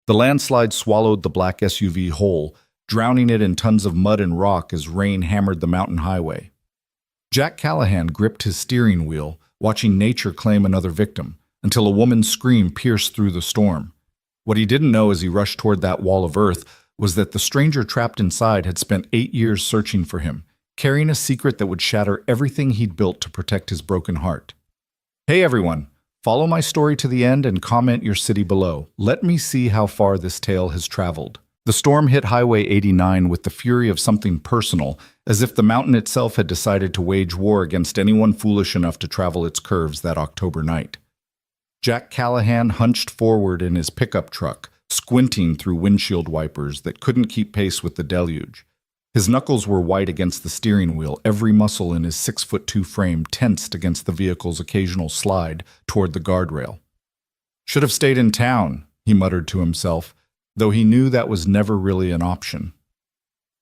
The landslide swallowed the black SUV whole, drowning it in tons of mud and rock as rain hammered the mountain highway. Jack Callahan gripped his steering wheel, watching nature claim another victim, until a woman's scream pierced through the storm. What he didn't know as he rushed toward that wall of earth was that the stranger trapped inside had spent 8 years searching for him, carrying a secret that would shatter everything he'd built to protect his broken heart. Hey everyone, follow my story to the end and comment your city below. Let me see how far this tale has traveled. The storm hit Highway 89 with the fury of something personal, as if the mountain itself had decided to wage war against anyone foolish enough to travel its curves that October night. Jack Callahan hunched forward in his pickup truck, squinting through windshield wipers that couldn't keep pace with the deluge. His knuckles were white against the steering wheel, every muscle in his 6'2" frame tensed against the vehicle's occasional slide toward the guardrail. "Should have stayed in town," he muttered to himself, though he knew that was never really an option.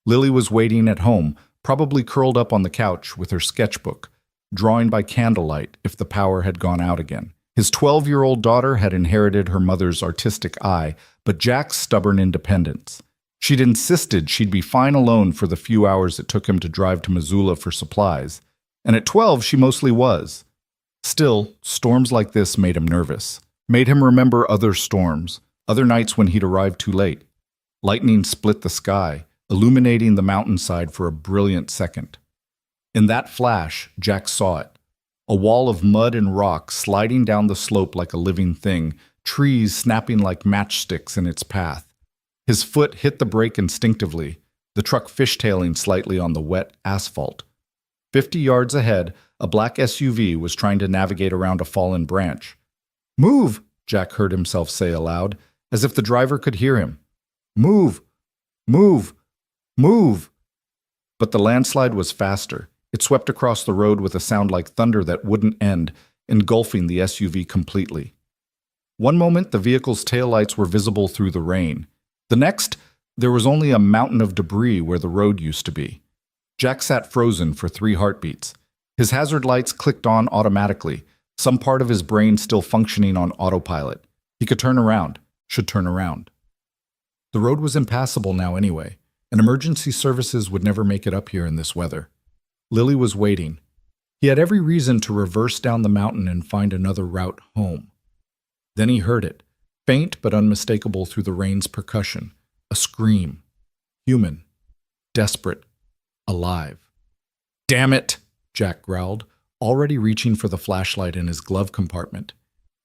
Lily was waiting at home, probably curled up on the couch with her sketchbook, drawing by candlelight if the power had gone out again. His 12-year-old daughter had inherited her mother's artistic eye, but Jack's stubborn independence. She'd insisted she'd be fine alone for the few hours it took him to drive to Missoula for supplies, and at 12 she mostly was. Still, storms like this made him nervous, made him remember other storms, other nights when he'd arrived too late. Lightning split the sky, illuminating the mountainside for a brilliant second. In that flash, Jack saw it. A wall of mud and rock sliding down the slope like a living thing, trees snapping like matchsticks in its path. His foot hit the brake instinctively, the truck fishtailing slightly on the wet asphalt. 50 yards ahead, a black SUV was trying to navigate around a fallen branch. "Move!" Jack heard himself say aloud, as if the driver could hear him. "Move! Move! Move!" But the landslide was faster. It swept across the road with a sound like thunder that wouldn't end, engulfing the SUV completely. One moment, the vehicle's taillights were visible through the rain. The next, there was only a mountain of debris where the road used to be. Jack sat frozen for 3 heartbeats. His hazard lights clicked on automatically, some part of his brain still functioning on autopilot. He could turn around, should turn around. The road was impassable now anyway, and emergency services would never make it up here in this weather. Lily was waiting. He had every reason to reverse down the mountain and find another route home. Then he heard it, faint but unmistakable through the rain's percussion. A scream. Human. Desperate. Alive. "Damn it!" Jack growled, already reaching for the flashlight in his glove compartment.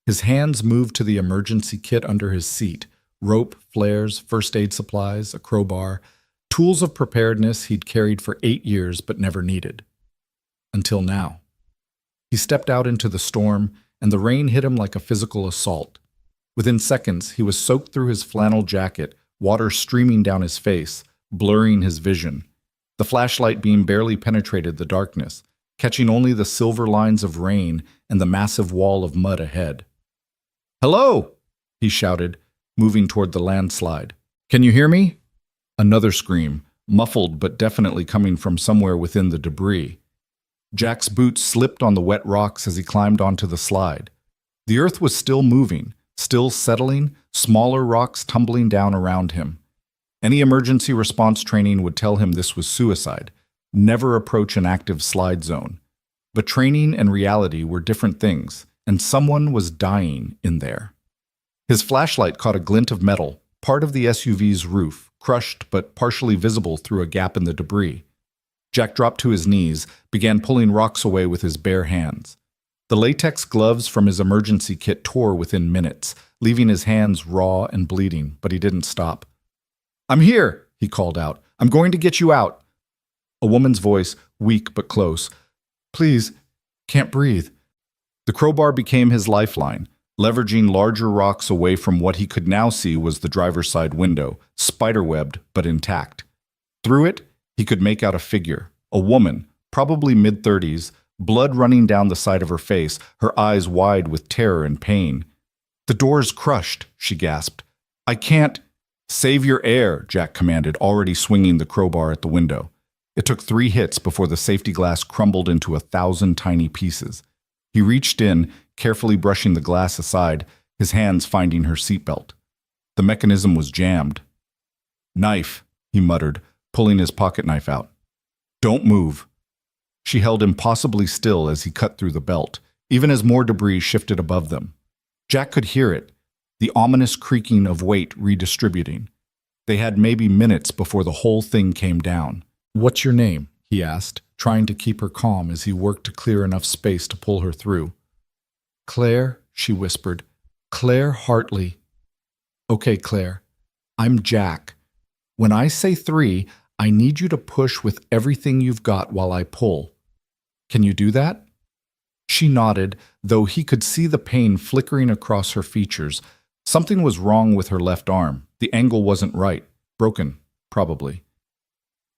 His hands moved to the emergency kit under his seat. Rope, flares, first aid supplies, a crowbar, tools of preparedness he'd carried for 8 years but never needed. Until now. He stepped out into the storm, and the rain hit him like a physical assault. Within seconds, he was soaked through his flannel jacket, water streaming down his face, blurring his vision. The flashlight beam barely penetrated the darkness, catching only the silver lines of rain and the massive wall of mud ahead. "Hello!" he shouted, moving toward the landslide. "Can you hear me?" Another scream, muffled but definitely coming from somewhere within the debris. Jack's boots slipped on the wet rocks as he climbed onto the slide. The earth was still moving, still settling, smaller rocks tumbling down around him. Any emergency response training would tell him this was suicide. Never approach an active slide zone. But training and reality were different things, and someone was dying in there. His flashlight caught a glint of metal, part of the SUV's roof, crushed but partially visible through a gap in the debris. Jack dropped to his knees, began pulling rocks away with his bare hands. The latex gloves from his emergency kit tore within minutes, leaving his hands raw and bleeding, but he didn't stop. "I'm here," he called out. "I'm going to get you out." A woman's voice, weak but close. "Please, can't breathe." The crowbar became his lifeline, leveraging larger rocks away from what he could now see was the driver's side window, spiderwebbed but intact. Through it, he could make out a figure, a woman, probably mid-30s, blood running down the side of her face, her eyes wide with terror and pain. "The door's crushed," she gasped. "I can't—" "Save your air," Jack commanded, already swinging the crowbar at the window. It took 3 hits before the safety glass crumbled into 1,000 tiny pieces. He reached in, carefully brushing the glass aside, his hands finding her seatbelt. The mechanism was jammed. "Knife," he muttered, pulling his pocket knife out. "Don't move." She held impossibly still as he cut through the belt, even as more debris shifted above them. Jack could hear it, the ominous creaking of weight redistributing. They had maybe minutes before the whole thing came down. "What's your name?" he asked, trying to keep her calm as he worked to clear enough space to pull her through. "Claire," she whispered. "Claire Hartley." "Okay, Claire. I'm Jack. When I say 3, I need you to push with everything you've got while I pull. Can you do that?" She nodded, though he could see the pain flickering across her features. Something was wrong with her left arm. The angle wasn't right. Broken, probably.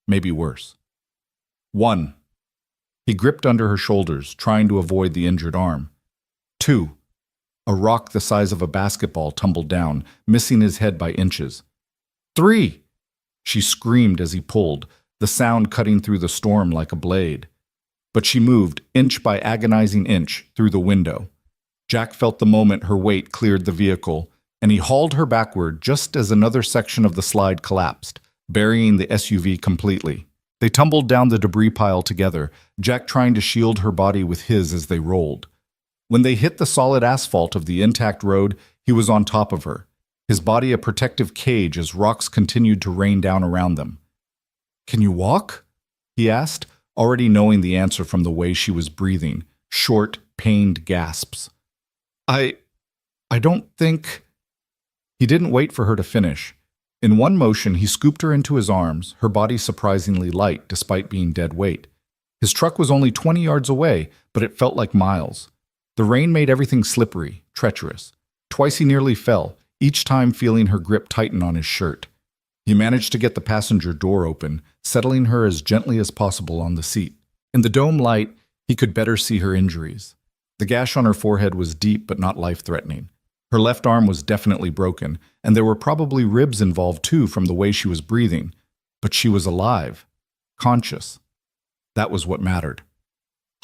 Maybe worse. 1. He gripped under her shoulders, trying to avoid the injured arm. 2. A rock the size of a basketball tumbled down, missing his head by inches. 3. She screamed as he pulled, the sound cutting through the storm like a blade. But she moved, inch by agonizing inch, through the window. Jack felt the moment her weight cleared the vehicle, and he hauled her backward just as another section of the slide collapsed, burying the SUV completely. They tumbled down the debris pile together, Jack trying to shield her body with his as they rolled. When they hit the solid asphalt of the intact road, he was on top of her, his body a protective cage as rocks continued to rain down around them. "Can you walk?" he asked, already knowing the answer from the way she was breathing, short, pained gasps. I don't think—" He didn't wait for her to finish. In one motion, he scooped her into his arms, her body surprisingly light despite being dead weight. His truck was only 20 yards away, but it felt like miles. The rain made everything slippery, treacherous. Twice he nearly fell, each time feeling her grip tighten on his shirt. He managed to get the passenger door open, settling her as gently as possible on the seat. In the dome light, he could better see her injuries. The gash on her forehead was deep but not life-threatening. Her left arm was definitely broken, and there were probably ribs involved too from the way she was breathing. But she was alive, conscious. That was what mattered.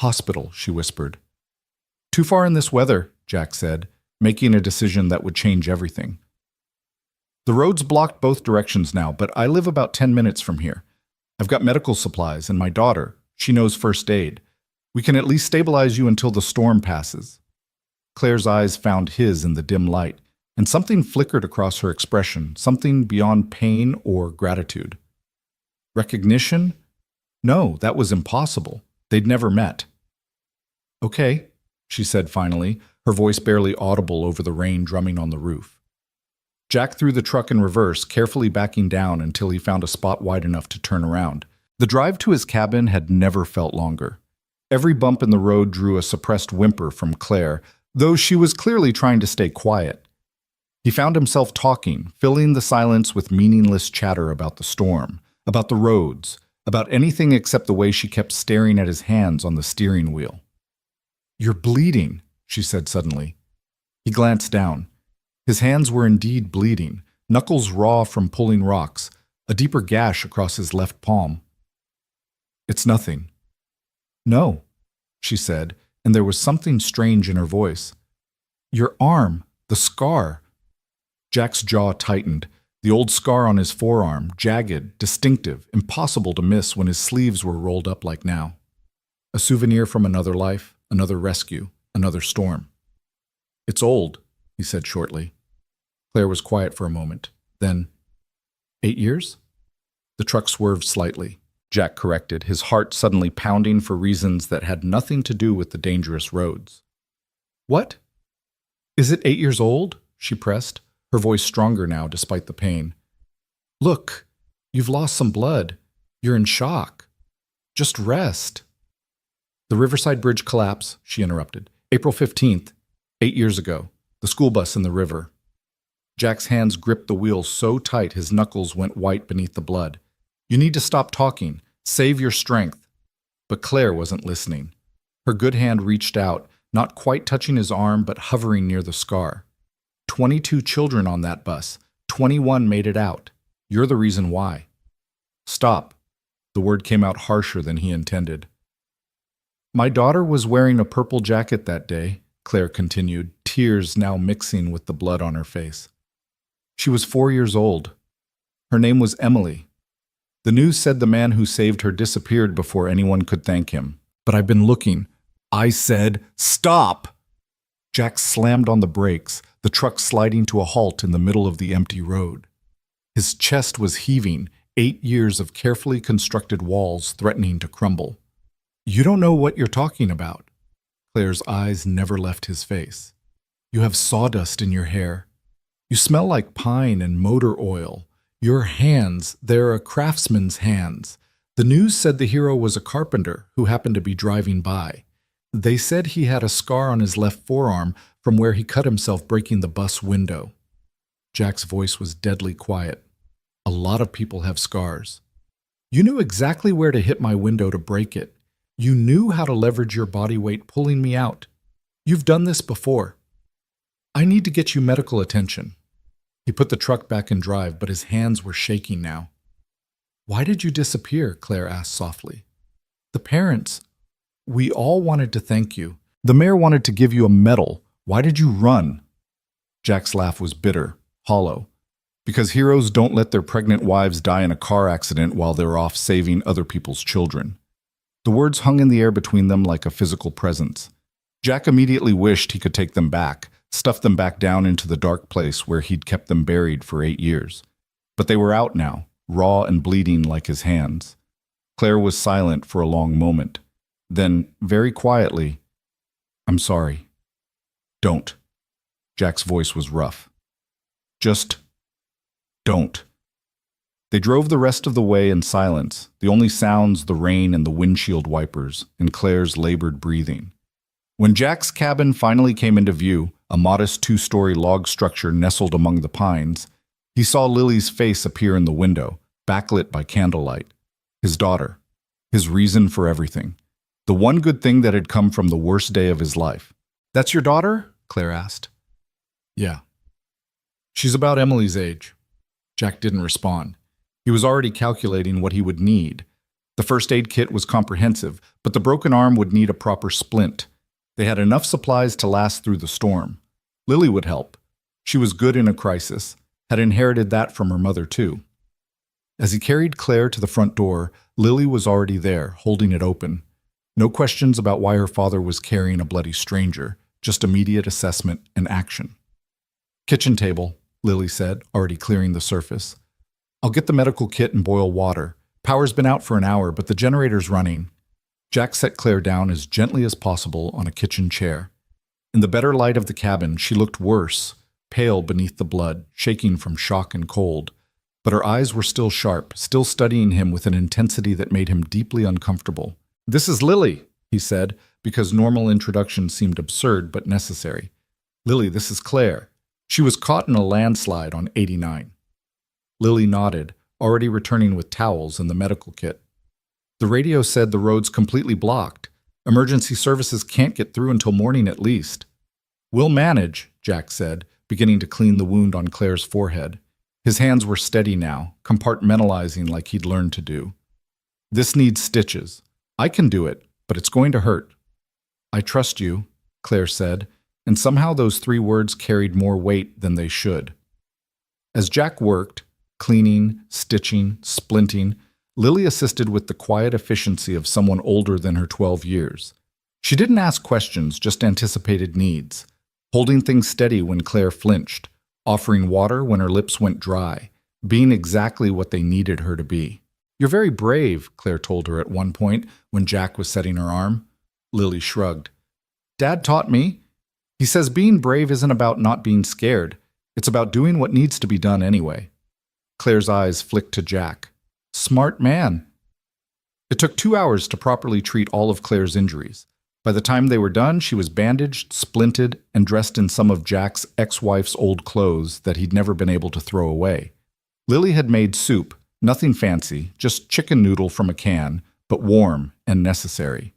"Hospital," she whispered. "Too far in this weather," Jack said, making a decision that would change everything. "The road's blocked both directions now, but I live about 10 minutes from here. I've got medical supplies, and my daughter, she knows first aid. We can at least stabilize you until the storm passes." Claire's eyes found his in the dim light, and something flickered across her expression, something beyond pain or gratitude. Recognition? No, that was impossible. They'd never met. "Okay," she said finally, her voice barely audible over the rain drumming on the roof. Jack threw the truck in reverse, carefully backing down until he found a spot wide enough to turn around. The drive to his cabin had never felt longer. Every bump in the road drew a suppressed whimper from Claire, though she was clearly trying to stay quiet. He found himself talking, filling the silence with meaningless chatter about the storm, about the roads, about anything except the way she kept staring at his hands on the steering wheel. "You're bleeding," she said suddenly. He glanced down. His hands were indeed bleeding, knuckles raw from pulling rocks, a deeper gash across his left palm. "It's nothing." "No," she said, and there was something strange in her voice. "Your arm, the scar." Jack's jaw tightened, the old scar on his forearm, jagged, distinctive, impossible to miss when his sleeves were rolled up like now. A souvenir from another life, another rescue, another storm. "It's old," he said shortly. Claire was quiet for a moment. Then, 8 years? The truck swerved slightly. Jack corrected, his heart suddenly pounding for reasons that had nothing to do with the dangerous roads. "What? Is it 8 years old?" she pressed, her voice stronger now despite the pain. "Look, you've lost some blood. You're in shock. Just rest." "The Riverside Bridge collapse," she interrupted. "April 15th, 8 years ago. The school bus in the river." Jack's hands gripped the wheel so tight his knuckles went white beneath the blood. "You need to stop talking. Save your strength." But Claire wasn't listening. Her good hand reached out, not quite touching his arm but hovering near the scar. 22 children on that bus. 21 made it out. You're the reason why. "Stop." The word came out harsher than he intended. "My daughter was wearing a purple jacket that day," Claire continued, tears now mixing with the blood on her face. She was 4 years old. Her name was Emily. The news said the man who saved her disappeared before anyone could thank him. But I've been looking. I said, "Stop!" Jack slammed on the brakes, the truck sliding to a halt in the middle of the empty road. His chest was heaving, 8 years of carefully constructed walls threatening to crumble. "You don't know what you're talking about." Claire's eyes never left his face. "You have sawdust in your hair. You smell like pine and motor oil. Your hands, they're a craftsman's hands. The news said the hero was a carpenter who happened to be driving by. They said he had a scar on his left forearm from where he cut himself breaking the bus window." Jack's voice was deadly quiet. "A lot of people have scars. You knew exactly where to hit my window to break it. You knew how to leverage your body weight pulling me out. You've done this before. I need to get you medical attention." He put the truck back in drive, but his hands were shaking now. "Why did you disappear?" Claire asked softly. "The parents. We all wanted to thank you. The mayor wanted to give you a medal. Why did you run?" Jack's laugh was bitter, hollow. Because heroes don't let their pregnant wives die in a car accident while they're off saving other people's children. The words hung in the air between them like a physical presence. Jack immediately wished he could take them back, stuff them back down into the dark place where he'd kept them buried for 8 years. But they were out now, raw and bleeding like his hands. Claire was silent for a long moment. Then, very quietly, "I'm sorry." "Don't." Jack's voice was rough. "Just don't." They drove the rest of the way in silence, the only sounds the rain and the windshield wipers, and Claire's labored breathing. When Jack's cabin finally came into view, a modest 2-story log structure nestled among the pines, he saw Lily's face appear in the window, backlit by candlelight. His daughter. His reason for everything. The one good thing that had come from the worst day of his life. "That's your daughter?" Claire asked. "Yeah." "She's about Emily's age." Jack didn't respond. He was already calculating what he would need. The first aid kit was comprehensive, but the broken arm would need a proper splint. They had enough supplies to last through the storm. Lily would help. She was good in a crisis, had inherited that from her mother too. As he carried Claire to the front door, Lily was already there, holding it open. No questions about why her father was carrying a bloody stranger, just immediate assessment and action. "Kitchen table," Lily said, already clearing the surface. "I'll get the medical kit and boil water. Power's been out for an hour, but the generator's running." Jack set Claire down as gently as possible on a kitchen chair. In the better light of the cabin, she looked worse, pale beneath the blood, shaking from shock and cold. But her eyes were still sharp, still studying him with an intensity that made him deeply uncomfortable. "This is Lily," he said, because normal introduction seemed absurd but necessary. "Lily, this is Claire. She was caught in a landslide on 89. Lily nodded, already returning with towels and the medical kit. "The radio said the road's completely blocked. Emergency services can't get through until morning at least." "We'll manage," Jack said, beginning to clean the wound on Claire's forehead. His hands were steady now, compartmentalizing like he'd learned to do. "This needs stitches. I can do it, but it's going to hurt." "I trust you," Claire said, and somehow those 3 words carried more weight than they should. As Jack worked, cleaning, stitching, splinting, Lily assisted with the quiet efficiency of someone older than her 12 years. She didn't ask questions, just anticipated needs, holding things steady when Claire flinched, offering water when her lips went dry, being exactly what they needed her to be. "You're very brave," Claire told her at one point when Jack was setting her arm. Lily shrugged. "Dad taught me. He says being brave isn't about not being scared. It's about doing what needs to be done anyway." Claire's eyes flicked to Jack. "Smart man." It took 2 hours to properly treat all of Claire's injuries. By the time they were done, she was bandaged, splinted, and dressed in some of Jack's ex-wife's old clothes that he'd never been able to throw away. Lily had made soup, nothing fancy, just chicken noodle from a can, but warm and necessary.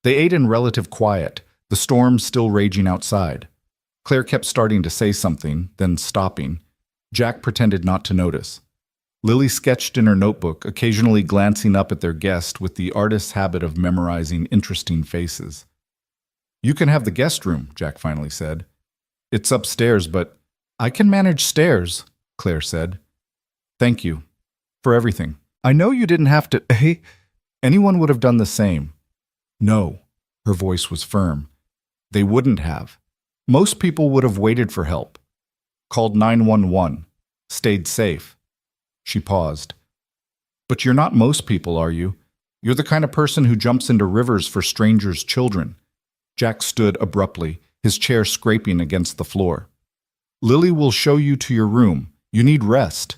They ate in relative quiet, the storm still raging outside. Claire kept starting to say something, then stopping. Jack pretended not to notice. Lily sketched in her notebook, occasionally glancing up at their guest with the artist's habit of memorizing interesting faces. "You can have the guest room," Jack finally said. "It's upstairs, but I can manage stairs." Claire said. Thank you. For everything. I know you didn't have to. Hey, anyone would have done the same. No. Her voice was firm. They wouldn't have. Most people would have waited for help. Called 911. Stayed safe. She paused. But you're not most people, are you? You're the kind of person who jumps into rivers for strangers' children. Jack stood abruptly, his chair scraping against the floor. Lily will show you to your room. You need rest.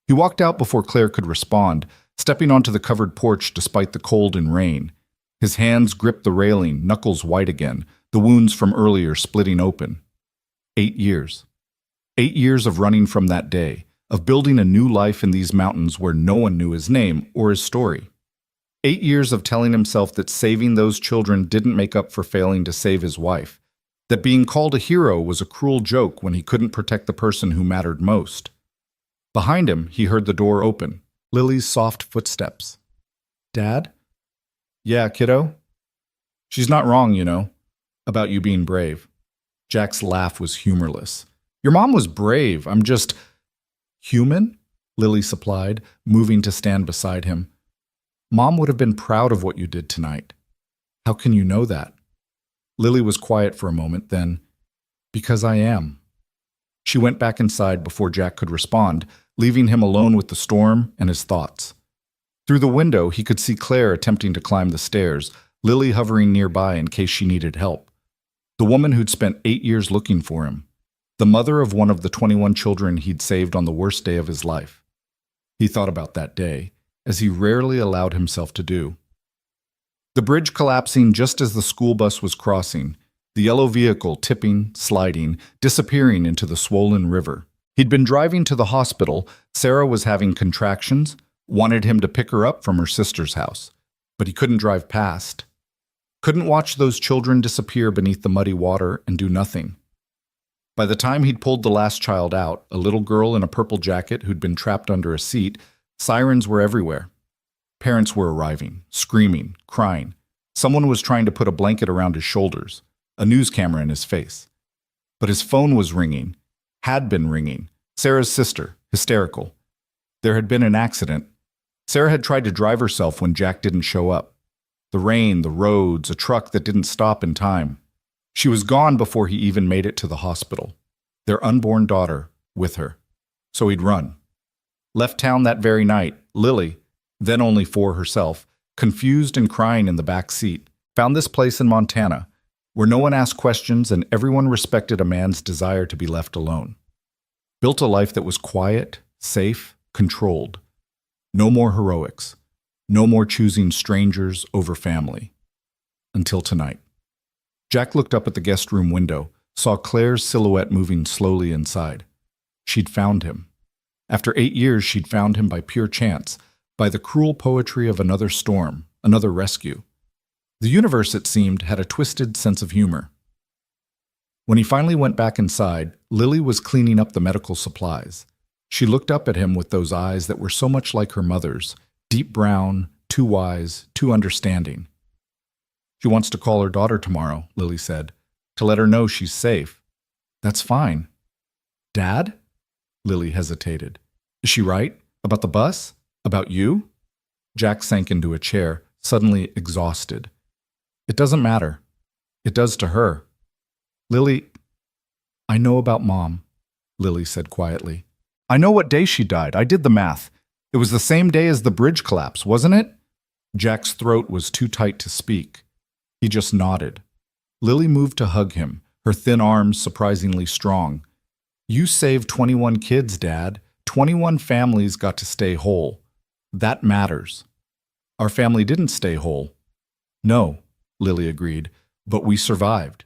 He walked out before Claire could respond, stepping onto the covered porch despite the cold and rain. His hands gripped the railing, knuckles white again, the wounds from earlier splitting open. 8 years. 8 years of running from that day, of building a new life in these mountains where no one knew his name or his story. 8 years of telling himself that saving those children didn't make up for failing to save his wife, that being called a hero was a cruel joke when he couldn't protect the person who mattered most. Behind him, he heard the door open, Lily's soft footsteps. Dad? Yeah, kiddo? She's not wrong, you know, about you being brave. Jack's laugh was humorless. Your mom was brave. I'm just... Human? Lily supplied, moving to stand beside him. Mom would have been proud of what you did tonight. How can you know that? Lily was quiet for a moment, then, because I am. She went back inside before Jack could respond, leaving him alone with the storm and his thoughts. Through the window, he could see Claire attempting to climb the stairs, Lily hovering nearby in case she needed help. The woman who'd spent 8 years looking for him. The mother of one of the 21 children he'd saved on the worst day of his life. He thought about that day, as he rarely allowed himself to do. The bridge collapsing just as the school bus was crossing, the yellow vehicle tipping, sliding, disappearing into the swollen river. He'd been driving to the hospital. Sarah was having contractions, wanted him to pick her up from her sister's house, but he couldn't drive past. Couldn't watch those children disappear beneath the muddy water and do nothing. By the time he'd pulled the last child out, a little girl in a purple jacket who'd been trapped under a seat, sirens were everywhere. Parents were arriving, screaming, crying. Someone was trying to put a blanket around his shoulders, a news camera in his face. But his phone was ringing, had been ringing. Sarah's sister, hysterical. There had been an accident. Sarah had tried to drive herself when Jack didn't show up. The rain, the roads, a truck that didn't stop in time. She was gone before he even made it to the hospital. Their unborn daughter with her. So he'd run. Left town that very night, Lily, then only 4 herself, confused and crying in the back seat, found this place in Montana, where no one asked questions and everyone respected a man's desire to be left alone. Built a life that was quiet, safe, controlled. No more heroics. No more choosing strangers over family. Until tonight. Jack looked up at the guest room window, saw Claire's silhouette moving slowly inside. She'd found him. After 8 years, she'd found him by pure chance, by the cruel poetry of another storm, another rescue. The universe, it seemed, had a twisted sense of humor. When he finally went back inside, Lily was cleaning up the medical supplies. She looked up at him with those eyes that were so much like her mother's, deep brown, too wise, too understanding. She wants to call her daughter tomorrow, Lily said, to let her know she's safe. That's fine. Dad? Lily hesitated. Is she right? About the bus? About you? Jack sank into a chair, suddenly exhausted. It doesn't matter. It does to her. Lily, I know about Mom, Lily said quietly. I know what day she died. I did the math. It was the same day as the bridge collapse, wasn't it? Jack's throat was too tight to speak. He just nodded. Lily moved to hug him, her thin arms surprisingly strong. You saved 21 kids, Dad. 21 families got to stay whole. That matters. Our family didn't stay whole. No, Lily agreed, but we survived.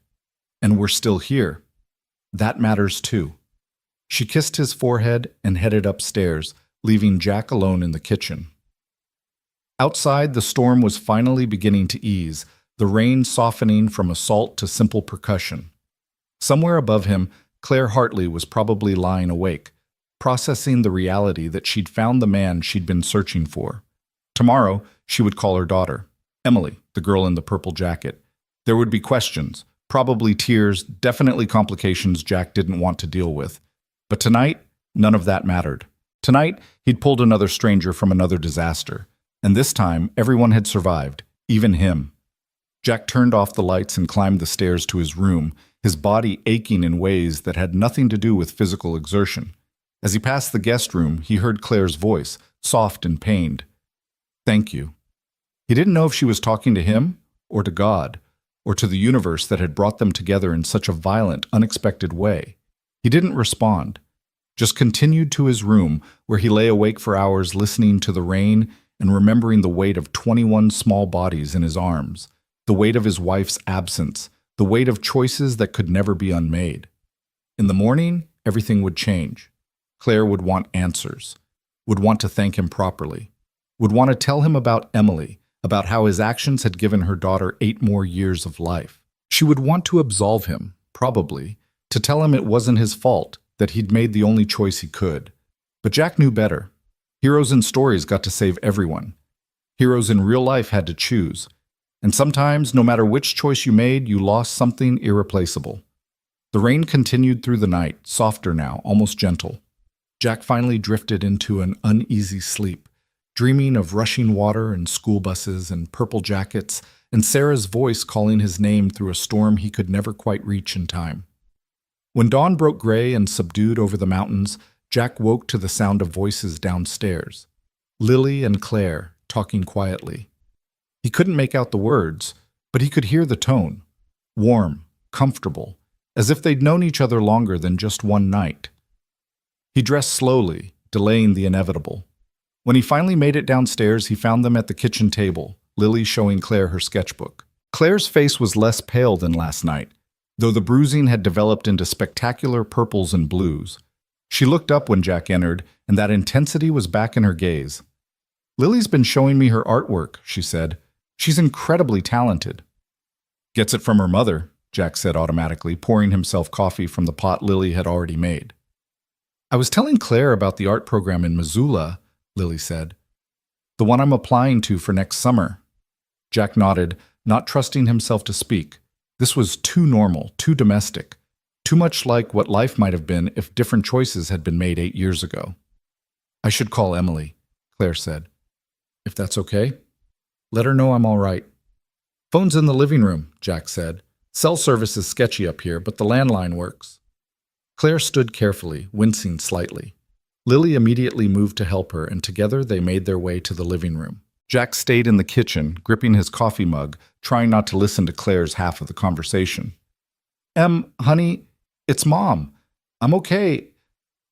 And we're still here. That matters too. She kissed his forehead and headed upstairs, leaving Jack alone in the kitchen. Outside, the storm was finally beginning to ease, the rain softening from assault to simple percussion. Somewhere above him, Claire Hartley was probably lying awake, processing the reality that she'd found the man she'd been searching for. Tomorrow, she would call her daughter, Emily, the girl in the purple jacket. There would be questions, probably tears, definitely complications Jack didn't want to deal with. But tonight, None of that mattered. Tonight, he'd pulled another stranger from another disaster, and this time everyone had survived, even him. Jack turned off the lights and climbed the stairs to his room, his body aching in ways that had nothing to do with physical exertion. As he passed the guest room, he heard Claire's voice, soft and pained. "Thank you." He didn't know if she was talking to him, or to God, or to the universe that had brought them together in such a violent, unexpected way. He didn't respond, just continued to his room, where he lay awake for hours listening to the rain and remembering the weight of 21 small bodies in his arms, the weight of his wife's absence, the weight of choices that could never be unmade. In the morning, everything would change. Claire would want answers, would want to thank him properly, would want to tell him about Emily, about how his actions had given her daughter 8 more years of life. She would want to absolve him, probably, to tell him it wasn't his fault, that he'd made the only choice he could. But Jack knew better. Heroes in stories got to save everyone. Heroes in real life had to choose. And sometimes, no matter which choice you made, you lost something irreplaceable. The rain continued through the night, softer now, almost gentle. Jack finally drifted into an uneasy sleep, dreaming of rushing water and school buses and purple jackets and Sarah's voice calling his name through a storm he could never quite reach in time. When dawn broke gray and subdued over the mountains, Jack woke to the sound of voices downstairs. Lily and Claire, talking quietly. He couldn't make out the words, but he could hear the tone. Warm, comfortable, as if they'd known each other longer than just one night. He dressed slowly, delaying the inevitable. When he finally made it downstairs, he found them at the kitchen table, Lily showing Claire her sketchbook. Claire's face was less pale than last night, though the bruising had developed into spectacular purples and blues. She looked up when Jack entered, and that intensity was back in her gaze. "Lily's been showing me her artwork," she said. "She's incredibly talented." "Gets it from her mother," Jack said automatically, pouring himself coffee from the pot Lily had already made. "I was telling Claire about the art program in Missoula," Lily said. "The one I'm applying to for next summer." Jack nodded, not trusting himself to speak. This was too normal, too domestic, too much like what life might have been if different choices had been made 8 years ago. "I should call Emily," Claire said. "If that's okay. Let her know I'm all right." "Phone's in the living room," Jack said. "Cell service is sketchy up here, but the landline works." Claire stood carefully, wincing slightly. Lily immediately moved to help her, and together they made their way to the living room. Jack stayed in the kitchen, gripping his coffee mug, trying not to listen to Claire's half of the conversation. Honey, it's Mom. I'm okay.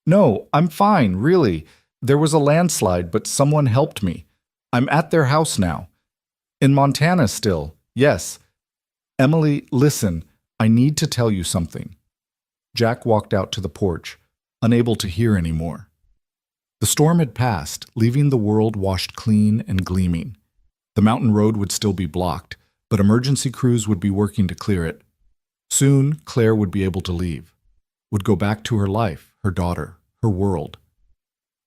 No, I'm fine, really. There was a landslide, but someone helped me. I'm at their house now. In Montana still, yes. Emily, listen, I need to tell you something." Jack walked out to the porch, unable to hear anymore. The storm had passed, leaving the world washed clean and gleaming. The mountain road would still be blocked, but emergency crews would be working to clear it. Soon, Claire would be able to leave, would go back to her life, her daughter, her world.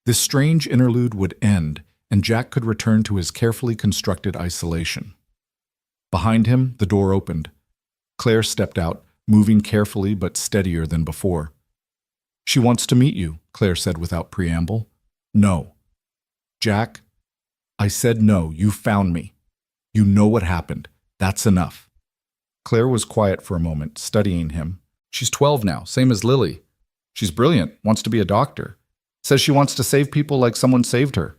This strange interlude would end, and Jack could return to his carefully constructed isolation. Behind him, the door opened. Claire stepped out, moving carefully but steadier than before. "She wants to meet you," Claire said without preamble. "No." "Jack, I said no. You found me. You know what happened. That's enough." Claire was quiet for a moment, studying him. "She's 12 now, same as Lily. She's brilliant, wants to be a doctor. Says she wants to save people like someone saved her.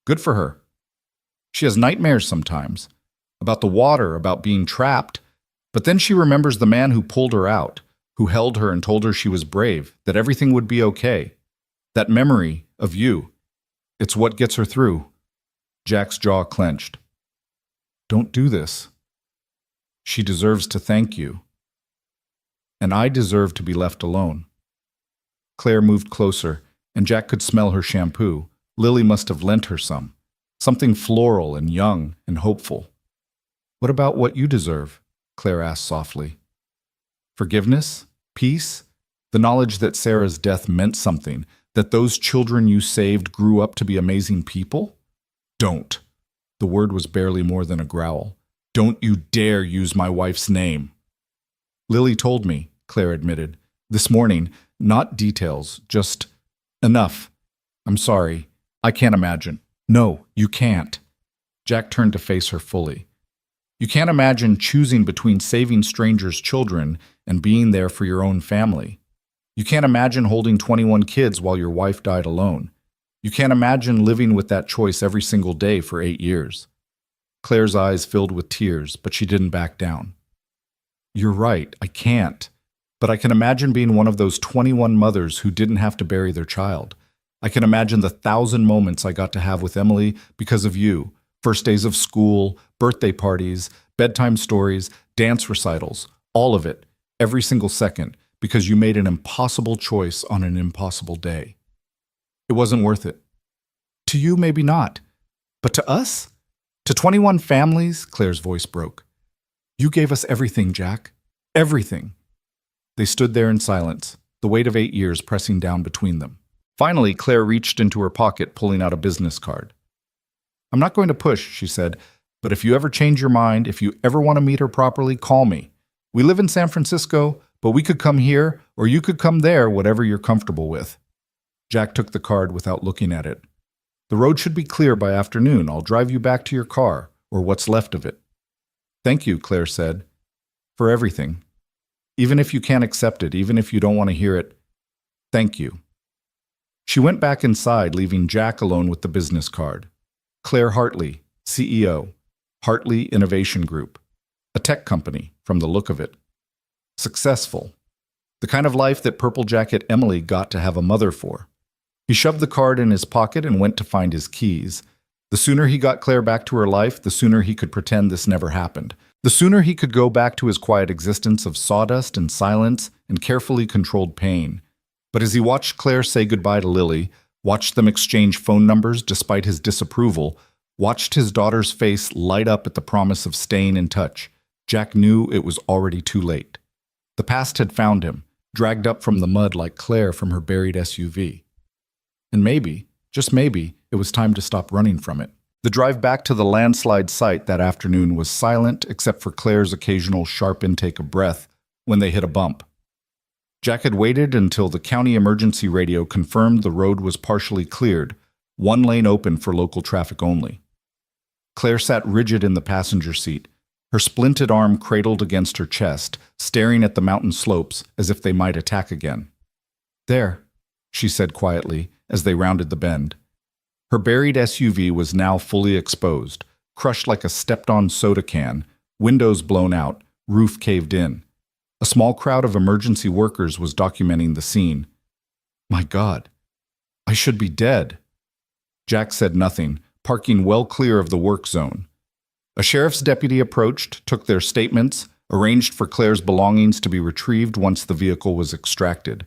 Good for her. She has nightmares sometimes, about the water, about being trapped, but then she remembers the man who pulled her out, who held her and told her she was brave, that everything would be okay. That memory of you, it's what gets her through." Jack's jaw clenched. "Don't do this. She deserves to thank you. And I deserve to be left alone." Claire moved closer, and Jack could smell her shampoo. Lily must have lent her some. Something floral and young and hopeful. "What about what you deserve?" Claire asked softly. "Forgiveness? Peace? The knowledge that Sarah's death meant something, that those children you saved grew up to be amazing people? Don't." The word was barely more than a growl. "Don't you dare use my wife's name." "Lily told me," Claire admitted. "This morning, not details, just Enough. I'm sorry. I can't imagine. No, you can't. Jack turned to face her fully. You can't imagine choosing between saving strangers' children and being there for your own family. You can't imagine holding 21 kids while your wife died alone. You can't imagine living with that choice every single day for 8 years. Claire's eyes filled with tears, but she didn't back down. You're right, I can't. But I can imagine being one of those 21 mothers who didn't have to bury their child. I can imagine the 1,000 moments I got to have with Emily because of you. First days of school, birthday parties, bedtime stories, dance recitals, all of it, every single second, because you made an impossible choice on an impossible day. It wasn't worth it. To you, maybe not. But to us? To 21 families, Claire's voice broke. You gave us everything, Jack. Everything. They stood there in silence, the weight of 8 years pressing down between them. Finally, Claire reached into her pocket, pulling out a business card. I'm not going to push, she said, but if you ever change your mind, if you ever want to meet her properly, call me. We live in San Francisco, but we could come here, or you could come there, whatever you're comfortable with. Jack took the card without looking at it. The road should be clear by afternoon. I'll drive you back to your car, or what's left of it. Thank you, Claire said, for everything. Even if you can't accept it, even if you don't want to hear it, thank you. She went back inside, leaving Jack alone with the business card. Claire Hartley, CEO, Hartley Innovation Group, a tech company from the look of it. Successful. The kind of life that Purple Jacket Emily got to have a mother for. He shoved the card in his pocket and went to find his keys. The sooner he got Claire back to her life, the sooner he could pretend this never happened. The sooner he could go back to his quiet existence of sawdust and silence and carefully controlled pain. But as he watched Claire say goodbye to Lily, watched them exchange phone numbers despite his disapproval, watched his daughter's face light up at the promise of staying in touch, Jack knew it was already too late. The past had found him, dragged up from the mud like Claire from her buried SUV. And maybe, just maybe, it was time to stop running from it. The drive back to the Landslide site that afternoon was silent except for Claire's occasional sharp intake of breath when they hit a bump. Jack had waited until the county emergency radio confirmed the road was partially cleared, one lane open for local traffic only. Claire sat rigid in the passenger seat, her splinted arm cradled against her chest, staring at the mountain slopes as if they might attack again. There, she said quietly as they rounded the bend. Her buried SUV was now fully exposed, crushed like a stepped-on soda can, windows blown out, roof caved in. A small crowd of emergency workers was documenting the scene. My God, I should be dead. Jack said nothing, parking well clear of the work zone. A sheriff's deputy approached, took their statements, arranged for Claire's belongings to be retrieved once the vehicle was extracted.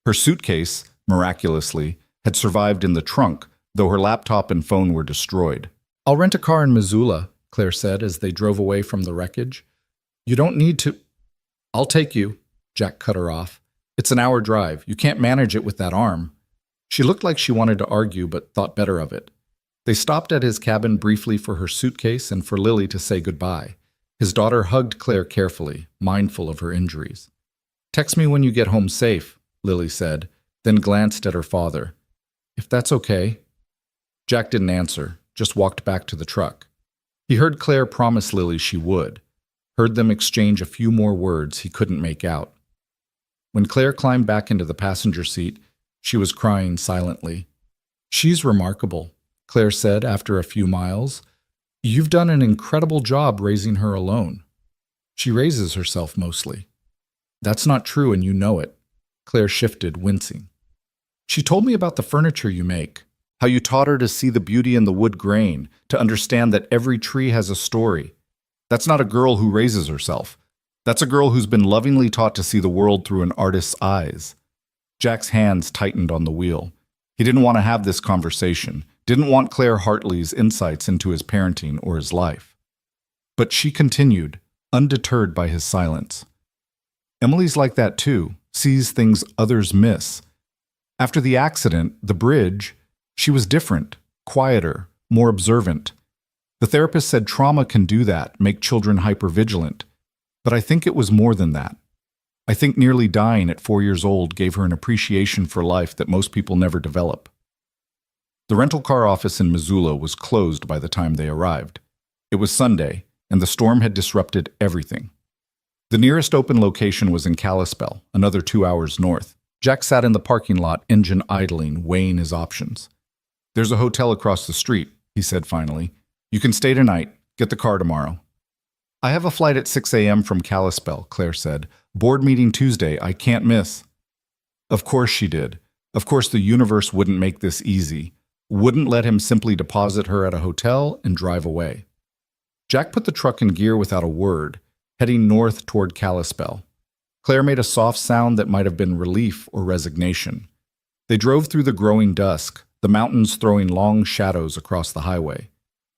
Her suitcase, miraculously, had survived in the trunk, though her laptop and phone were destroyed. I'll rent a car in Missoula, Claire said as they drove away from the wreckage. You don't need to... I'll take you, Jack cut her off. It's an hour drive. You can't manage it with that arm. She looked like she wanted to argue, but thought better of it. They stopped at his cabin briefly for her suitcase and for Lily to say goodbye. His daughter hugged Claire carefully, mindful of her injuries. Text me when you get home safe, Lily said, then glanced at her father. If that's okay. Jack didn't answer, just walked back to the truck. He heard Claire promise Lily she would. Heard them exchange a few more words he couldn't make out. When Claire climbed back into the passenger seat, she was crying silently. She's remarkable, Claire said after a few miles. You've done an incredible job raising her alone. She raises herself mostly. That's not true and you know it. Claire shifted, wincing. She told me about the furniture you make, how you taught her to see the beauty in the wood grain, to understand that every tree has a story. That's not a girl who raises herself. That's a girl who's been lovingly taught to see the world through an artist's eyes. Jack's hands tightened on the wheel. He didn't want to have this conversation, didn't want Claire Hartley's insights into his parenting or his life. But she continued, undeterred by his silence. Emily's like that too, sees things others miss. After the accident, the bridge, she was different, quieter, more observant. The therapist said trauma can do that, make children hypervigilant. But I think it was more than that. I think nearly dying at 4 years old gave her an appreciation for life that most people never develop. The rental car office in Missoula was closed by the time they arrived. It was Sunday, and the storm had disrupted everything. The nearest open location was in Kalispell, another 2 hours north. Jack sat in the parking lot, engine idling, weighing his options. "There's a hotel across the street," he said finally. "You can stay tonight. Get the car tomorrow." "I have a flight at 6 a.m. from Kalispell," Claire said. "Board meeting Tuesday. I can't miss." Of course she did. Of course the universe wouldn't make this easy. Wouldn't let him simply deposit her at a hotel and drive away. Jack put the truck in gear without a word, heading north toward Kalispell. Claire made a soft sound that might have been relief or resignation. They drove through the growing dusk, the mountains throwing long shadows across the highway.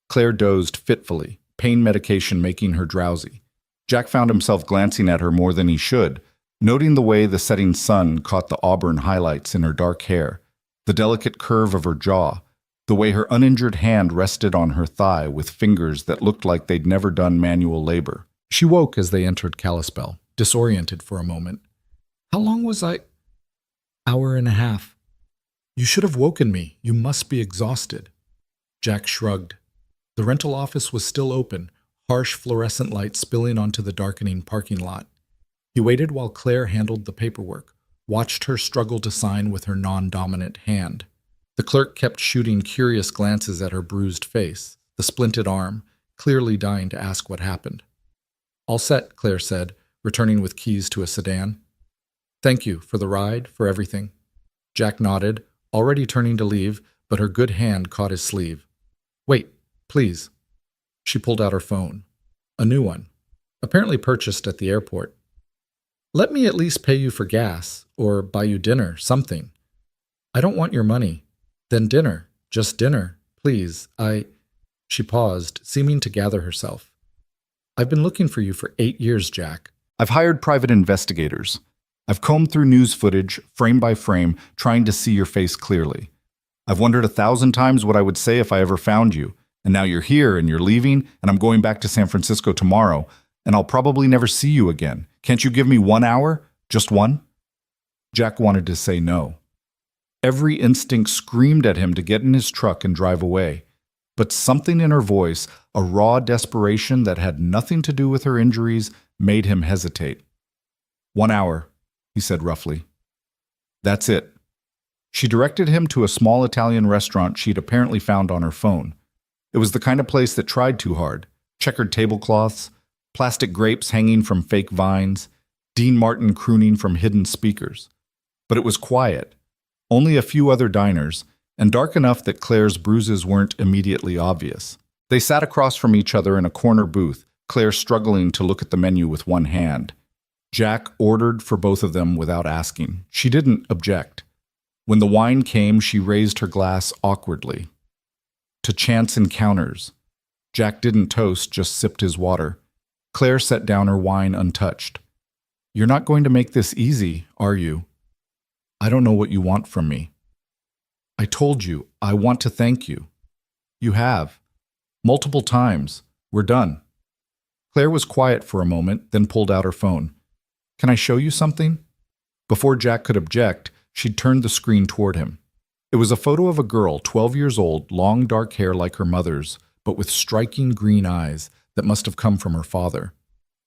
Claire dozed fitfully, pain medication making her drowsy. Jack found himself glancing at her more than he should, noting the way the setting sun caught the auburn highlights in her dark hair, the delicate curve of her jaw, the way her uninjured hand rested on her thigh with fingers that looked like they'd never done manual labor. She woke as they entered Kalispell, disoriented for a moment. "How long was I?" "Hour and a half." "You should have woken me. You must be exhausted." Jack shrugged. The rental office was still open, harsh fluorescent light spilling onto the darkening parking lot. He waited while Claire handled the paperwork, watched her struggle to sign with her non-dominant hand. The clerk kept shooting curious glances at her bruised face, the splinted arm, clearly dying to ask what happened. "All set," Claire said, returning with keys to a sedan. "Thank you for the ride, for everything." Jack nodded, already turning to leave, but her good hand caught his sleeve. "Wait, please." She pulled out her phone. A new one, apparently purchased at the airport. "Let me at least pay you for gas, or buy you dinner, something." "I don't want your money." "Then dinner, just dinner, please. She paused, seeming to gather herself. "I've been looking for you for 8 years, Jack. I've hired private investigators. I've combed through news footage, frame by frame, trying to see your face clearly. I've wondered 1,000 times what I would say if I ever found you, and now you're here and you're leaving, and I'm going back to San Francisco tomorrow, and I'll probably never see you again. Can't you give me 1 hour? Just one?" Jack wanted to say no. Every instinct screamed at him to get in his truck and drive away. But something in her voice, a raw desperation that had nothing to do with her injuries, made him hesitate. 1 hour, he said roughly. That's it. She directed him to a small Italian restaurant she'd apparently found on her phone. It was the kind of place that tried too hard. Checkered tablecloths, plastic grapes hanging from fake vines, Dean Martin crooning from hidden speakers. But it was quiet. Only a few other diners, and dark enough that Claire's bruises weren't immediately obvious. They sat across from each other in a corner booth, Claire struggling to look at the menu with one hand. Jack ordered for both of them without asking. She didn't object. When the wine came, she raised her glass awkwardly. To chance encounters. Jack didn't toast, just sipped his water. Claire set down her wine untouched. "You're not going to make this easy, are you?" "I don't know what you want from me." "I told you, I want to thank you." "You have. Multiple times. We're done." Claire was quiet for a moment, then pulled out her phone. "Can I show you something?" Before Jack could object, she'd turned the screen toward him. It was a photo of a girl, 12 years old, long dark hair like her mother's, but with striking green eyes that must have come from her father.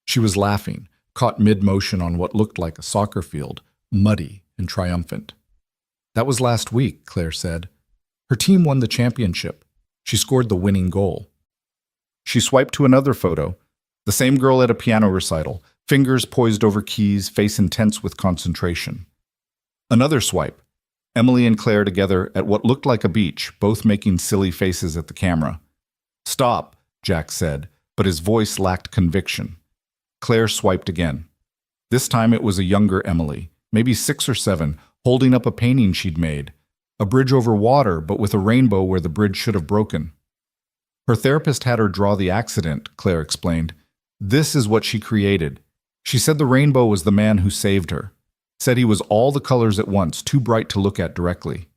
She was laughing, caught mid-motion on what looked like a soccer field, muddy and triumphant. "That was last week," Claire said. "Her team won the championship. She scored the winning goal." She swiped to another photo. The same girl at a piano recital, fingers poised over keys, face intense with concentration. Another swipe. Emily and Claire together at what looked like a beach, both making silly faces at the camera. "Stop," Jack said, but his voice lacked conviction. Claire swiped again. This time it was a younger Emily, maybe 6 or 7, holding up a painting she'd made. A bridge over water, but with a rainbow where the bridge should have broken. Her therapist had her draw the accident, Claire explained. This is what she created. She said the rainbow was the man who saved her. Said he was all the colors at once, too bright to look at directly.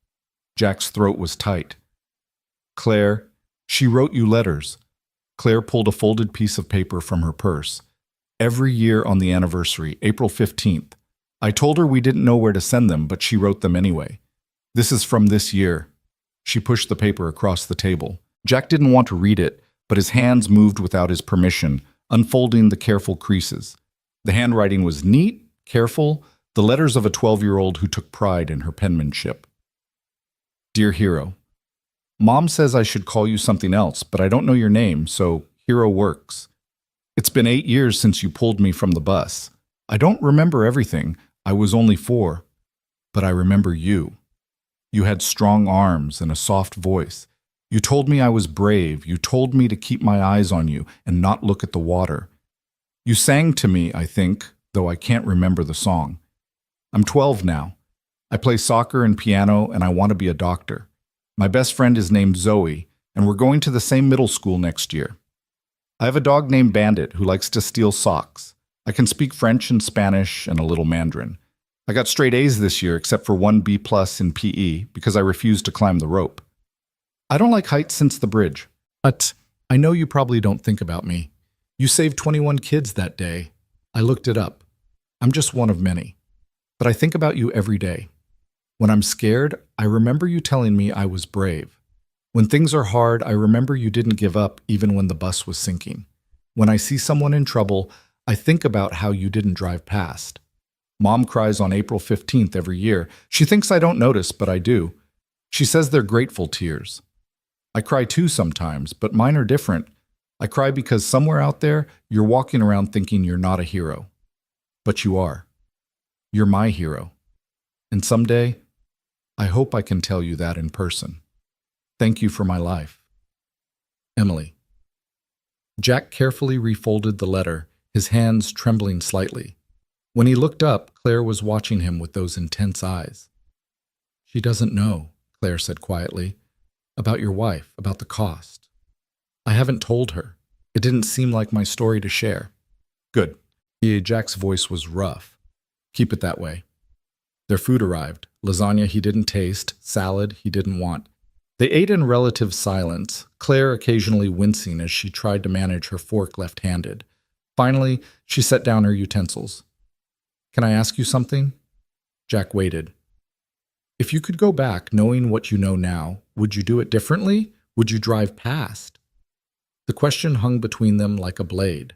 Jack's throat was tight. "Claire, she wrote you letters." Claire pulled a folded piece of paper from her purse. Every year on the anniversary, April 15th. I told her we didn't know where to send them, but she wrote them anyway. This is from this year. She pushed the paper across the table. Jack didn't want to read it, but his hands moved without his permission, unfolding the careful creases. The handwriting was neat, careful, the letters of a 12-year-old who took pride in her penmanship. Dear Hero, Mom says I should call you something else, but I don't know your name, so Hero works. It's been 8 years since you pulled me from the bus. I don't remember everything. I was only 4. But I remember you. You had strong arms and a soft voice. You told me I was brave. You told me to keep my eyes on you and not look at the water. You sang to me, I think, though I can't remember the song. I'm 12 now. I play soccer and piano, and I want to be a doctor. My best friend is named Zoe, and we're going to the same middle school next year. I have a dog named Bandit who likes to steal socks. I can speak French and Spanish and a little Mandarin. I got straight A's this year except for 1 B+ in PE because I refused to climb the rope. I don't like heights since the bridge. But I know you probably don't think about me. You saved 21 kids that day. I looked it up. I'm just one of many. But I think about you every day. When I'm scared, I remember you telling me I was brave. When things are hard, I remember you didn't give up even when the bus was sinking. When I see someone in trouble, I think about how you didn't drive past. Mom cries on April 15th every year. She thinks I don't notice, but I do. She says they're grateful tears. I cry too sometimes, but mine are different. I cry because somewhere out there, you're walking around thinking you're not a hero. But you are. You're my hero. And someday, I hope I can tell you that in person. Thank you for my life. Emily. Jack carefully refolded the letter, his hands trembling slightly. When he looked up, Claire was watching him with those intense eyes. She doesn't know, Claire said quietly, about your wife, about the cost. I haven't told her. It didn't seem like my story to share. Good. Jack's voice was rough. Keep it that way. Their food arrived. Lasagna he didn't taste, salad he didn't want. They ate in relative silence, Claire occasionally wincing as she tried to manage her fork left-handed. Finally, she set down her utensils. Can I ask you something? Jack waited. If you could go back knowing what you know now, would you do it differently? Would you drive past? The question hung between them like a blade.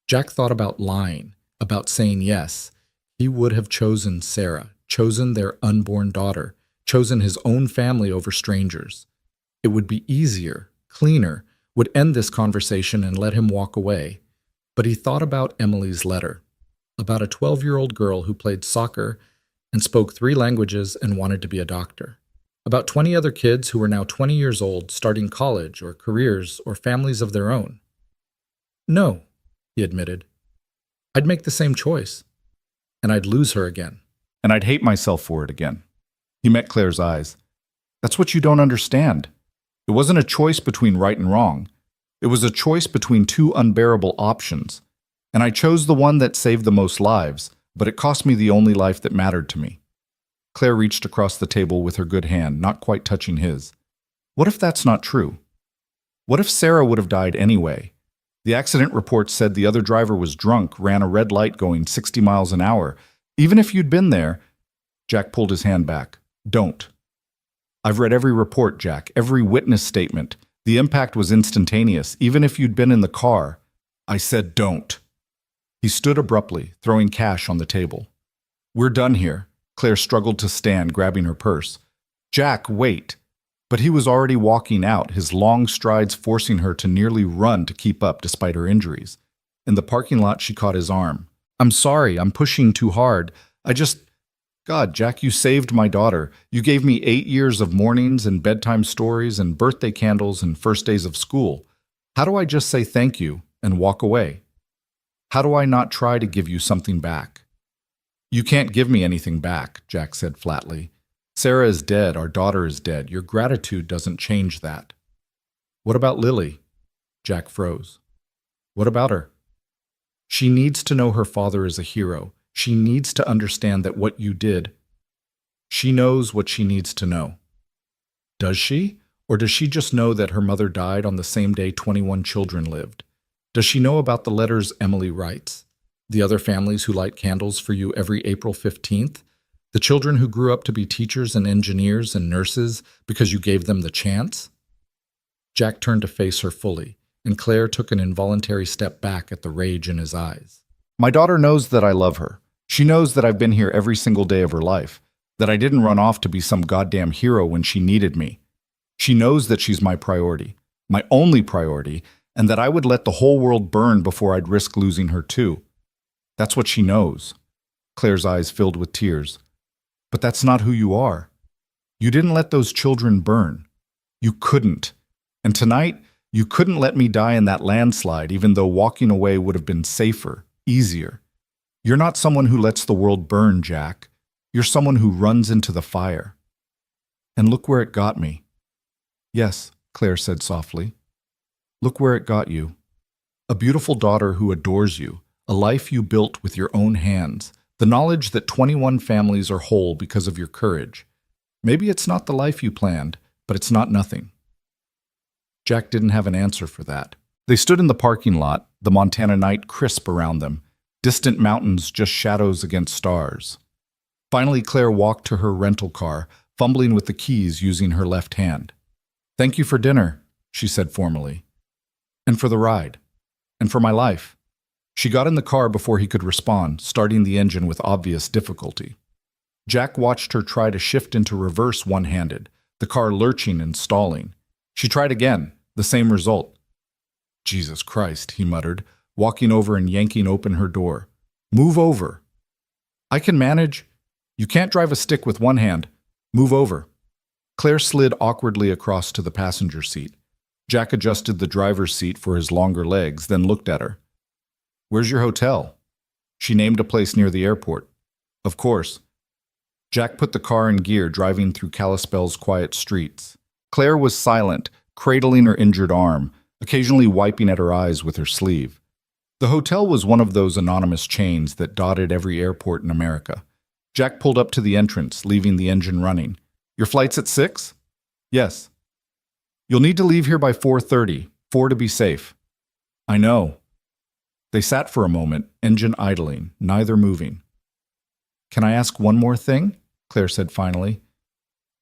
Jack thought about lying, about saying yes. He would have chosen Sarah, chosen their unborn daughter, chosen his own family over strangers. It would be easier, cleaner, would end this conversation and let him walk away. But he thought about Emily's letter, about a 12-year-old girl who played soccer and spoke 3 languages and wanted to be a doctor, about 20 other kids who were now 20 years old, starting college or careers or families of their own. No, he admitted. I'd make the same choice, and I'd lose her again. And I'd hate myself for it again. He met Claire's eyes. That's what you don't understand. It wasn't a choice between right and wrong. It was a choice between 2 unbearable options. And I chose the one that saved the most lives, but it cost me the only life that mattered to me. Claire reached across the table with her good hand, not quite touching his. What if that's not true? What if Sarah would have died anyway? The accident report said the other driver was drunk, ran a red light going 60 miles an hour. Even if you'd been there... Jack pulled his hand back. Don't. I've read every report, Jack, every witness statement. The impact was instantaneous, even if you'd been in the car. I said don't. He stood abruptly, throwing cash on the table. We're done here. Claire struggled to stand, grabbing her purse. Jack, wait. But he was already walking out, his long strides forcing her to nearly run to keep up despite her injuries. In the parking lot, she caught his arm. I'm sorry, I'm pushing too hard. God, Jack, you saved my daughter. You gave me 8 years of mornings and bedtime stories and birthday candles and first days of school. How do I just say thank you and walk away? How do I not try to give you something back? You can't give me anything back, Jack said flatly. Sarah is dead, our daughter is dead. Your gratitude doesn't change that. What about Lily? Jack froze. What about her? She needs to know her father is a hero. She needs to understand that what you did. She knows what she needs to know. Does she? Or does she just know that her mother died on the same day 21 children lived? Does she know about the letters Emily writes? The other families who light candles for you every April 15th? The children who grew up to be teachers and engineers and nurses because you gave them the chance? Jack turned to face her fully, and Claire took an involuntary step back at the rage in his eyes. My daughter knows that I love her. She knows that I've been here every single day of her life, that I didn't run off to be some goddamn hero when she needed me. She knows that she's my priority, my only priority, and that I would let the whole world burn before I'd risk losing her too. That's what she knows. Claire's eyes filled with tears. But that's not who you are. You didn't let those children burn. You couldn't. And tonight, you couldn't let me die in that landslide, even though walking away would have been safer, easier. You're not someone who lets the world burn, Jack. You're someone who runs into the fire. And look where it got me. Yes, Claire said softly. Look where it got you. A beautiful daughter who adores you, a life you built with your own hands, the knowledge that 21 families are whole because of your courage. Maybe it's not the life you planned, but it's not nothing. Jack didn't have an answer for that. They stood in the parking lot, the Montana night crisp around them, distant mountains just shadows against stars. Finally, Claire walked to her rental car, fumbling with the keys using her left hand. Thank you for dinner, she said formally. And for the ride. And for my life. She got in the car before he could respond, starting the engine with obvious difficulty. Jack watched her try to shift into reverse one-handed, the car lurching and stalling. She tried again, the same result. Jesus Christ, he muttered, walking over and yanking open her door. Move over. I can manage. You can't drive a stick with one hand. Move over. Claire slid awkwardly across to the passenger seat. Jack adjusted the driver's seat for his longer legs, then looked at her. Where's your hotel? She named a place near the airport. Of course. Jack put the car in gear, driving through Kalispell's quiet streets. Claire was silent, cradling her injured arm, occasionally wiping at her eyes with her sleeve. The hotel was one of those anonymous chains that dotted every airport in America. Jack pulled up to the entrance, leaving the engine running. Your flight's at 6? Yes. You'll need to leave here by 4:30, 4 to be safe. I know. They sat for a moment, engine idling, neither moving. Can I ask one more thing? Claire said finally.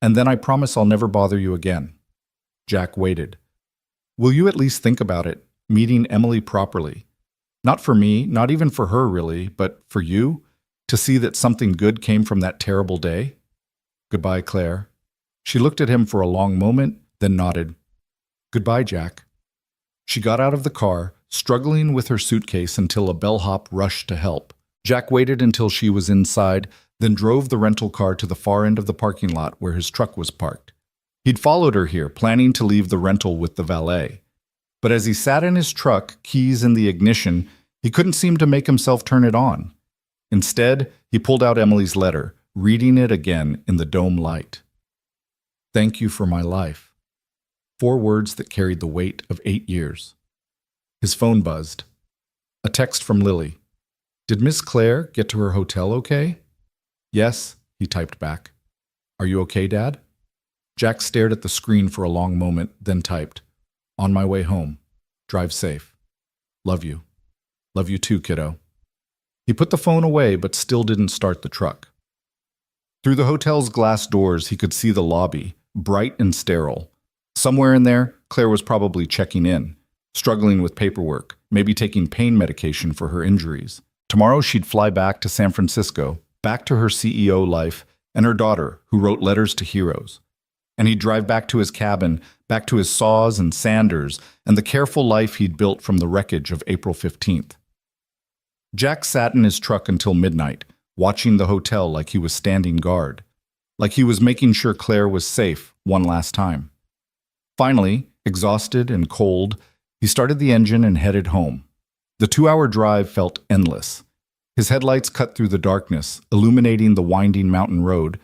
And then I promise I'll never bother you again. Jack waited. Will you at least think about it, meeting Emily properly? Not for me, not even for her really, but for you, to see that something good came from that terrible day? Goodbye, Claire. She looked at him for a long moment, then nodded. Goodbye, Jack. She got out of the car, struggling with her suitcase until a bellhop rushed to help. Jack waited until she was inside, then drove the rental car to the far end of the parking lot where his truck was parked. He'd followed her here, planning to leave the rental with the valet. But as he sat in his truck, keys in the ignition, he couldn't seem to make himself turn it on. Instead, he pulled out Emily's letter, reading it again in the dome light. Thank you for my life. 4 words that carried the weight of 8 years. His phone buzzed. A text from Lily. Did Miss Claire get to her hotel okay? Yes, he typed back. Are you okay, Dad? Jack stared at the screen for a long moment, then typed, On my way home. Drive safe. Love you. Love you too, kiddo. He put the phone away, but still didn't start the truck. Through the hotel's glass doors, he could see the lobby, bright and sterile. Somewhere in there, Claire was probably checking in, struggling with paperwork, maybe taking pain medication for her injuries. Tomorrow she'd fly back to San Francisco, back to her CEO life, and her daughter, who wrote letters to heroes. And he'd drive back to his cabin, back to his saws and sanders, and the careful life he'd built from the wreckage of April 15th. Jack sat in his truck until midnight, watching the hotel like he was standing guard, like he was making sure Claire was safe one last time. Finally, exhausted and cold, he started the engine and headed home. The 2-hour drive felt endless. His headlights cut through the darkness, illuminating the winding mountain road,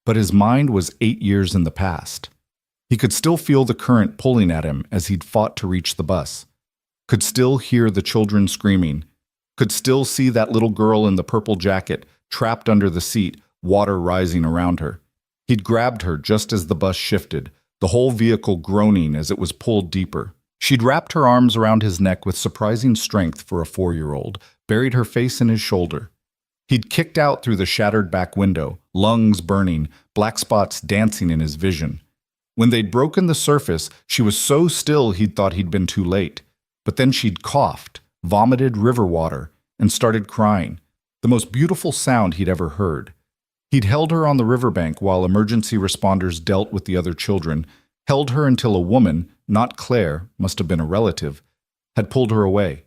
but his mind was 8 years in the past. He could still feel the current pulling at him as he'd fought to reach the bus, could still hear the children screaming, could still see that little girl in the purple jacket trapped under the seat, water rising around her. He'd grabbed her just as the bus shifted, the whole vehicle groaning as it was pulled deeper. She'd wrapped her arms around his neck with surprising strength for a 4-year-old, buried her face in his shoulder. He'd kicked out through the shattered back window, lungs burning, black spots dancing in his vision. When they'd broken the surface, she was so still he'd thought he'd been too late. But then she'd coughed, vomited river water, and started crying, the most beautiful sound he'd ever heard. He'd held her on the riverbank while emergency responders dealt with the other children, held her until a woman, not Claire, must have been a relative, had pulled her away.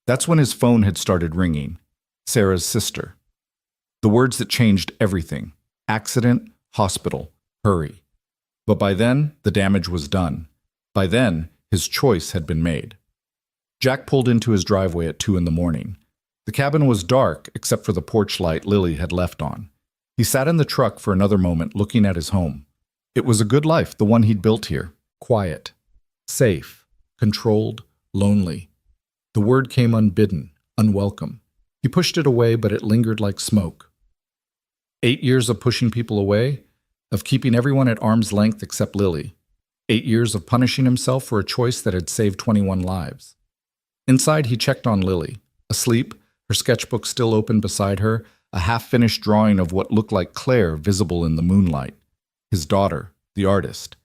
That's when his phone had started ringing. Sarah's sister. The words that changed everything. Accident, hospital, hurry. But by then, the damage was done. By then, his choice had been made. Jack pulled into his driveway at 2 a.m. The cabin was dark except for the porch light Lily had left on. He sat in the truck for another moment looking at his home. It was a good life, the one he'd built here. Quiet, safe, controlled, lonely. The word came unbidden, unwelcome. He pushed it away, but it lingered like smoke. 8 years of pushing people away, of keeping everyone at arm's length except Lily. 8 years of punishing himself for a choice that had saved 21 lives. Inside, he checked on Lily, asleep, her sketchbook still open beside her, a half-finished drawing of what looked like Claire visible in the moonlight. His daughter, the artist.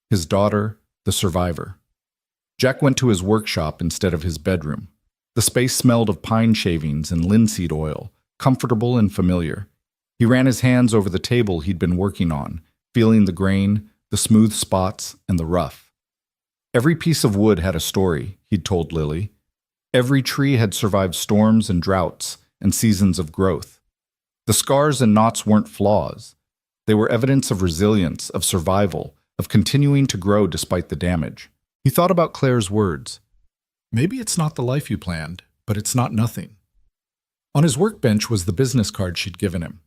His daughter, the survivor. Jack went to his workshop instead of his bedroom. The space smelled of pine shavings and linseed oil, comfortable and familiar. He ran his hands over the table he'd been working on, feeling the grain, the smooth spots, and the rough. Every piece of wood had a story, he'd told Lily. Every tree had survived storms and droughts and seasons of growth. The scars and knots weren't flaws. They were evidence of resilience, of survival, of continuing to grow despite the damage. He thought about Claire's words. Maybe it's not the life you planned, but it's not nothing. On his workbench was the business card she'd given him.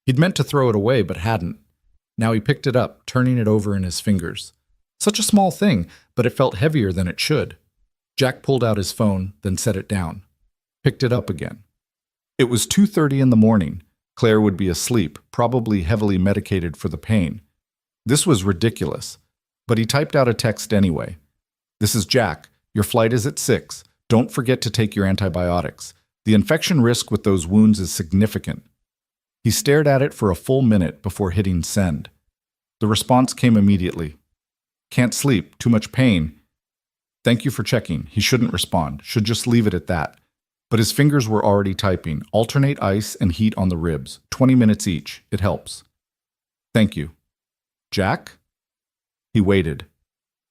He'd meant to throw it away, but hadn't. Now he picked it up, turning it over in his fingers. Such a small thing, but it felt heavier than it should. Jack pulled out his phone, then set it down. Picked it up again. It was 2:30 in the morning. Claire would be asleep, probably heavily medicated for the pain. This was ridiculous, but he typed out a text anyway. This is Jack. Your flight is at 6. Don't forget to take your antibiotics. The infection risk with those wounds is significant. He stared at it for a full minute before hitting send. The response came immediately. Can't sleep, too much pain. Thank you for checking. He shouldn't respond, should just leave it at that. But his fingers were already typing. Alternate ice and heat on the ribs. 20 minutes each. It helps. Thank you. Jack? He waited.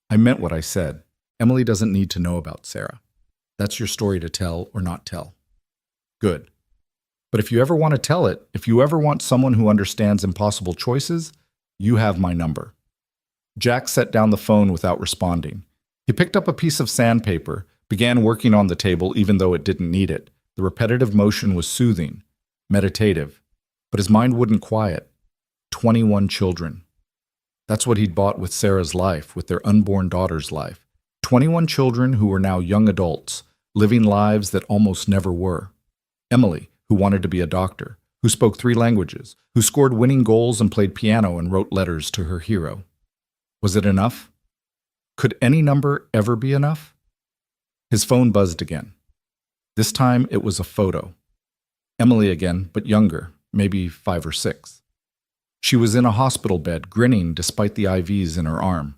I meant what I said. Emily doesn't need to know about Sarah. That's your story to tell or not tell. Good. But if you ever want to tell it, if you ever want someone who understands impossible choices, you have my number. Jack set down the phone without responding. He picked up a piece of sandpaper, began working on the table even though it didn't need it. The repetitive motion was soothing, meditative, but his mind wouldn't quiet. 21 children. That's what he'd bought with Sarah's life, with their unborn daughter's life. 21 children who were now young adults, living lives that almost never were. Emily, who wanted to be a doctor, who spoke 3 languages, who scored winning goals and played piano and wrote letters to her hero. Was it enough? Could any number ever be enough? His phone buzzed again. This time it was a photo. Emily again, but younger, maybe 5 or 6. She was in a hospital bed, grinning despite the IVs in her arm.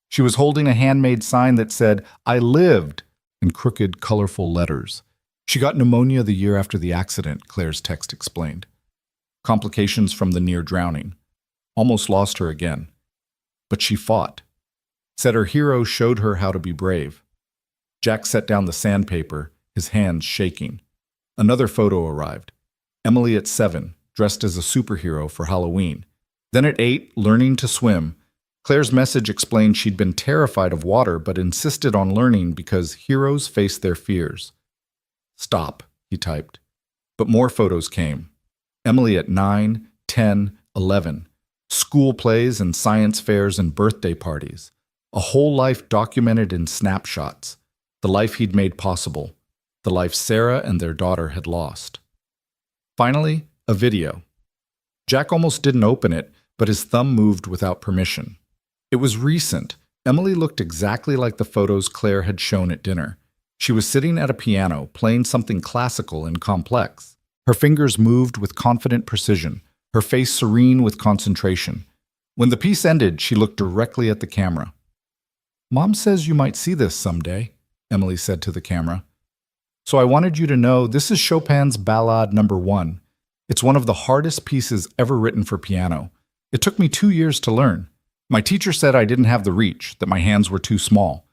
She was holding a handmade sign that said, "I lived," in crooked, colorful letters. She got pneumonia the year after the accident, Claire's text explained. Complications from the near drowning. Almost lost her again. But she fought. Said her hero showed her how to be brave. Jack set down the sandpaper, his hands shaking. Another photo arrived. Emily at 7, dressed as a superhero for Halloween. Then at 8, learning to swim. Claire's message explained she'd been terrified of water but insisted on learning because heroes face their fears. Stop, he typed. But more photos came. Emily at 9, 10, 11. School plays and science fairs and birthday parties. A whole life documented in snapshots. The life he'd made possible. The life Sarah and their daughter had lost. Finally, a video. Jack almost didn't open it, but his thumb moved without permission. It was recent. Emily looked exactly like the photos Claire had shown at dinner. She was sitting at a piano, playing something classical and complex. Her fingers moved with confident precision, her face serene with concentration. When the piece ended, she looked directly at the camera. "Mom says you might see this someday," Emily said to the camera. "So I wanted you to know this is Chopin's Ballade No. 1. It's one of the hardest pieces ever written for piano. It took me 2 years to learn. My teacher said I didn't have the reach, that my hands were too small.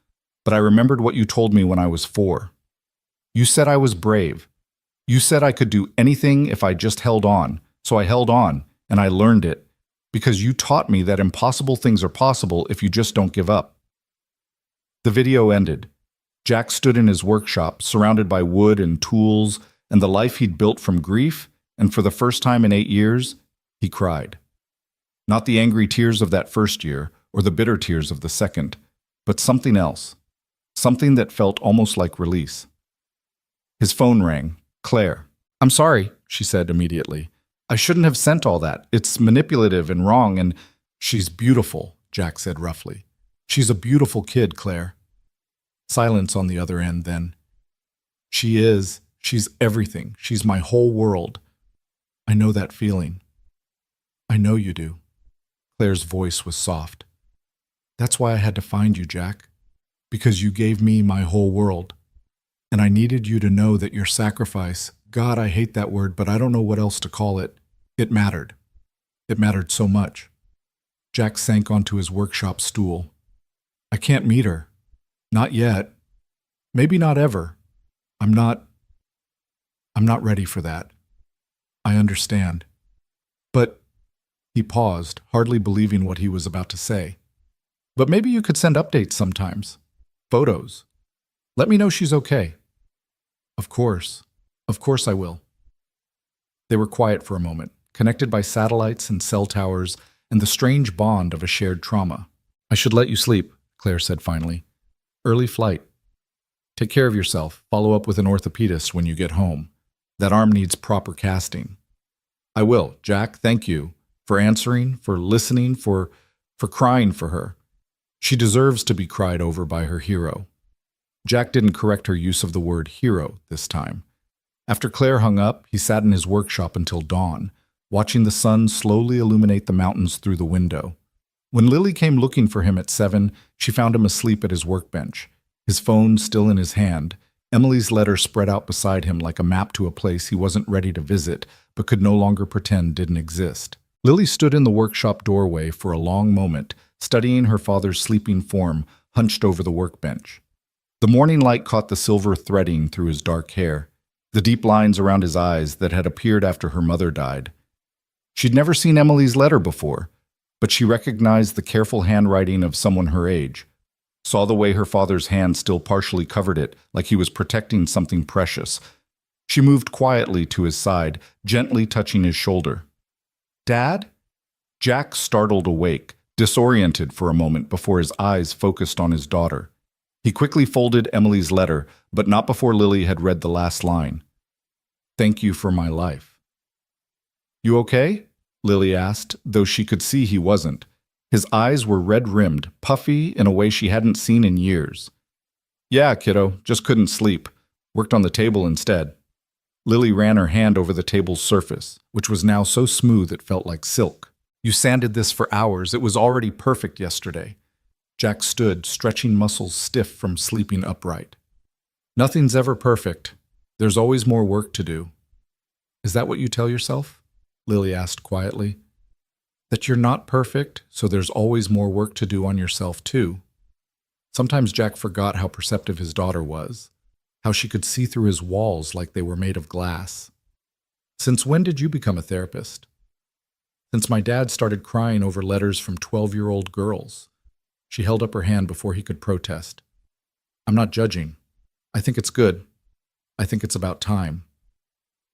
But I remembered what you told me when I was 4. You said I was brave. You said I could do anything if I just held on. So I held on, and I learned it, because you taught me that impossible things are possible if you just don't give up." The video ended. Jack stood in his workshop, surrounded by wood and tools and the life he'd built from grief, and for the first time in 8 years, he cried. Not the angry tears of that first year, or the bitter tears of the second, but something else. Something that felt almost like release. His phone rang. Claire. "I'm sorry," she said immediately. "I shouldn't have sent all that. It's manipulative and wrong, and—" "She's beautiful," Jack said roughly. "She's a beautiful kid, Claire." Silence on the other end then. "She is. She's everything. She's my whole world. I know that feeling." "I know you do." Claire's voice was soft. "That's why I had to find you, Jack. Because you gave me my whole world. And I needed you to know that your sacrifice, God, I hate that word, but I don't know what else to call it, it mattered. It mattered so much." Jack sank onto his workshop stool. "I can't meet her. Not yet. Maybe not ever. I'm not ready for that. I understand. But—" he paused, hardly believing what he was about to say. "But maybe you could send updates sometimes. Photos. Let me know she's okay." Of course I will." They were quiet for a moment, connected by satellites and cell towers and the strange bond of a shared trauma. "I should let you sleep," Claire said finally. "Early flight. Take care of yourself. Follow up with an orthopedist when you get home. That arm needs proper casting." "I will, Jack. Thank you for answering, for listening, for crying for her. She deserves to be cried over by her hero." Jack didn't correct her use of the word hero this time. After Claire hung up, he sat in his workshop until dawn, watching the sun slowly illuminate the mountains through the window. When Lily came looking for him at 7, she found him asleep at his workbench, his phone still in his hand, Emily's letter spread out beside him like a map to a place he wasn't ready to visit but could no longer pretend didn't exist. Lily stood in the workshop doorway for a long moment, studying her father's sleeping form hunched over the workbench. The morning light caught the silver threading through his dark hair, the deep lines around his eyes that had appeared after her mother died. She'd never seen Emily's letter before, but she recognized the careful handwriting of someone her age, saw the way her father's hand still partially covered it, like he was protecting something precious. She moved quietly to his side, gently touching his shoulder. "Dad?" Jack startled awake, disoriented for a moment before his eyes focused on his daughter. He quickly folded Emily's letter, but not before Lily had read the last line. "Thank you for my life." "You okay?" Lily asked, though she could see he wasn't. His eyes were red-rimmed, puffy in a way she hadn't seen in years. "Yeah, kiddo, just couldn't sleep. Worked on the table instead." Lily ran her hand over the table's surface, which was now so smooth it felt like silk. "You sanded this for hours. It was already perfect yesterday." Jack stood, stretching muscles stiff from sleeping upright. "Nothing's ever perfect. There's always more work to do." "Is that what you tell yourself?" Lily asked quietly. "That you're not perfect, so there's always more work to do on yourself too." Sometimes Jack forgot how perceptive his daughter was, how she could see through his walls like they were made of glass. "Since when did you become a therapist?" "Since my dad started crying over letters from 12-year-old girls." She held up her hand before he could protest. "I'm not judging. I think it's good. I think it's about time."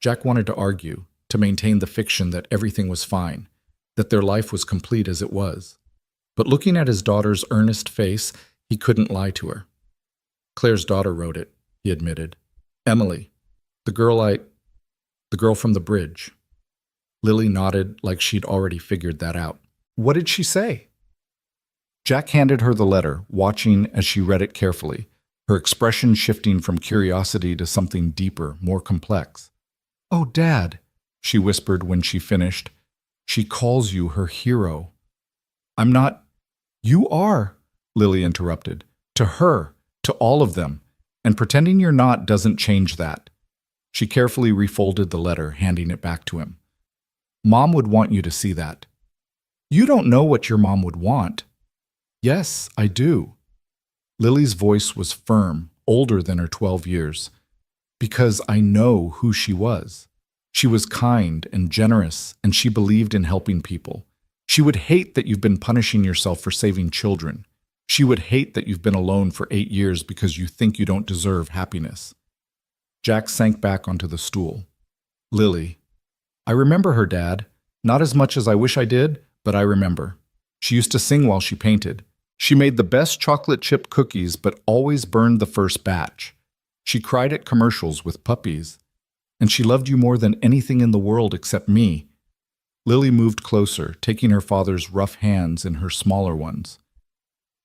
Jack wanted to argue, to maintain the fiction that everything was fine, that their life was complete as it was. But looking at his daughter's earnest face, he couldn't lie to her. "Claire's daughter wrote it," he admitted. "Emily, the girl from the bridge." Lily nodded like she'd already figured that out. "What did she say?" Jack handed her the letter, watching as she read it carefully. her expression shifting from curiosity to something deeper, more complex. "Oh, Dad," she whispered when she finished. "She calls you her hero." "I'm not—" "You are," Lily interrupted. "To her, to all of them. And pretending you're not doesn't change that." She carefully refolded the letter, handing it back to him. "Mom would want you to see that." "You don't know what your mom would want." "Yes, I do." Lily's voice was firm, older than her 12 years. "Because I know who she was. She was kind and generous, and she believed in helping people. She would hate that you've been punishing yourself for saving children. She would hate that you've been alone for 8 years because you think you don't deserve happiness." Jack sank back onto the stool. "Lily, I remember her, Dad. Not as much as I wish I did, but I remember. She used to sing while she painted. She made the best chocolate chip cookies, but always burned the first batch. She cried at commercials with puppies. And she loved you more than anything in the world except me." Lily moved closer, taking her father's rough hands in her smaller ones.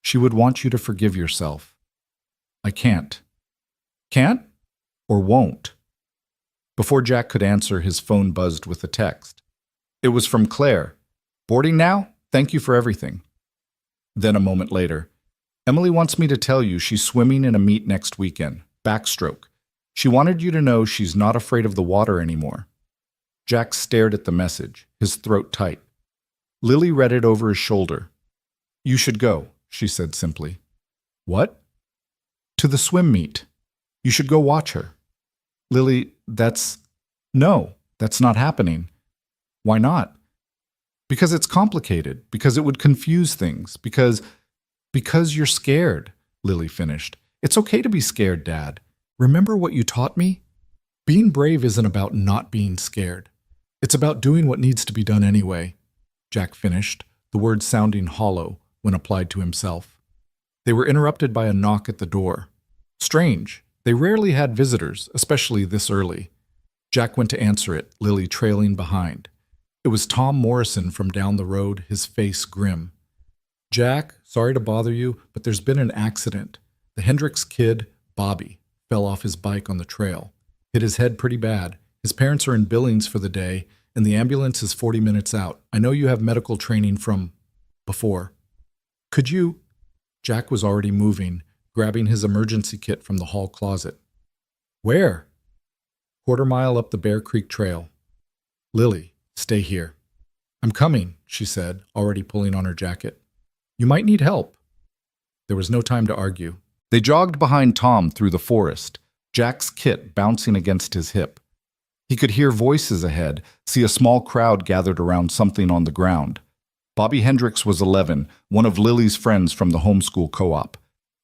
"She would want you to forgive yourself." "I can't." "Can't? Or won't?" Before Jack could answer, his phone buzzed with a text. It was from Claire. "Boarding now? Thank you for everything." Then a moment later, "Emily wants me to tell you she's swimming in a meet next weekend. Backstroke. She wanted you to know she's not afraid of the water anymore." Jack stared at the message, his throat tight. Lily read it over his shoulder. "You should go," she said simply. "What?" "To the swim meet. You should go watch her." "Lily, No, that's not happening." "Why not?" "Because it's complicated, because it would confuse things, because you're scared," Lily finished. "It's okay to be scared, Dad. Remember what you taught me? Being brave isn't about not being scared. It's about doing what needs to be done anyway," Jack finished, the words sounding hollow when applied to himself. They were interrupted by a knock at the door. Strange, they rarely had visitors, especially this early. Jack went to answer it, Lily trailing behind. It was Tom Morrison from down the road, his face grim. "Jack, sorry to bother you, but there's been an accident. The Hendricks kid, Bobby, fell off his bike on the trail. Hit his head pretty bad. His parents are in Billings for the day, and the ambulance is 40 minutes out. I know you have medical training from before. Could you—" Jack was already moving, grabbing his emergency kit from the hall closet. "Where?" "Quarter-mile up the Bear Creek Trail." "Lily, stay here." "I'm coming," she said, already pulling on her jacket. "You might need help." There was no time to argue. They jogged behind Tom through the forest, Jack's kit bouncing against his hip. He could hear voices ahead, see a small crowd gathered around something on the ground. Bobby Hendricks was 11, one of Lily's friends from the homeschool co-op.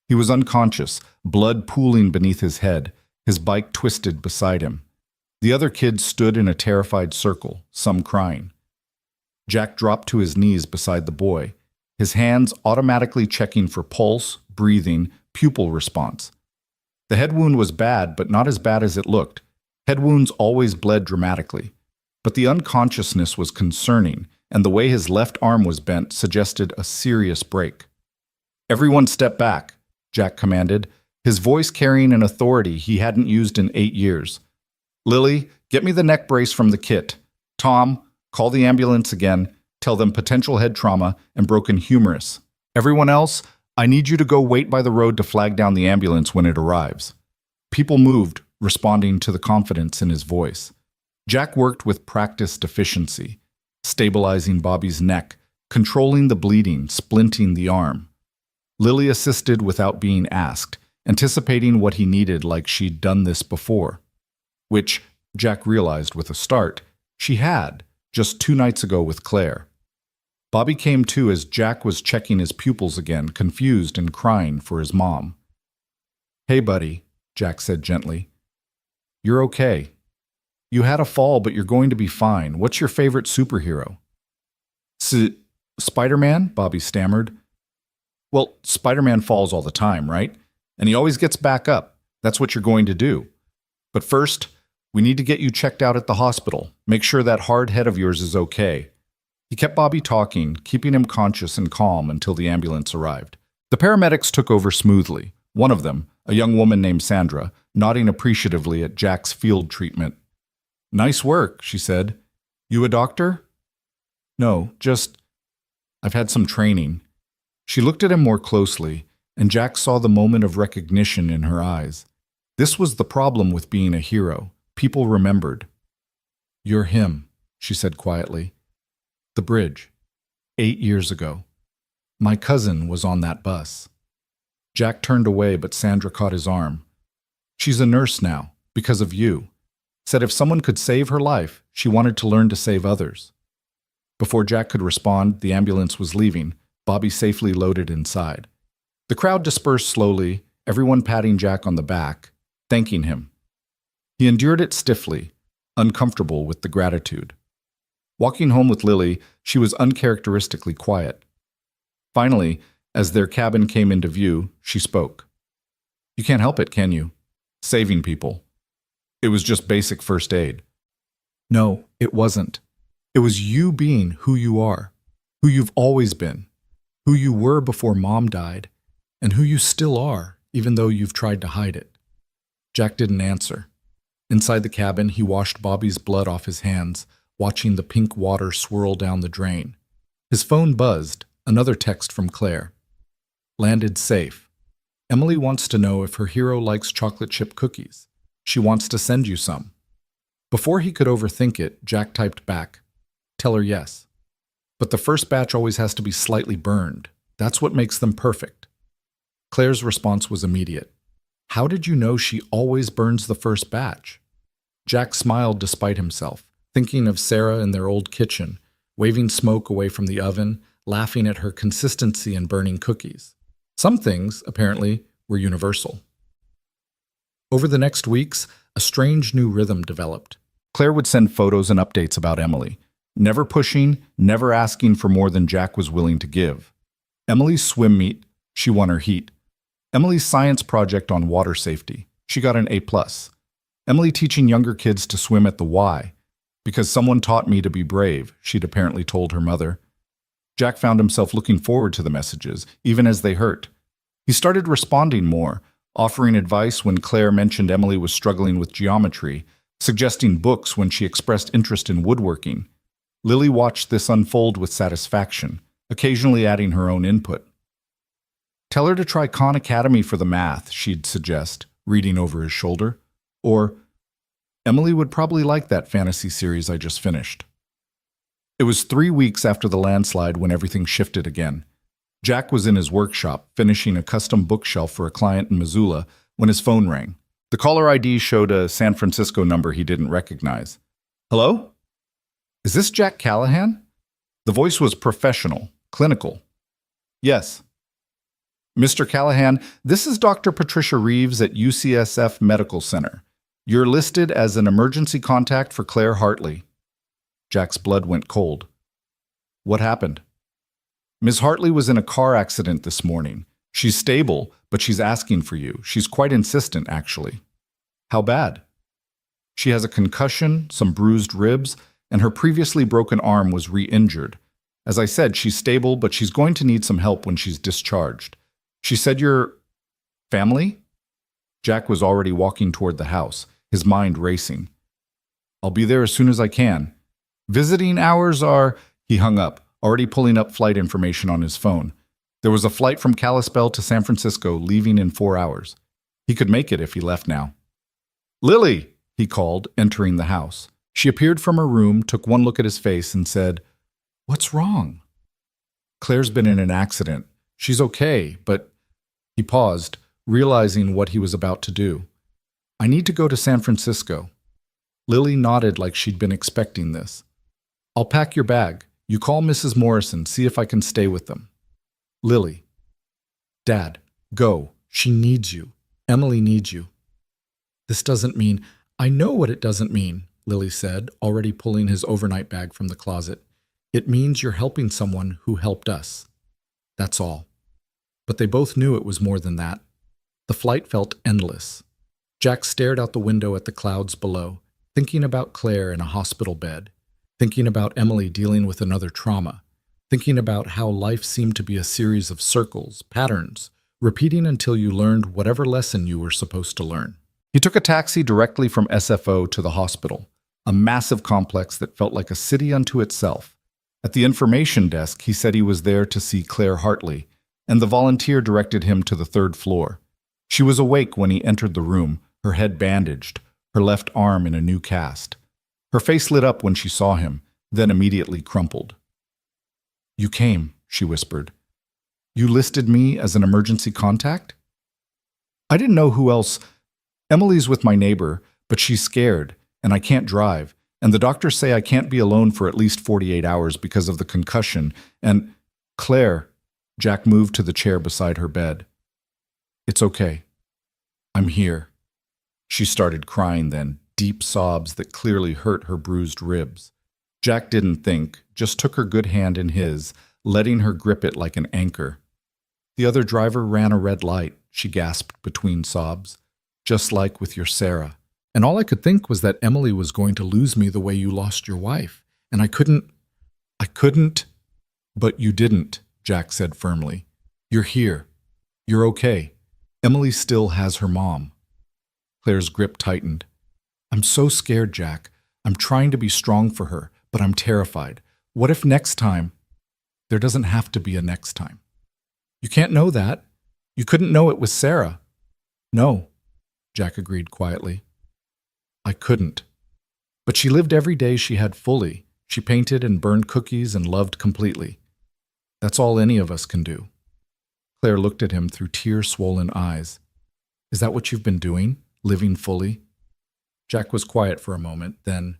He was unconscious, blood pooling beneath his head, his bike twisted beside him. The other kids stood in a terrified circle, some crying. Jack dropped to his knees beside the boy, his hands automatically checking for pulse, breathing, pupil response. The head wound was bad, but not as bad as it looked. Head wounds always bled dramatically. But the unconsciousness was concerning, and the way his left arm was bent suggested a serious break. "Everyone step back," Jack commanded, his voice carrying an authority he hadn't used in 8 years. "Lily, get me the neck brace from the kit. Tom, call the ambulance again, tell them potential head trauma and broken humerus. Everyone else, I need you to go wait by the road to flag down the ambulance when it arrives." People moved, responding to the confidence in his voice. Jack worked with practiced efficiency, stabilizing Bobby's neck, controlling the bleeding, splinting the arm. Lily assisted without being asked, anticipating what he needed like she'd done this before. Which, Jack realized with a start, she had, just 2 nights ago with Claire. Bobby came to as Jack was checking his pupils again, confused and crying for his mom. "Hey, buddy," Jack said gently. "You're okay. You had a fall, but you're going to be fine. What's your favorite superhero?" Spider-Man?" Bobby stammered. "Well, Spider-Man falls all the time, right? And he always gets back up. That's what you're going to do. But first, we need to get you checked out at the hospital. Make sure that hard head of yours is okay." He kept Bobby talking, keeping him conscious and calm until the ambulance arrived. The paramedics took over smoothly. One of them, a young woman named Sandra, nodding appreciatively at Jack's field treatment. "Nice work," she said. "You a doctor?" "No, I've had some training." She looked at him more closely, and Jack saw the moment of recognition in her eyes. This was the problem with being a hero. People remembered. "You're him," she said quietly. "The bridge. 8 years ago. My cousin was on that bus." Jack turned away, but Sandra caught his arm. "She's a nurse now, because of you. Said if someone could save her life, she wanted to learn to save others." Before Jack could respond, the ambulance was leaving, Bobby safely loaded inside. The crowd dispersed slowly, everyone patting Jack on the back, thanking him. He endured it stiffly, uncomfortable with the gratitude. Walking home with Lily, she was uncharacteristically quiet. Finally, as their cabin came into view, she spoke. "You can't help it, can you? Saving people. It was just basic first aid." "No, it wasn't. It was you being who you are, who you've always been, who you were before Mom died, and who you still are, even though you've tried to hide it." Jack didn't answer. Inside the cabin, he washed Bobby's blood off his hands, watching the pink water swirl down the drain. His phone buzzed, another text from Claire. "Landed safe. Emily wants to know if her hero likes chocolate chip cookies. She wants to send you some." Before he could overthink it, Jack typed back, "Tell her yes. But the first batch always has to be slightly burned. That's what makes them perfect." Claire's response was immediate. "How did you know she always burns the first batch?" Jack smiled despite himself, thinking of Sarah in their old kitchen, waving smoke away from the oven, laughing at her consistency in burning cookies. Some things, apparently, were universal. Over the next weeks, a strange new rhythm developed. Claire would send photos and updates about Emily, never pushing, never asking for more than Jack was willing to give. Emily's swim meet, she won her heat. Emily's science project on water safety, she got an A+. Emily teaching younger kids to swim at the Y, because someone taught me to be brave, she'd apparently told her mother. Jack found himself looking forward to the messages, even as they hurt. He started responding more, offering advice when Claire mentioned Emily was struggling with geometry, suggesting books when she expressed interest in woodworking. Lily watched this unfold with satisfaction, occasionally adding her own input. "Tell her to try Khan Academy for the math," she'd suggest, reading over his shoulder. Or, "Emily would probably like that fantasy series I just finished." It was 3 weeks after the landslide when everything shifted again. Jack was in his workshop, finishing a custom bookshelf for a client in Missoula, when his phone rang. The caller ID showed a San Francisco number he didn't recognize. "Hello? Is this Jack Callahan?" The voice was professional, clinical. "Yes." "Mr. Callahan, this is Dr. Patricia Reeves at UCSF Medical Center. You're listed as an emergency contact for Claire Hartley." Jack's blood went cold. "What happened?" "Ms. Hartley was in a car accident this morning. She's stable, but she's asking for you. She's quite insistent, actually." "How bad?" "She has a concussion, some bruised ribs, and her previously broken arm was re-injured. As I said, she's stable, but she's going to need some help when she's discharged. She said your family?" Jack was already walking toward the house, his mind racing. "I'll be there as soon as I can. Visiting hours are—" He hung up, already pulling up flight information on his phone. There was a flight from Kalispell to San Francisco leaving in 4 hours. He could make it if he left now. "Lily!" he called, entering the house. She appeared from her room, took one look at his face, and said, "What's wrong?" "Claire's been in an accident. She's okay, but—" He paused, realizing what he was about to do. "I need to go to San Francisco." Lily nodded like she'd been expecting this. "I'll pack your bag. You call Mrs. Morrison, see if I can stay with them." Lily. "Dad, go. She needs you. Emily needs you." "This doesn't mean—" "I know what it doesn't mean," Lily said, already pulling his overnight bag from the closet. "It means you're helping someone who helped us. That's all." But they both knew it was more than that. The flight felt endless. Jack stared out the window at the clouds below, thinking about Claire in a hospital bed, thinking about Emily dealing with another trauma, thinking about how life seemed to be a series of circles, patterns, repeating until you learned whatever lesson you were supposed to learn. He took a taxi directly from SFO to the hospital, a massive complex that felt like a city unto itself. At the information desk, he said he was there to see Claire Hartley, and the volunteer directed him to the third floor. She was awake when he entered the room, her head bandaged, her left arm in a new cast. Her face lit up when she saw him, then immediately crumpled. "You came," she whispered. "You listed me as an emergency contact?" "I didn't know who else. Emily's with my neighbor, but she's scared, and I can't drive, and the doctors say I can't be alone for at least 48 hours because of the concussion, and—" "Claire," Jack moved to the chair beside her bed. "It's okay. I'm here." She started crying then, deep sobs that clearly hurt her bruised ribs. Jack didn't think, just took her good hand in his, letting her grip it like an anchor. "The other driver ran a red light," she gasped between sobs. "Just like with your Sarah. And all I could think was that Emily was going to lose me the way you lost your wife. And I couldn't. But you didn't," Jack said firmly. "You're here. You're okay. Emily still has her mom." Claire's grip tightened. "I'm so scared, Jack. I'm trying to be strong for her, but I'm terrified. What if next time—" "There doesn't have to be a next time." "You can't know that. You couldn't know it was Sarah." "No," Jack agreed quietly. "I couldn't. But she lived every day she had fully. She painted and burned cookies and loved completely. That's all any of us can do." Claire looked at him through tear-swollen eyes. "Is that what you've been doing? Living fully?" Jack was quiet for a moment, then,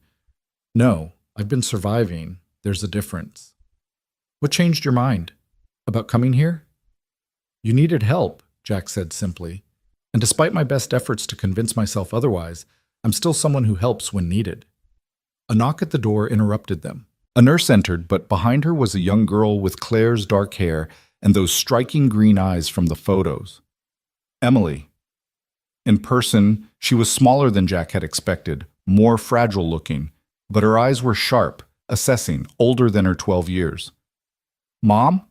"No, I've been surviving. There's a difference." "What changed your mind? About coming here?" "You needed help," Jack said simply. "And despite my best efforts to convince myself otherwise, I'm still someone who helps when needed." A knock at the door interrupted them. A nurse entered, but behind her was a young girl with Claire's dark hair and those striking green eyes from the photos. Emily. In person, she was smaller than Jack had expected, more fragile-looking, but her eyes were sharp, assessing, older than her 12 years. "Mom?"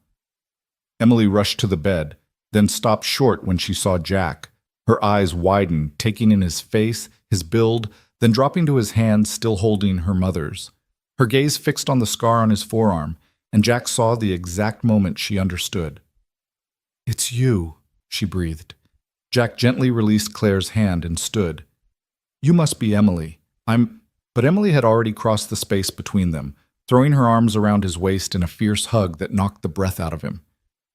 Emily rushed to the bed, then stopped short when she saw Jack. Her eyes widened, taking in his face, his build, then dropping to his hands still holding her mother's. Her gaze fixed on the scar on his forearm, and Jack saw the exact moment she understood. "It's you," she breathed. Jack gently released Claire's hand and stood. "You must be Emily. But Emily had already crossed the space between them, throwing her arms around his waist in a fierce hug that knocked the breath out of him.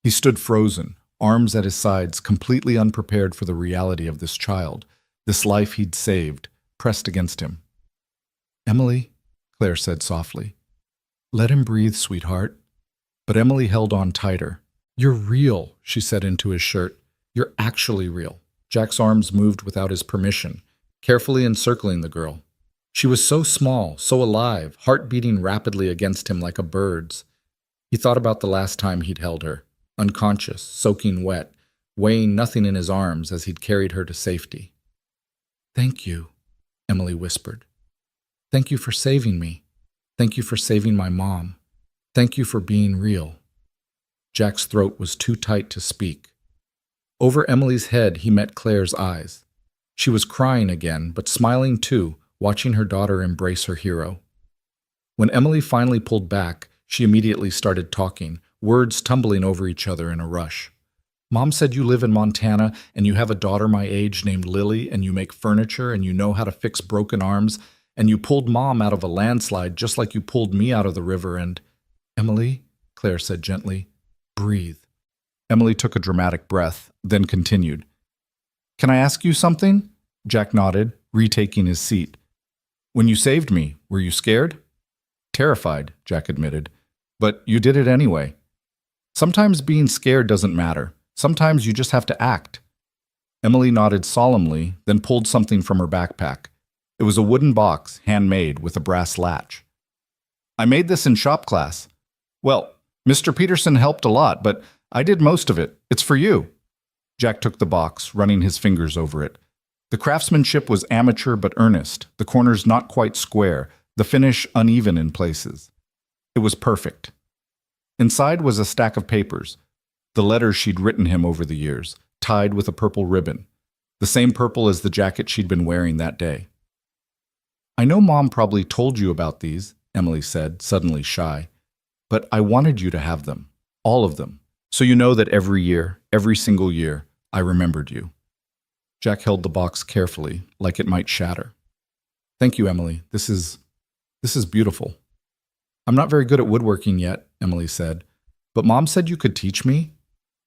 He stood frozen, arms at his sides, completely unprepared for the reality of this child, this life he'd saved, pressed against him. "Emily," Claire said softly. "Let him breathe, sweetheart." But Emily held on tighter. "You're real," she said into his shirt. "You're actually real." Jack's arms moved without his permission, carefully encircling the girl. She was so small, so alive, heart beating rapidly against him like a bird's. He thought about the last time he'd held her, unconscious, soaking wet, weighing nothing in his arms as he'd carried her to safety. "Thank you," Emily whispered. "Thank you for saving me. Thank you for saving my mom. Thank you for being real." Jack's throat was too tight to speak. Over Emily's head, he met Claire's eyes. She was crying again, but smiling too, watching her daughter embrace her hero. When Emily finally pulled back, she immediately started talking, words tumbling over each other in a rush. "Mom said you live in Montana, and you have a daughter my age named Lily, and you make furniture, and you know how to fix broken arms, and you pulled Mom out of a landslide just like you pulled me out of the river, and—" "Emily," Claire said gently, "breathe." Emily took a dramatic breath, then continued. "Can I ask you something?" Jack nodded, retaking his seat. "When you saved me, were you scared?" "Terrified," Jack admitted. "But you did it anyway. Sometimes being scared doesn't matter. Sometimes you just have to act." Emily nodded solemnly, then pulled something from her backpack. It was a wooden box, handmade, with a brass latch. "I made this in shop class. Well, Mr. Peterson helped a lot, but I did most of it. It's for you." Jack took the box, running his fingers over it. The craftsmanship was amateur but earnest, the corners not quite square, the finish uneven in places. It was perfect. Inside was a stack of papers, the letters she'd written him over the years, tied with a purple ribbon, the same purple as the jacket she'd been wearing that day. "I know Mom probably told you about these," Emily said, suddenly shy, "but I wanted you to have them, all of them, so you know that every year, every single year, I remembered you." Jack held the box carefully, like it might shatter. "Thank you, Emily. This is beautiful." "I'm not very good at woodworking yet," Emily said, "but Mom said you could teach me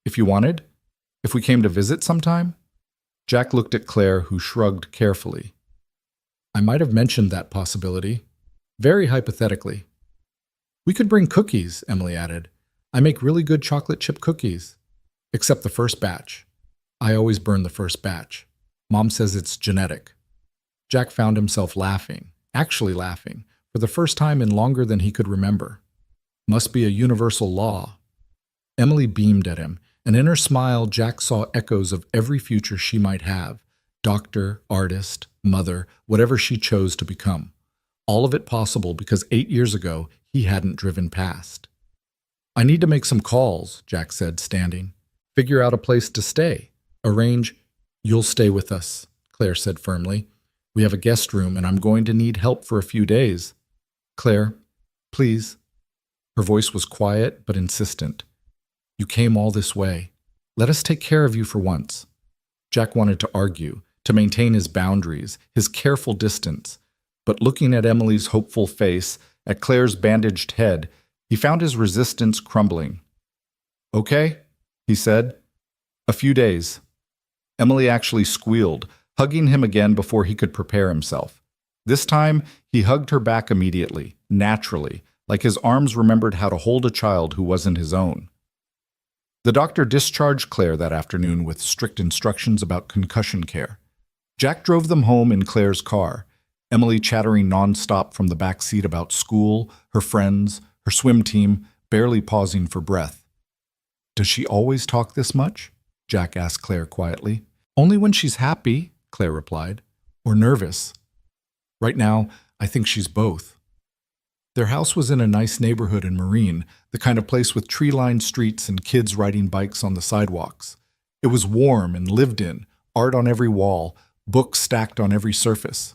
if you wanted, if we came to visit sometime." Jack looked at Claire, who shrugged carefully. "I might have mentioned that possibility. Very hypothetically." "We could bring cookies," Emily added. "I make really good chocolate chip cookies. Except the first batch. I always burn the first batch. Mom says it's genetic." Jack found himself laughing, actually laughing, for the first time in longer than he could remember. Must be a universal law. Emily beamed at him, and in her smile Jack saw echoes of every future she might have: doctor, artist, mother, whatever she chose to become. All of it possible because 8 years ago he hadn't driven past. "I need to make some calls," Jack said, standing. "Figure out a place to stay. Arrange—" "You'll stay with us," Claire said firmly. "We have a guest room and I'm going to need help for a few days. Claire, please." Her voice was quiet but insistent. "You came all this way. Let us take care of you for once." Jack wanted to argue, to maintain his boundaries, his careful distance, but looking at Emily's hopeful face, at Claire's bandaged head, he found his resistance crumbling. "Okay," he said. "A few days." Emily actually squealed, hugging him again before he could prepare himself. This time, he hugged her back immediately, naturally, like his arms remembered how to hold a child who wasn't his own. The doctor discharged Claire that afternoon with strict instructions about concussion care. Jack drove them home in Claire's car, Emily chattering nonstop from the back seat about school, her friends, her swim team, barely pausing for breath. "Does she always talk this much?" Jack asked Claire quietly. "Only when she's happy," Claire replied, "or nervous. Right now, I think she's both." Their house was in a nice neighborhood in Marine, the kind of place with tree-lined streets and kids riding bikes on the sidewalks. It was warm and lived in, art on every wall, books stacked on every surface.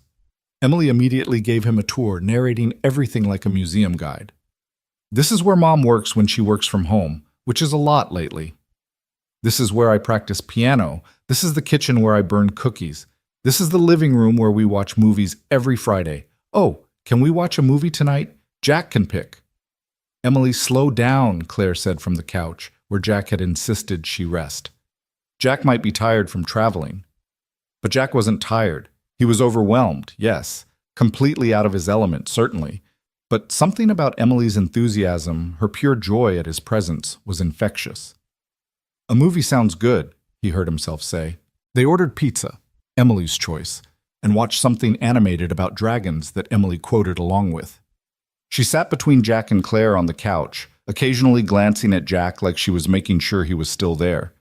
Emily immediately gave him a tour, narrating everything like a museum guide. "This is where Mom works when she works from home, which is a lot lately. This is where I practice piano. This is the kitchen where I burn cookies. This is the living room where we watch movies every Friday. Oh, can we watch a movie tonight? Jack can pick." "Emily, slow down," Claire said from the couch, where Jack had insisted she rest. Jack might be tired from traveling. But Jack wasn't tired. He was overwhelmed, yes. Completely out of his element, certainly. But something about Emily's enthusiasm, her pure joy at his presence, was infectious. "A movie sounds good," he heard himself say. They ordered pizza, Emily's choice, and watched something animated about dragons that Emily quoted along with. She sat between Jack and Claire on the couch, occasionally glancing at Jack like she was making sure he was still there.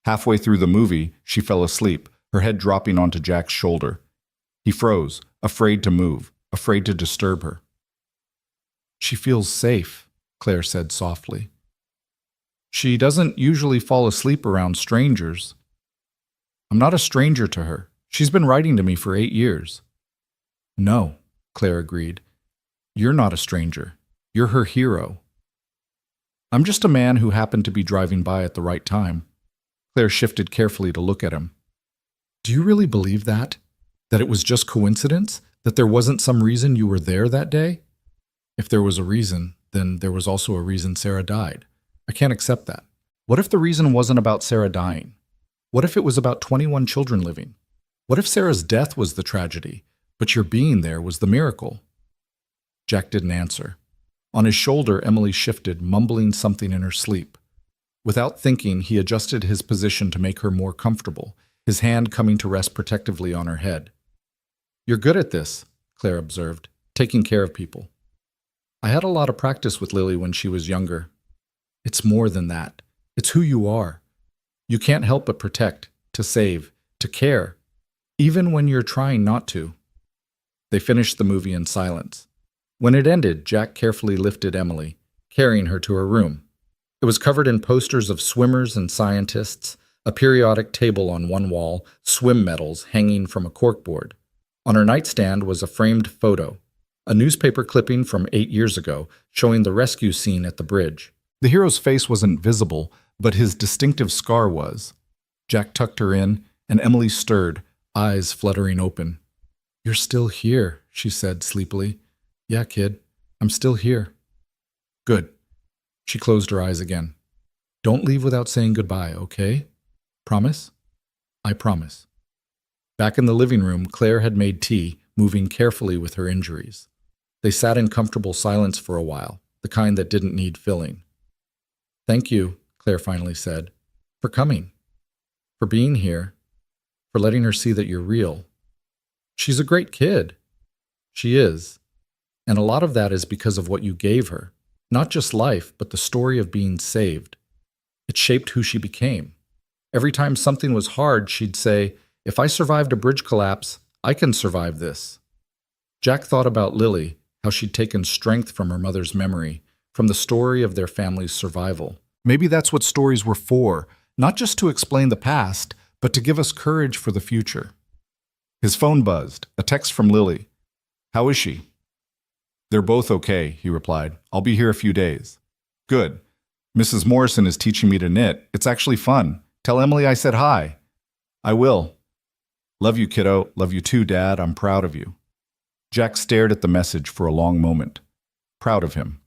Halfway through the movie, she fell asleep, her head dropping onto Jack's shoulder. He froze, afraid to move, afraid to disturb her. "She feels safe," Claire said softly. "She doesn't usually fall asleep around strangers." "I'm not a stranger to her. She's been writing to me for 8 years. "No," Claire agreed. "You're not a stranger. You're her hero." "I'm just a man who happened to be driving by at the right time." Claire shifted carefully to look at him. "Do you really believe that? That it was just coincidence? That there wasn't some reason you were there that day?" "If there was a reason, then there was also a reason Sarah died. I can't accept that." "What if the reason wasn't about Sarah dying? What if it was about 21 children living? What if Sarah's death was the tragedy, but your being there was the miracle?" Jack didn't answer. On his shoulder, Emily shifted, mumbling something in her sleep. Without thinking, he adjusted his position to make her more comfortable, his hand coming to rest protectively on her head. "You're good at this," Claire observed, "taking care of people." "I had a lot of practice with Lily when she was younger." "It's more than that. It's who you are. You can't help but protect, to save, to care, even when you're trying not to." They finished the movie in silence. When it ended, Jack carefully lifted Emily, carrying her to her room. It was covered in posters of swimmers and scientists, a periodic table on one wall, swim medals hanging from a corkboard. On her nightstand was a framed photo, a newspaper clipping from 8 years ago showing the rescue scene at the bridge. The hero's face wasn't visible, but his distinctive scar was. Jack tucked her in, and Emily stirred, eyes fluttering open. "You're still here," she said sleepily. "Yeah, kid, I'm still here." "Good." She closed her eyes again. "Don't leave without saying goodbye, okay? Promise?" "I promise." Back in the living room, Claire had made tea, moving carefully with her injuries. They sat in comfortable silence for a while, the kind that didn't need filling. "Thank you," Claire finally said, "for coming, for being here, for letting her see that you're real. She's a great kid." "She is. And a lot of that is because of what you gave her. Not just life, but the story of being saved. It shaped who she became. Every time something was hard, she'd say, 'If I survived a bridge collapse, I can survive this.'" Jack thought about Lily, how she'd taken strength from her mother's memory, from the story of their family's survival. Maybe that's what stories were for, not just to explain the past, but to give us courage for the future. His phone buzzed, a text from Lily. "How is she?" "They're both okay," he replied. "I'll be here a few days." "Good. Mrs. Morrison is teaching me to knit. It's actually fun. Tell Emily I said hi." "I will." "Love you, kiddo. Love you too, Dad. I'm proud of you." Jack stared at the message for a long moment. Proud of him.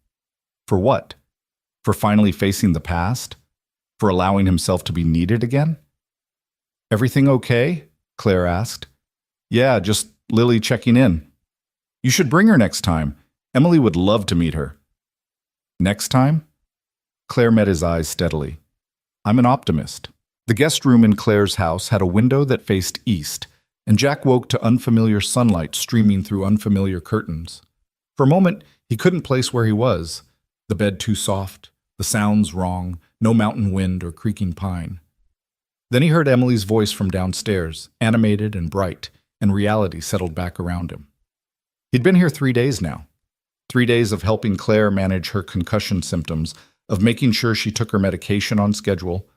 For what? For finally facing the past? For allowing himself to be needed again? "Everything okay?" Claire asked. "Yeah, just Lily checking in." "You should bring her next time. Emily would love to meet her." "Next time?" Claire met his eyes steadily. "I'm an optimist." The guest room in Claire's house had a window that faced east, and Jack woke to unfamiliar sunlight streaming through unfamiliar curtains. For a moment, he couldn't place where he was. The bed too soft, the sounds wrong, no mountain wind or creaking pine. Then he heard Emily's voice from downstairs, animated and bright, and reality settled back around him. He'd been here 3 days now. 3 days of helping Claire manage her concussion symptoms, of making sure she took her medication on schedule,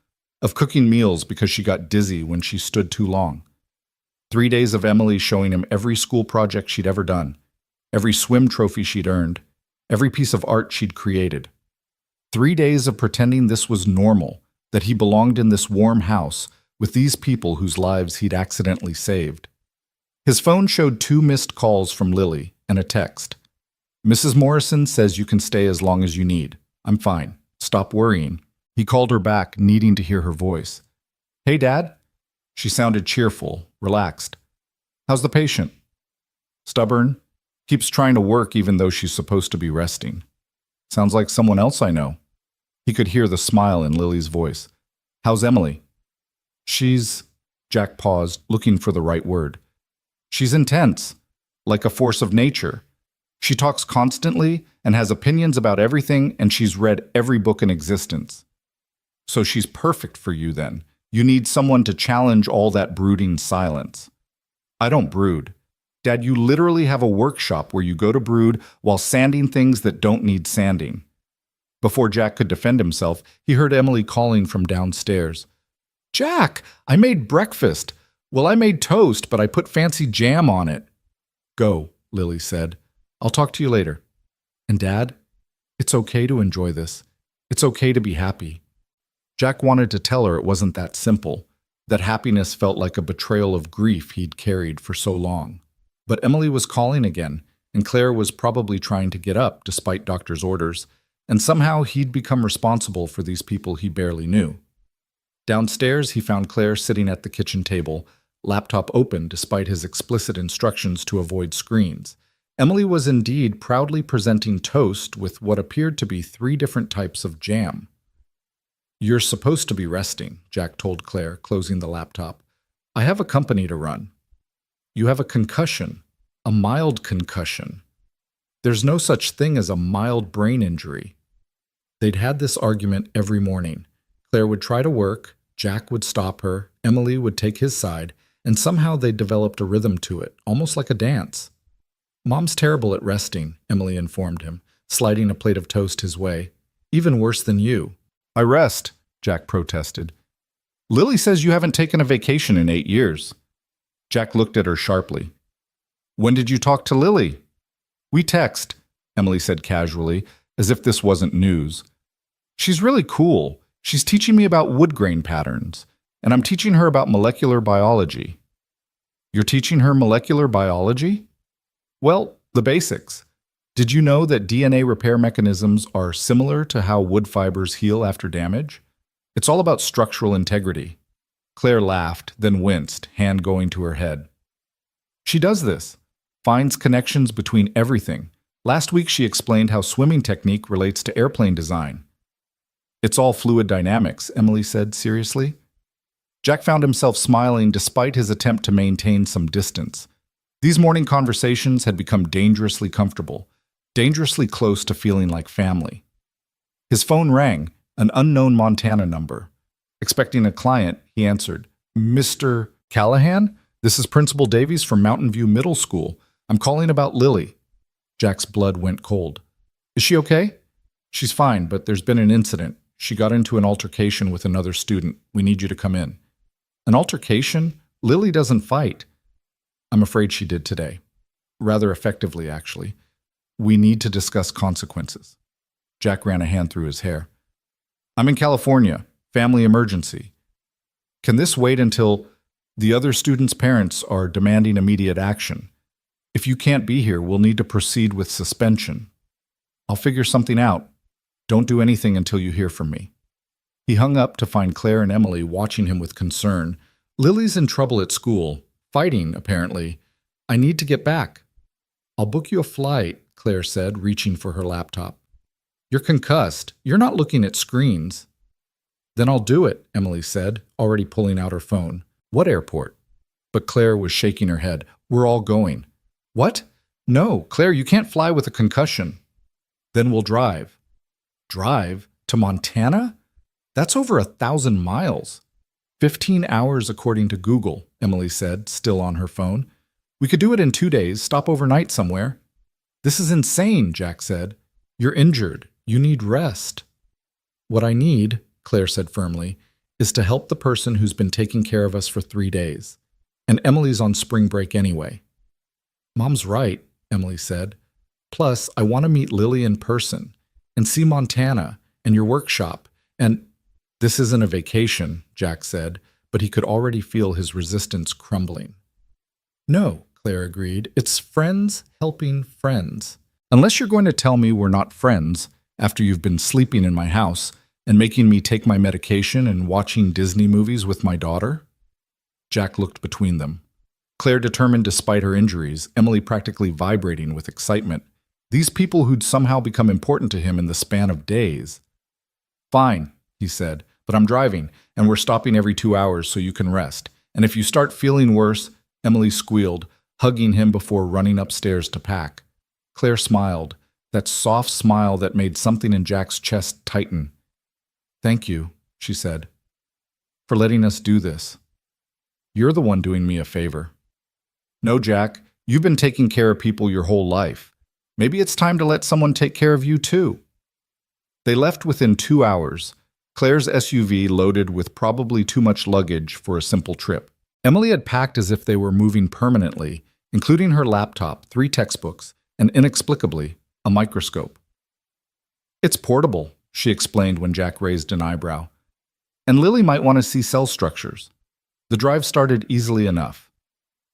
of cooking meals because she got dizzy when she stood too long. 3 days of Emily showing him every school project she'd ever done, every swim trophy she'd earned, every piece of art she'd created. 3 days of pretending this was normal, that he belonged in this warm house with these people whose lives he'd accidentally saved. His phone showed 2 missed calls from Lily and a text. "Mrs. Morrison says you can stay as long as you need. I'm fine. Stop worrying." He called her back, needing to hear her voice. "Hey, Dad?" She sounded cheerful, relaxed. "How's the patient?" "Stubborn. Keeps trying to work even though she's supposed to be resting." "Sounds like someone else I know." He could hear the smile in Lily's voice. "How's Emily?" "She's..." Jack paused, looking for the right word. "She's intense, like a force of nature. She talks constantly and has opinions about everything, and she's read every book in existence." "So she's perfect for you then. You need someone to challenge all that brooding silence." "I don't brood. Dad, you literally have a workshop where you go to brood while sanding things that don't need sanding." Before Jack could defend himself, he heard Emily calling from downstairs. "Jack, I made breakfast. Well, I made toast, but I put fancy jam on it." "Go," Lily said. "I'll talk to you later." "And Dad, it's okay to enjoy this. It's okay to be happy." Jack wanted to tell her it wasn't that simple, that happiness felt like a betrayal of grief he'd carried for so long. But Emily was calling again, and Claire was probably trying to get up despite doctor's orders, and somehow he'd become responsible for these people he barely knew. Downstairs, he found Claire sitting at the kitchen table, laptop open despite his explicit instructions to avoid screens. Emily was indeed proudly presenting toast with what appeared to be 3 different types of jam. "You're supposed to be resting," Jack told Claire, closing the laptop. "I have a company to run." "You have a concussion, a mild concussion. There's no such thing as a mild brain injury." They'd had this argument every morning. Claire would try to work, Jack would stop her, Emily would take his side, and somehow they'd developed a rhythm to it, almost like a dance. "Mom's terrible at resting," Emily informed him, sliding a plate of toast his way. "Even worse than you." "I rest," Jack protested. Lily says you haven't taken a vacation in 8 years. Jack looked at her sharply. When did you talk to Lily? We text, Emily said casually, as if this wasn't news. She's really cool. She's teaching me about wood grain patterns, and I'm teaching her about molecular biology. You're teaching her molecular biology? Well, the basics. Did you know that DNA repair mechanisms are similar to how wood fibers heal after damage? It's all about structural integrity. Claire laughed, then winced, hand going to her head. She does this, finds connections between everything. Last week she explained how swimming technique relates to airplane design. It's all fluid dynamics, Emily said seriously. Jack found himself smiling despite his attempt to maintain some distance. These morning conversations had become dangerously comfortable, dangerously close to feeling like family. His phone rang, an unknown Montana number. Expecting a client, he answered, Mr. Callahan? This is Principal Davies from Mountain View Middle School. I'm calling about Lily. Jack's blood went cold. Is she okay? She's fine, but there's been an incident. She got into an altercation with another student. We need you to come in. An altercation? Lily doesn't fight. I'm afraid she did today. Rather effectively, actually. We need to discuss consequences. Jack ran a hand through his hair. I'm in California. Family emergency. Can this wait until the other students' parents are demanding immediate action? If you can't be here, we'll need to proceed with suspension. I'll figure something out. Don't do anything until you hear from me. He hung up to find Claire and Emily watching him with concern. Lily's in trouble at school. Fighting, apparently. I need to get back. I'll book you a flight, Claire said, reaching for her laptop. You're concussed. You're not looking at screens. Then I'll do it, Emily said, already pulling out her phone. What airport? But Claire was shaking her head. We're all going. What? No, Claire, you can't fly with a concussion. Then we'll drive. Drive? To Montana? That's over 1,000 miles. 15 hours according to Google, Emily said, still on her phone. We could do it in 2 days, stop overnight somewhere. This is insane, Jack said. You're injured. You need rest. What I need, Claire said firmly, is to help the person who's been taking care of us for 3 days. And Emily's on spring break anyway. Mom's right, Emily said. Plus, I want to meet Lily in person and see Montana and your workshop. And this isn't a vacation, Jack said, but he could already feel his resistance crumbling. No, Claire agreed. It's friends helping friends. Unless you're going to tell me we're not friends after you've been sleeping in my house and making me take my medication and watching Disney movies with my daughter? Jack looked between them. Claire determined despite her injuries, Emily practically vibrating with excitement. These people who'd somehow become important to him in the span of days. Fine, he said, but I'm driving, and we're stopping every 2 hours so you can rest. And if you start feeling worse, Emily squealed, hugging him before running upstairs to pack. Claire smiled, that soft smile that made something in Jack's chest tighten. Thank you, she said, for letting us do this. You're the one doing me a favor. No, Jack, you've been taking care of people your whole life. Maybe it's time to let someone take care of you too. They left within 2 hours, Claire's SUV loaded with probably too much luggage for a simple trip. Emily had packed as if they were moving permanently, including her laptop, 3 textbooks, and inexplicably, a microscope. It's portable, she explained when Jack raised an eyebrow. And Lily might want to see cell structures. The drive started easily enough.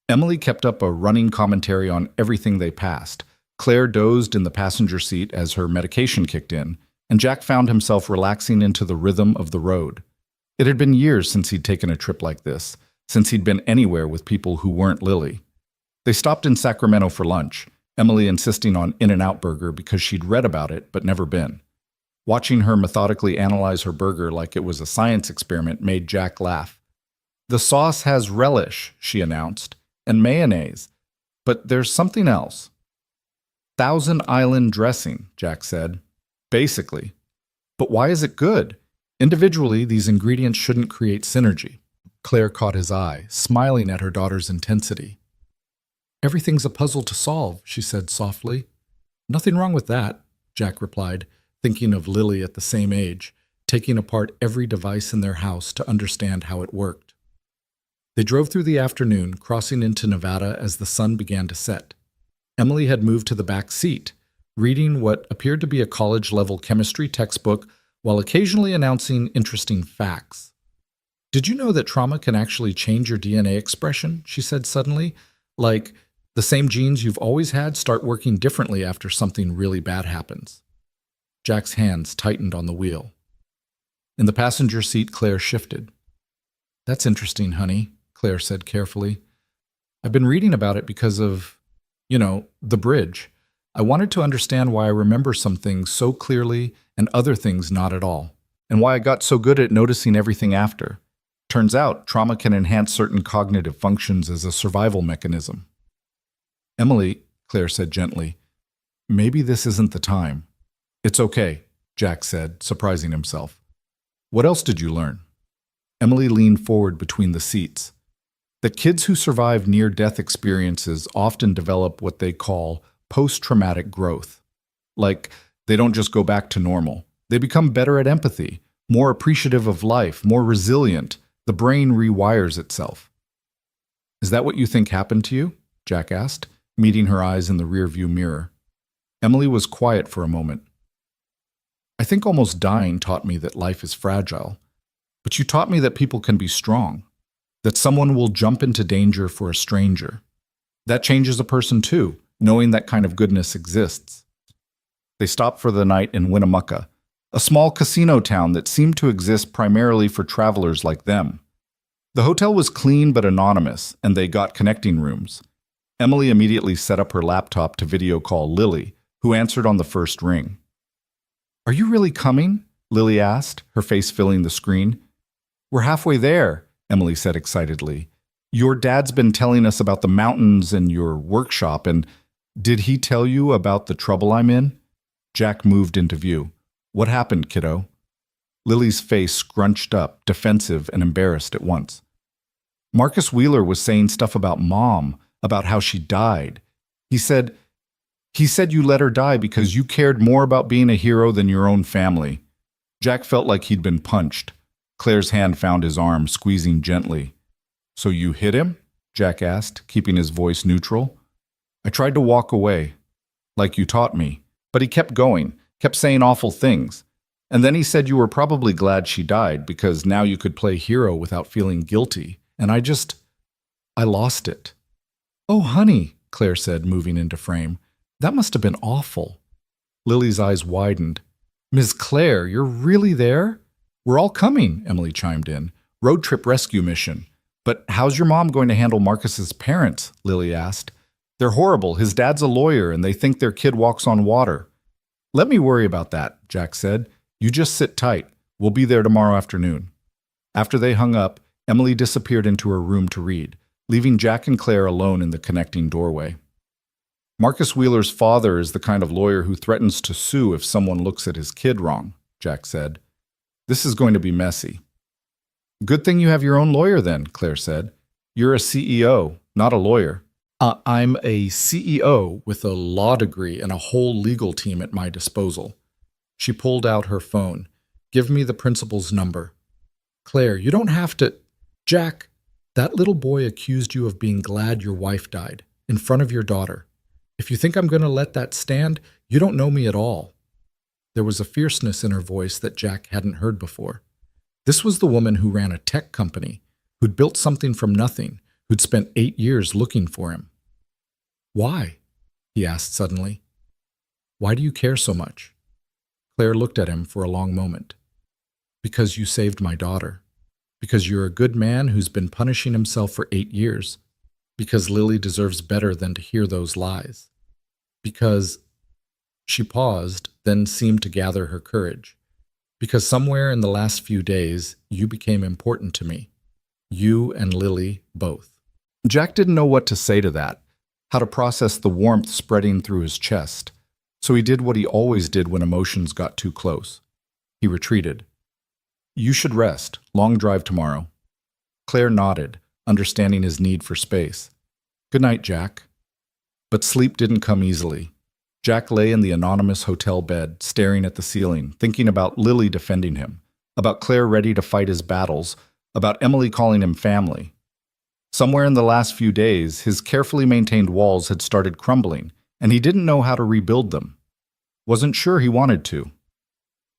Emily kept up a running commentary on everything they passed. Claire dozed in the passenger seat as her medication kicked in, and Jack found himself relaxing into the rhythm of the road. It had been years since he'd taken a trip like this, since he'd been anywhere with people who weren't Lily. They stopped in Sacramento for lunch, Emily insisting on In-N-Out Burger because she'd read about it but never been. Watching her methodically analyze her burger like it was a science experiment made Jack laugh. The sauce has relish, she announced, and mayonnaise, but there's something else. Thousand Island dressing, Jack said. Basically. But why is it good? Individually, these ingredients shouldn't create synergy. Claire caught his eye, smiling at her daughter's intensity. Everything's a puzzle to solve, she said softly. Nothing wrong with that, Jack replied, thinking of Lily at the same age. taking apart every device in their house to understand how it worked. They drove through the afternoon, crossing into Nevada as the sun began to set. Emily had moved to the back seat, reading what appeared to be a college-level chemistry textbook while occasionally announcing interesting facts. "Did you know that trauma can actually change your DNA expression?" she said suddenly. "Like, the same genes you've always had start working differently after something really bad happens." Jack's hands tightened on the wheel. In the passenger seat, Claire shifted. "That's interesting, honey," Claire said carefully. "I've been reading about it because of, the bridge. I wanted to understand why I remember some things so clearly and other things not at all, and why I got so good at noticing everything after. Turns out, trauma can enhance certain cognitive functions as a survival mechanism." "Emily," Claire said gently, "maybe this isn't the time." "It's okay," Jack said, surprising himself. "What else did you learn?" Emily leaned forward between the seats. That kids who survive near-death experiences often develop what they call post-traumatic growth. Like, they don't just go back to normal. They become better at empathy, more appreciative of life, more resilient. The brain rewires itself. "Is that what you think happened to you?" Jack asked, meeting her eyes in the rearview mirror. Emily was quiet for a moment. "I think almost dying taught me that life is fragile. But you taught me that people can be strong, that someone will jump into danger for a stranger. That changes a person too, knowing that kind of goodness exists." They stopped for the night in Winnemucca, a small casino town that seemed to exist primarily for travelers like them. The hotel was clean but anonymous, and they got connecting rooms. Emily immediately set up her laptop to video call Lily, who answered on the first ring. "Are you really coming?" Lily asked, her face filling the screen. "We're halfway there," Emily said excitedly. "Your dad's been telling us about the mountains and your workshop, and did he tell you about the trouble I'm in?" Jack moved into view. "What happened, kiddo?" Lily's face scrunched up, defensive and embarrassed at once. "Marcus Wheeler was saying stuff about Mom, about how she died. He said you let her die because you cared more about being a hero than your own family." Jack felt like he'd been punched. Claire's hand found his arm, squeezing gently. "So you hit him?" Jack asked, keeping his voice neutral. "I tried to walk away, like you taught me, but he kept going, kept saying awful things. And then he said you were probably glad she died because now you could play hero without feeling guilty. And I lost it." "Oh, honey," Claire said, moving into frame. "That must have been awful." Lily's eyes widened. "Ms. Claire, you're really there?" "We're all coming," Emily chimed in. "Road trip rescue mission." "But how's your mom going to handle Marcus's parents?" Lily asked. "They're horrible. His dad's a lawyer, and they think their kid walks on water." "Let me worry about that," Jack said. "You just sit tight. We'll be there tomorrow afternoon." After they hung up, Emily disappeared into her room to read, leaving Jack and Claire alone in the connecting doorway. "Marcus Wheeler's father is the kind of lawyer who threatens to sue if someone looks at his kid wrong," Jack said. "This is going to be messy." "Good thing you have your own lawyer then," Claire said. "You're a CEO, not a lawyer." I'm a CEO with a law degree and a whole legal team at my disposal." She pulled out her phone. "Give me the principal's number." "Claire, you don't have to—" "Jack, that little boy accused you of being glad your wife died, in front of your daughter. If you think I'm going to let that stand, you don't know me at all." There was a fierceness in her voice that Jack hadn't heard before. This was the woman who ran a tech company, who'd built something from nothing, who'd spent 8 years looking for him. "Why?" he asked suddenly. "Why do you care so much?" Claire looked at him for a long moment. "Because you saved my daughter. Because you're a good man who's been punishing himself for 8 years. Because Lily deserves better than to hear those lies. Because—" She paused, then seemed to gather her courage. "Because somewhere in the last few days, you became important to me. You and Lily, both." Jack didn't know what to say to that, how to process the warmth spreading through his chest, so he did what he always did when emotions got too close. He retreated. "You should rest. Long drive tomorrow." Claire nodded, understanding his need for space. "Good night, Jack." But sleep didn't come easily. Jack lay in the anonymous hotel bed, staring at the ceiling, thinking about Lily defending him, about Claire ready to fight his battles, about Emily calling him family. Somewhere in the last few days, his carefully maintained walls had started crumbling, and he didn't know how to rebuild them. Wasn't sure he wanted to.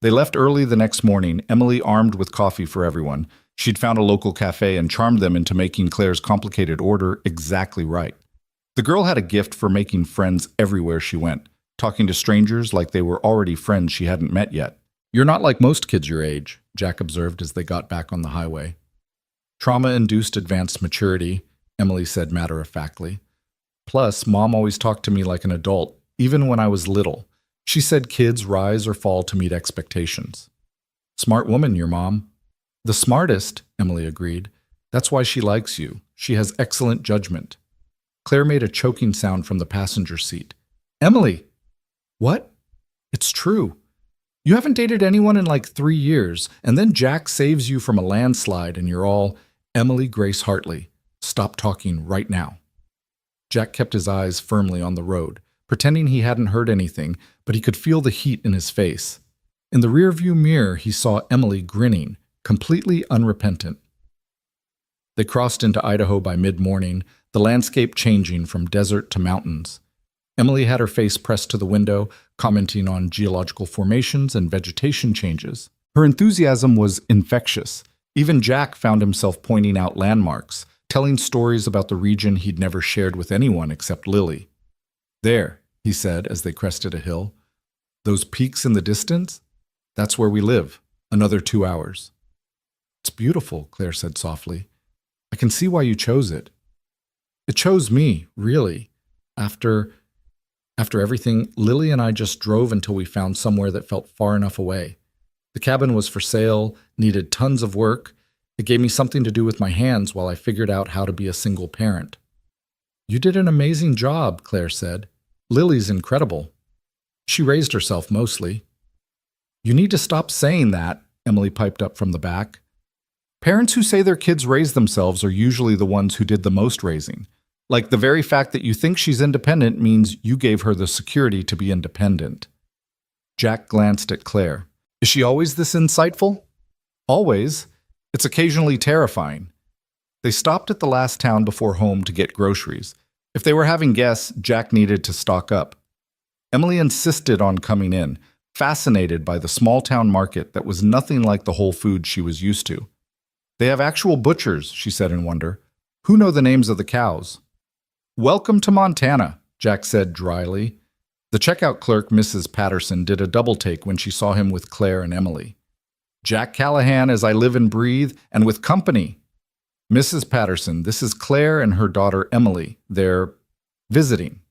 They left early the next morning, Emily armed with coffee for everyone. She'd found a local cafe and charmed them into making Claire's complicated order exactly right. The girl had a gift for making friends everywhere she went, talking to strangers like they were already friends she hadn't met yet. "You're not like most kids your age," Jack observed as they got back on the highway. "Trauma-induced advanced maturity," Emily said matter-of-factly. "Plus, Mom always talked to me like an adult, even when I was little. She said kids rise or fall to meet expectations." "Smart woman, your mom." "The smartest," Emily agreed. "That's why she likes you. She has excellent judgment." Claire made a choking sound from the passenger seat. "Emily!" "What?" "It's true. You haven't dated anyone in like 3 years, and then Jack saves you from a landslide and you're all, Emily Grace Hartley. Stop talking right now." Jack kept his eyes firmly on the road, pretending he hadn't heard anything, but he could feel the heat in his face. In the rearview mirror, he saw Emily grinning, completely unrepentant. They crossed into Idaho by mid-morning, the landscape changing from desert to mountains. Emily had her face pressed to the window, commenting on geological formations and vegetation changes. Her enthusiasm was infectious. Even Jack found himself pointing out landmarks, telling stories about the region he'd never shared with anyone except Lily. "There," he said as they crested a hill. "Those peaks in the distance? That's where we live. Another 2 hours." "It's beautiful," Claire said softly. "I can see why you chose it." "It chose me, really. After everything, Lily and I just drove until we found somewhere that felt far enough away. The cabin was for sale, needed tons of work. It gave me something to do with my hands while I figured out how to be a single parent." "You did an amazing job," Claire said. "Lily's incredible. She raised herself mostly." "You need to stop saying that," Emily piped up from the back. "Parents who say their kids raise themselves are usually the ones who did the most raising. Like the very fact that you think she's independent means you gave her the security to be independent." Jack glanced at Claire. "Is she always this insightful?" "Always. It's occasionally terrifying." They stopped at the last town before home to get groceries. If they were having guests, Jack needed to stock up. Emily insisted on coming in, fascinated by the small-town market that was nothing like the Whole Foods she was used to. "They have actual butchers," she said in wonder. "Who know the names of the cows?" "Welcome to Montana," Jack said dryly. The checkout clerk, Mrs. Patterson, did a double-take when she saw him with Claire and Emily. "Jack Callahan as I live and breathe, and with company." "Mrs. Patterson, this is Claire and her daughter Emily. They're visiting."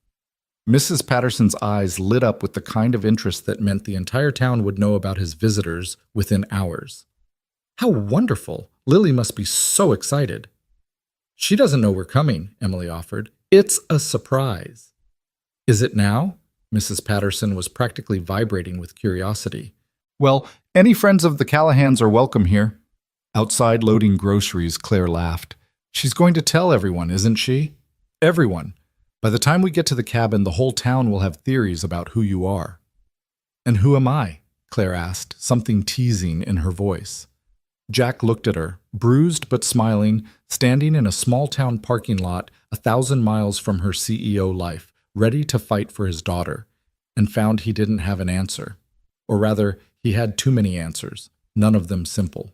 Mrs. Patterson's eyes lit up with the kind of interest that meant the entire town would know about his visitors within hours. "How wonderful! Lily must be so excited." "She doesn't know we're coming," Emily offered. "It's a surprise." "Is it now?" Mrs. Patterson was practically vibrating with curiosity. "Well, any friends of the Callahans are welcome here." Outside loading groceries, Claire laughed. "She's going to tell everyone, isn't she?" "Everyone. By the time we get to the cabin, the whole town will have theories about who you are." "And who am I?" Claire asked, something teasing in her voice. Jack looked at her, bruised but smiling, standing in a small-town parking lot 1,000 miles from her CEO life, ready to fight for his daughter, and found he didn't have an answer. Or rather, he had too many answers, none of them simple.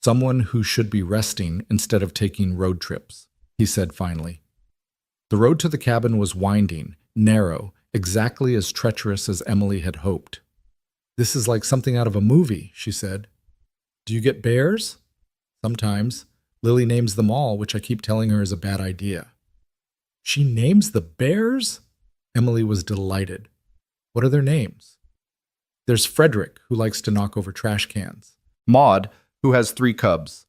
"Someone who should be resting instead of taking road trips," he said finally. The road to the cabin was winding, narrow, exactly as treacherous as Emily had hoped. "This is like something out of a movie," she said. "Do you get bears?" "Sometimes. Lily names them all, which I keep telling her is a bad idea." "She names the bears?" Emily was delighted. "What are their names?" "There's Frederick, who likes to knock over trash cans. Maud, who has 3 cubs.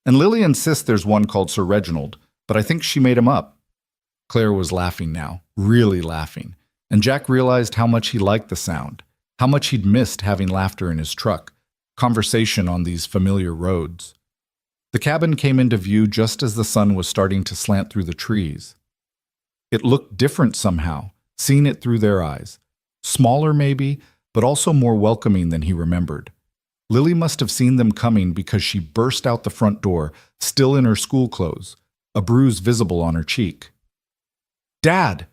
And Lily insists there's one called Sir Reginald, but I think she made him up." Claire was laughing now, really laughing, and Jack realized how much he liked the sound, how much he'd missed having laughter in his truck, conversation on these familiar roads. The cabin came into view just as the sun was starting to slant through the trees. It looked different somehow, seeing it through their eyes. Smaller maybe, but also more welcoming than he remembered. Lily must have seen them coming because she burst out the front door, still in her school clothes, a bruise visible on her cheek. "Dad!"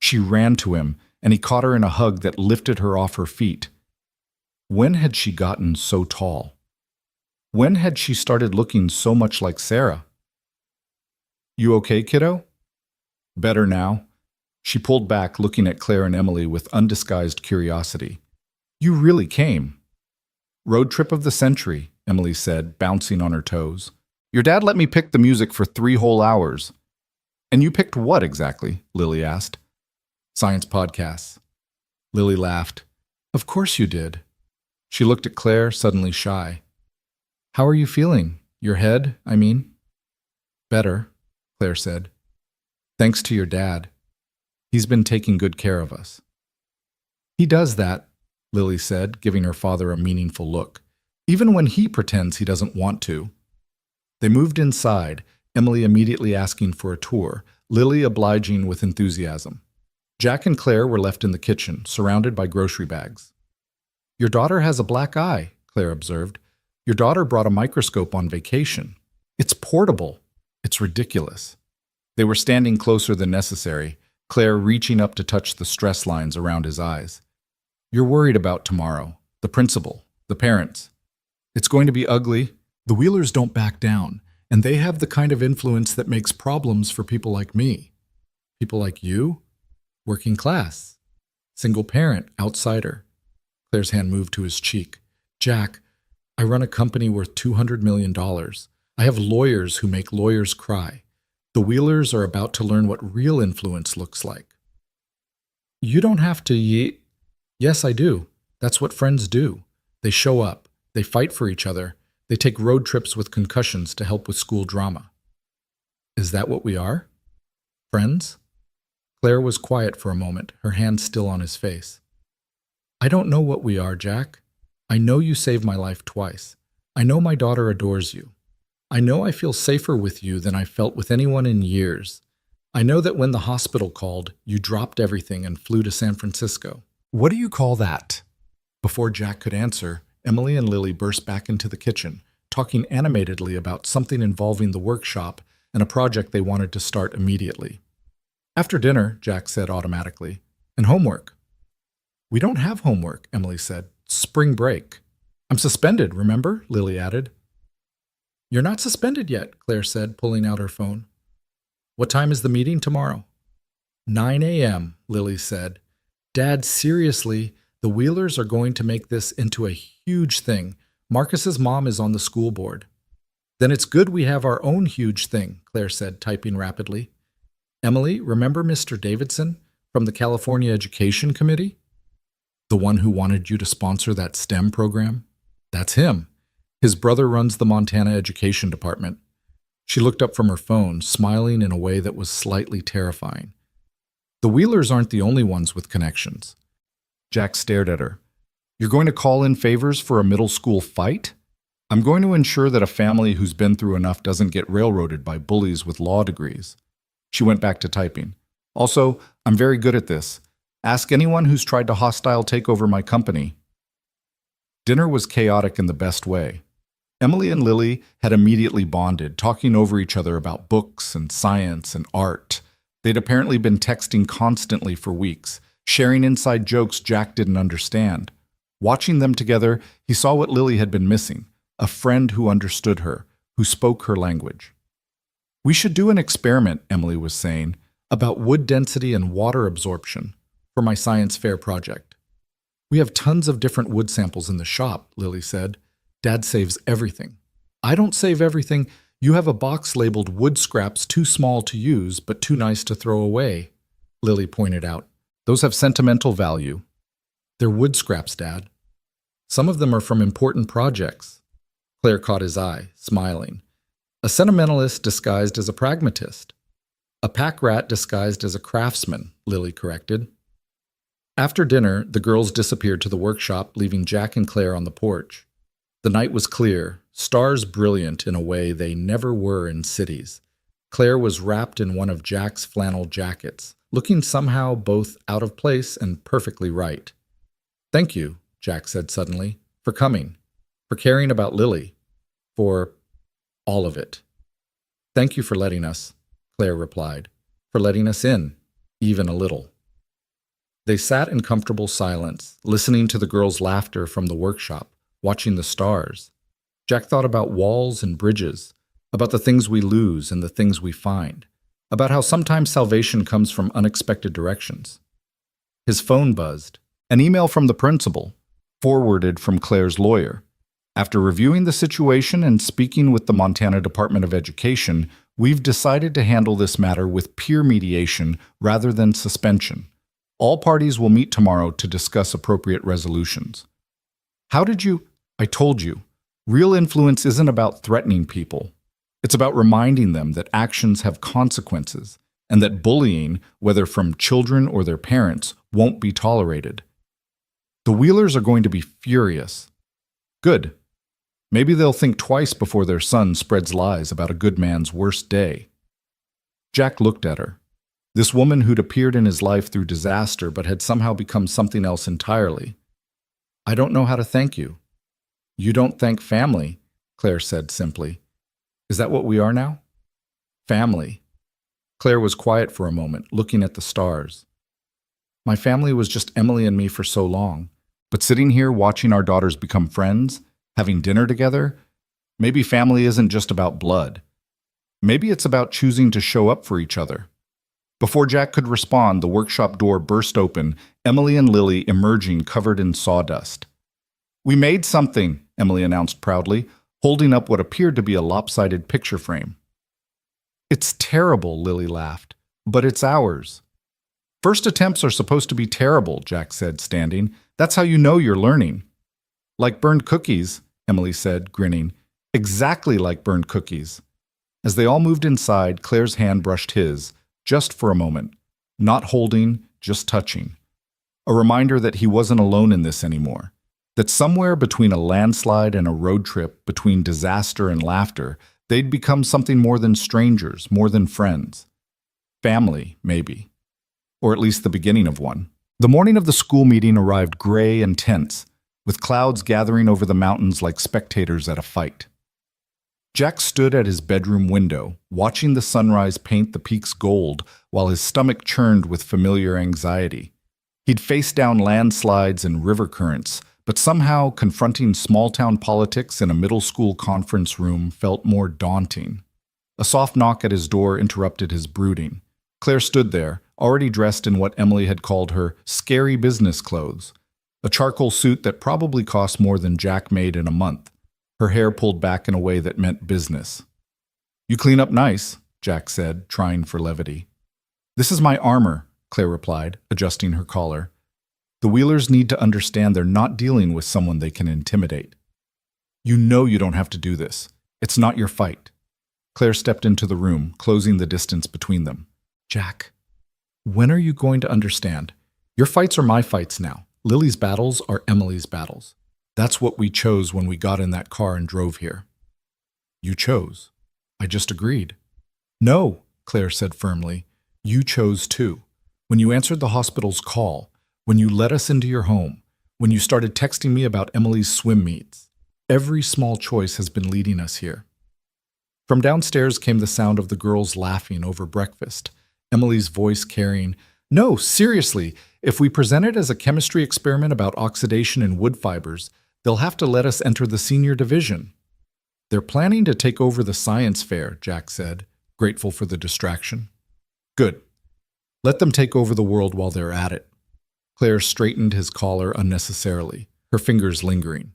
She ran to him, and he caught her in a hug that lifted her off her feet. When had she gotten so tall? When had she started looking so much like Sarah? "You okay, kiddo?" "Better now." She pulled back, looking at Claire and Emily with undisguised curiosity. "You really came." "Road trip of the century," Emily said, bouncing on her toes. "Your dad let me pick the music for 3 whole hours." "And you picked what exactly?" Lily asked. "Science podcasts." Lily laughed. "Of course you did." She looked at Claire, suddenly shy. "How are you feeling? Your head, I mean?" "Better," Claire said. "Thanks to your dad. He's been taking good care of us." "He does that," Lily said, giving her father a meaningful look, "even when he pretends he doesn't want to." They moved inside, Emily immediately asking for a tour, Lily obliging with enthusiasm. Jack and Claire were left in the kitchen, surrounded by grocery bags. "Your daughter has a black eye," Claire observed. "Your daughter brought a microscope on vacation. It's portable. It's ridiculous." They were standing closer than necessary, Claire reaching up to touch the stress lines around his eyes. "You're worried about tomorrow, the principal, the parents. It's going to be ugly." The Wheelers don't back down, and they have the kind of influence that makes problems for people like me. People like you? Working class. Single parent, outsider. Claire's hand moved to his cheek. "Jack, I run a company worth $200 million. I have lawyers who make lawyers cry. The Wheelers are about to learn what real influence looks like." "You don't have to "Yes, I do. That's what friends do. They show up. They fight for each other. They take road trips with concussions to help with school drama." "Is that what we are? Friends?" Claire was quiet for a moment, her hand still on his face. "I don't know what we are, Jack. I know you saved my life twice. I know my daughter adores you. I know I feel safer with you than I felt with anyone in years. I know that when the hospital called, you dropped everything and flew to San Francisco." "What do you call that?" Before Jack could answer, Emily and Lily burst back into the kitchen, talking animatedly about something involving the workshop and a project they wanted to start immediately. "After dinner," Jack said automatically, "and homework." "We don't have homework," Emily said. "Spring break." "I'm suspended, remember?" Lily added. "You're not suspended yet," Claire said, pulling out her phone. "What time is the meeting tomorrow?" 9 a.m., Lily said. "Dad, seriously, the Wheelers are going to make this into a huge thing. Marcus's mom is on the school board." "Then it's good we have our own huge thing," Claire said, typing rapidly. "Emily, remember Mr. Davidson from the California Education Committee? The one who wanted you to sponsor that STEM program? That's him. His brother runs the Montana Education Department." She looked up from her phone, smiling in a way that was slightly terrifying. "The Wheelers aren't the only ones with connections." Jack stared at her. "You're going to call in favors for a middle school fight?" "I'm going to ensure that a family who's been through enough doesn't get railroaded by bullies with law degrees." She went back to typing. "Also, I'm very good at this. Ask anyone who's tried to hostile take over my company." Dinner was chaotic in the best way. Emily and Lily had immediately bonded, talking over each other about books and science and art. They'd apparently been texting constantly for weeks, sharing inside jokes Jack didn't understand. Watching them together, he saw what Lily had been missing, a friend who understood her, who spoke her language. "We should do an experiment," Emily was saying, "about wood density and water absorption for my science fair project." "We have tons of different wood samples in the shop," Lily said. "Dad saves everything." "I don't save everything. You have a box labeled wood scraps too small to use but too nice to throw away," Lily pointed out. "Those have sentimental value." "They're wood scraps, Dad. Some of them are from important projects." Claire caught his eye, smiling. "A sentimentalist disguised as a pragmatist." "A pack rat disguised as a craftsman," Lily corrected. After dinner, the girls disappeared to the workshop, leaving Jack and Claire on the porch. The night was clear, stars brilliant in a way they never were in cities. Claire was wrapped in one of Jack's flannel jackets, looking somehow both out of place and perfectly right. "Thank you," Jack said suddenly, "for coming for caring about Lily, for all of it. Thank you for letting us, Claire replied, for letting us in, even a little. They sat in comfortable silence, listening to the girls' laughter from the workshop, watching the stars. Jack thought about walls and bridges, about the things we lose and the things we find, about how sometimes salvation comes from unexpected directions. His phone buzzed. An email from the principal, forwarded from Claire's lawyer. After reviewing the situation and speaking with the Montana Department of Education, we've decided to handle this matter with peer mediation rather than suspension. All parties will meet tomorrow to discuss appropriate resolutions. How did you? I told you. Real influence isn't about threatening people. It's about reminding them that actions have consequences and that bullying, whether from children or their parents, won't be tolerated. The Wheelers are going to be furious. Good. Maybe they'll think twice before their son spreads lies about a good man's worst day. Jack looked at her. This woman who'd appeared in his life through disaster but had somehow become something else entirely. I don't know how to thank you. You don't thank family, Claire said simply. Is that what we are now? Family. Claire was quiet for a moment, looking at the stars. My family was just Emily and me for so long, but sitting here watching our daughters become friends, having dinner together, maybe family isn't just about blood. Maybe it's about choosing to show up for each other. Before Jack could respond, the workshop door burst open, Emily and Lily emerging covered in sawdust. We made something, Emily announced proudly, holding up what appeared to be a lopsided picture frame. It's terrible, Lily laughed, but it's ours. First attempts are supposed to be terrible, Jack said, standing. That's how you know you're learning. Like burned cookies, Emily said, grinning. Exactly like burned cookies. As they all moved inside, Claire's hand brushed his, just for a moment. Not holding, just touching. A reminder that he wasn't alone in this anymore. That somewhere between a landslide and a road trip, between disaster and laughter, they'd become something more than strangers, more than friends. Family, maybe. Or at least the beginning of one. The morning of the school meeting arrived gray and tense, with clouds gathering over the mountains like spectators at a fight. Jack stood at his bedroom window, watching the sunrise paint the peaks gold while his stomach churned with familiar anxiety. He'd faced down landslides and river currents, but somehow confronting small-town politics in a middle school conference room felt more daunting. A soft knock at his door interrupted his brooding. Claire stood there, already dressed in what Emily had called her scary business clothes, a charcoal suit that probably cost more than Jack made in a month, her hair pulled back in a way that meant business. You clean up nice, Jack said, trying for levity. This is my armor, Claire replied, adjusting her collar. The Wheelers need to understand they're not dealing with someone they can intimidate. You know you don't have to do this. It's not your fight. Claire stepped into the room, closing the distance between them. Jack, when are you going to understand? Your fights are my fights now. Lily's battles are Emily's battles. That's what we chose when we got in that car and drove here. You chose. I just agreed. No, Claire said firmly. You chose too. When you answered the hospital's call, when you let us into your home, when you started texting me about Emily's swim meets. Every small choice has been leading us here. From downstairs came the sound of the girls laughing over breakfast, Emily's voice carrying, No, seriously, if we present it as a chemistry experiment about oxidation in wood fibers, they'll have to let us enter the senior division. They're planning to take over the science fair, Jack said, grateful for the distraction. Good. Let them take over the world while they're at it. Claire straightened his collar unnecessarily, her fingers lingering.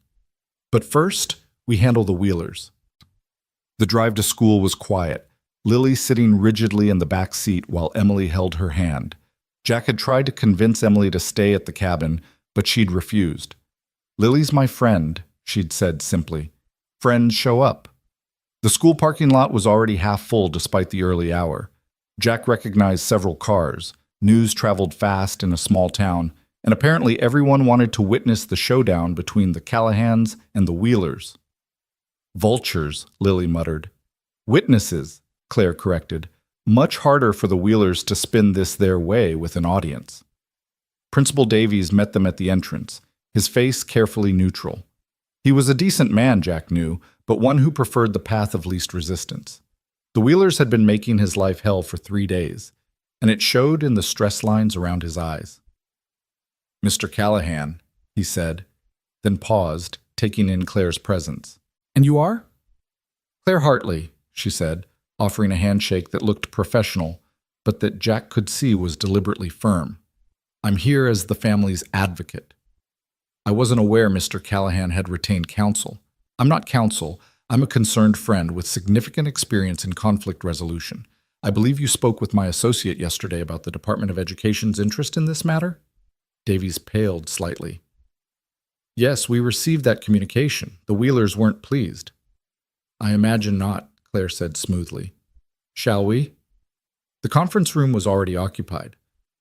But first, we handle the Wheelers. The drive to school was quiet, Lily sitting rigidly in the back seat while Emily held her hand. Jack had tried to convince Emily to stay at the cabin, but she'd refused. Lily's my friend, she'd said simply. Friends show up. The school parking lot was already half full despite the early hour. Jack recognized several cars. News traveled fast in a small town, and apparently everyone wanted to witness the showdown between the Callahans and the Wheelers. Vultures, Lily muttered. Witnesses, Claire corrected. Much harder for the Wheelers to spin this their way with an audience. Principal Davies met them at the entrance, his face carefully neutral. He was a decent man, Jack knew, but one who preferred the path of least resistance. The Wheelers had been making his life hell for 3 days, and it showed in the stress lines around his eyes. "Mr. Callahan," he said, then paused, taking in Claire's presence. "And you are?" "Claire Hartley," she said, offering a handshake that looked professional, but that Jack could see was deliberately firm. "I'm here as the family's advocate. I wasn't aware Mr. Callahan had retained counsel. I'm not counsel. I'm a concerned friend with significant experience in conflict resolution. I believe you spoke with my associate yesterday about the Department of Education's interest in this matter?" Davies paled slightly. "Yes, we received that communication. The Wheelers weren't pleased." "I imagine not," Claire said smoothly. "Shall we?" The conference room was already occupied.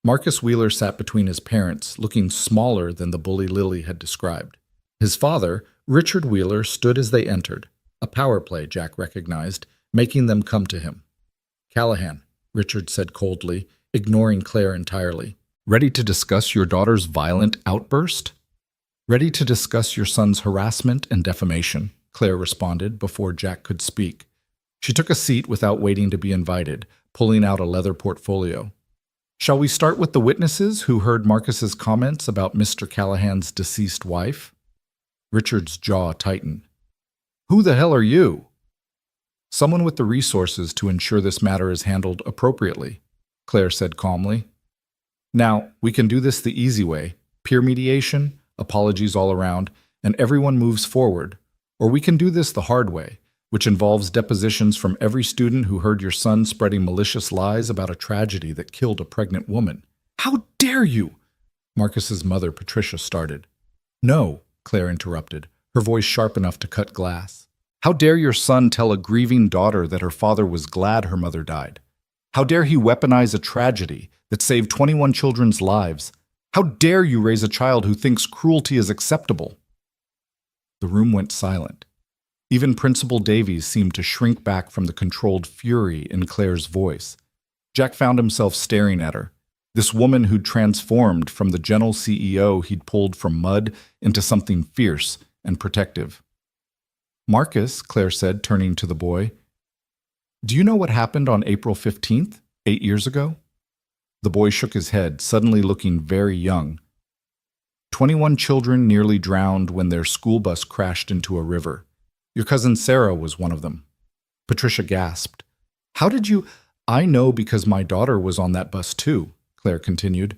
Marcus Wheeler sat between his parents, looking smaller than the bully Lily had described. His father, Richard Wheeler, stood as they entered. A power play, Jack recognized, making them come to him. "Callahan," Richard said coldly, ignoring Claire entirely. "Ready to discuss your daughter's violent outburst?" "Ready to discuss your son's harassment and defamation," Claire responded before Jack could speak. She took a seat without waiting to be invited, pulling out a leather portfolio. "Shall we start with the witnesses who heard Marcus's comments about Mr. Callahan's deceased wife?" Richard's jaw tightened. "Who the hell are you?" "Someone with the resources to ensure this matter is handled appropriately," Claire said calmly. "Now, we can do this the easy way, peer mediation, apologies all around, and everyone moves forward. Or we can do this the hard way, which involves depositions from every student who heard your son spreading malicious lies about a tragedy that killed a pregnant woman." "How dare you?" Marcus's mother, Patricia, started. "No," Claire interrupted, her voice sharp enough to cut glass. "How dare your son tell a grieving daughter that her father was glad her mother died? How dare he weaponize a tragedy that saved 21 children's lives? How dare you raise a child who thinks cruelty is acceptable?" The room went silent. Even Principal Davies seemed to shrink back from the controlled fury in Claire's voice. Jack found himself staring at her, this woman who'd transformed from the gentle CEO he'd pulled from mud into something fierce and protective. "Marcus," Claire said, turning to the boy, "do you know what happened on April 15th, 8 years ago?" The boy shook his head, suddenly looking very young. 21 children nearly drowned when their school bus crashed into a river. Your cousin Sarah was one of them. Patricia gasped. "How did you—" "I know because my daughter was on that bus too," Claire continued.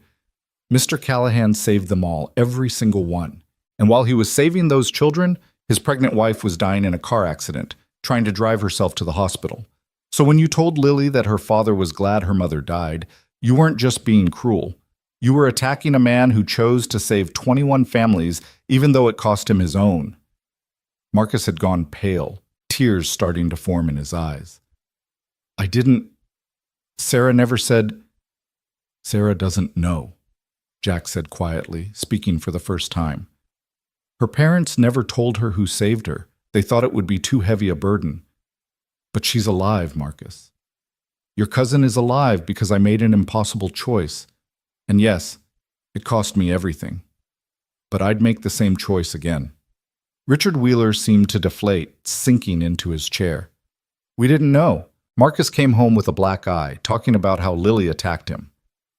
"Mr. Callahan saved them all, every single one. And while he was saving those children, his pregnant wife was dying in a car accident, trying to drive herself to the hospital. So when you told Lily that her father was glad her mother died, you weren't just being cruel. You were attacking a man who chose to save 21 families, even though it cost him his own." Marcus had gone pale, tears starting to form in his eyes. "I didn't—" "Sarah never said—" "Sarah doesn't know," Jack said quietly, speaking for the first time. "Her parents never told her who saved her. They thought it would be too heavy a burden. But she's alive, Marcus. Your cousin is alive because I made an impossible choice. And yes, it cost me everything. But I'd make the same choice again." Richard Wheeler seemed to deflate, sinking into his chair. "We didn't know." Marcus came home with a black eye, talking about how Lily attacked him.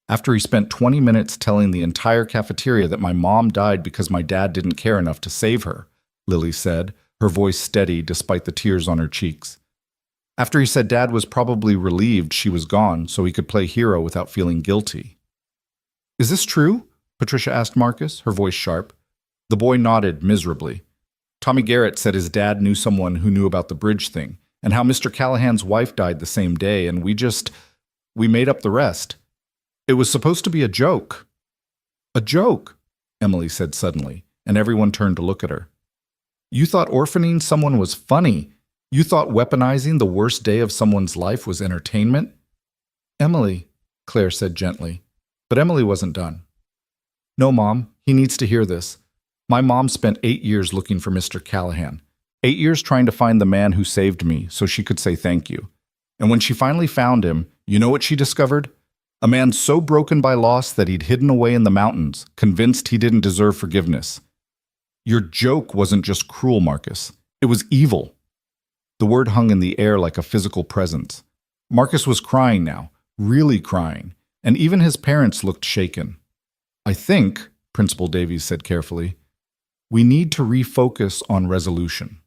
"After he spent 20 minutes telling the entire cafeteria that my mom died because my dad didn't care enough to save her," Lily said, her voice steady despite the tears on her cheeks. "After he said Dad was probably relieved she was gone so he could play hero without feeling guilty." "Is this true?" Patricia asked Marcus, her voice sharp. The boy nodded miserably. "Tommy Garrett said his dad knew someone who knew about the bridge thing, and how Mr. Callahan's wife died the same day, and we made up the rest. It was supposed to be a joke." "A joke?" Emily said suddenly, and everyone turned to look at her. "You thought orphaning someone was funny. You thought weaponizing the worst day of someone's life was entertainment?" "Emily," Claire said gently. But Emily wasn't done. "No, Mom, he needs to hear this. My mom spent 8 years looking for Mr. Callahan. 8 years trying to find the man who saved me so she could say thank you. And when she finally found him, you know what she discovered? A man so broken by loss that he'd hidden away in the mountains, convinced he didn't deserve forgiveness. Your joke wasn't just cruel, Marcus. It was evil. The word hung in the air like a physical presence. Marcus was crying now, really crying, and even his parents looked shaken. I think, Principal Davies said carefully, we need to refocus on resolution.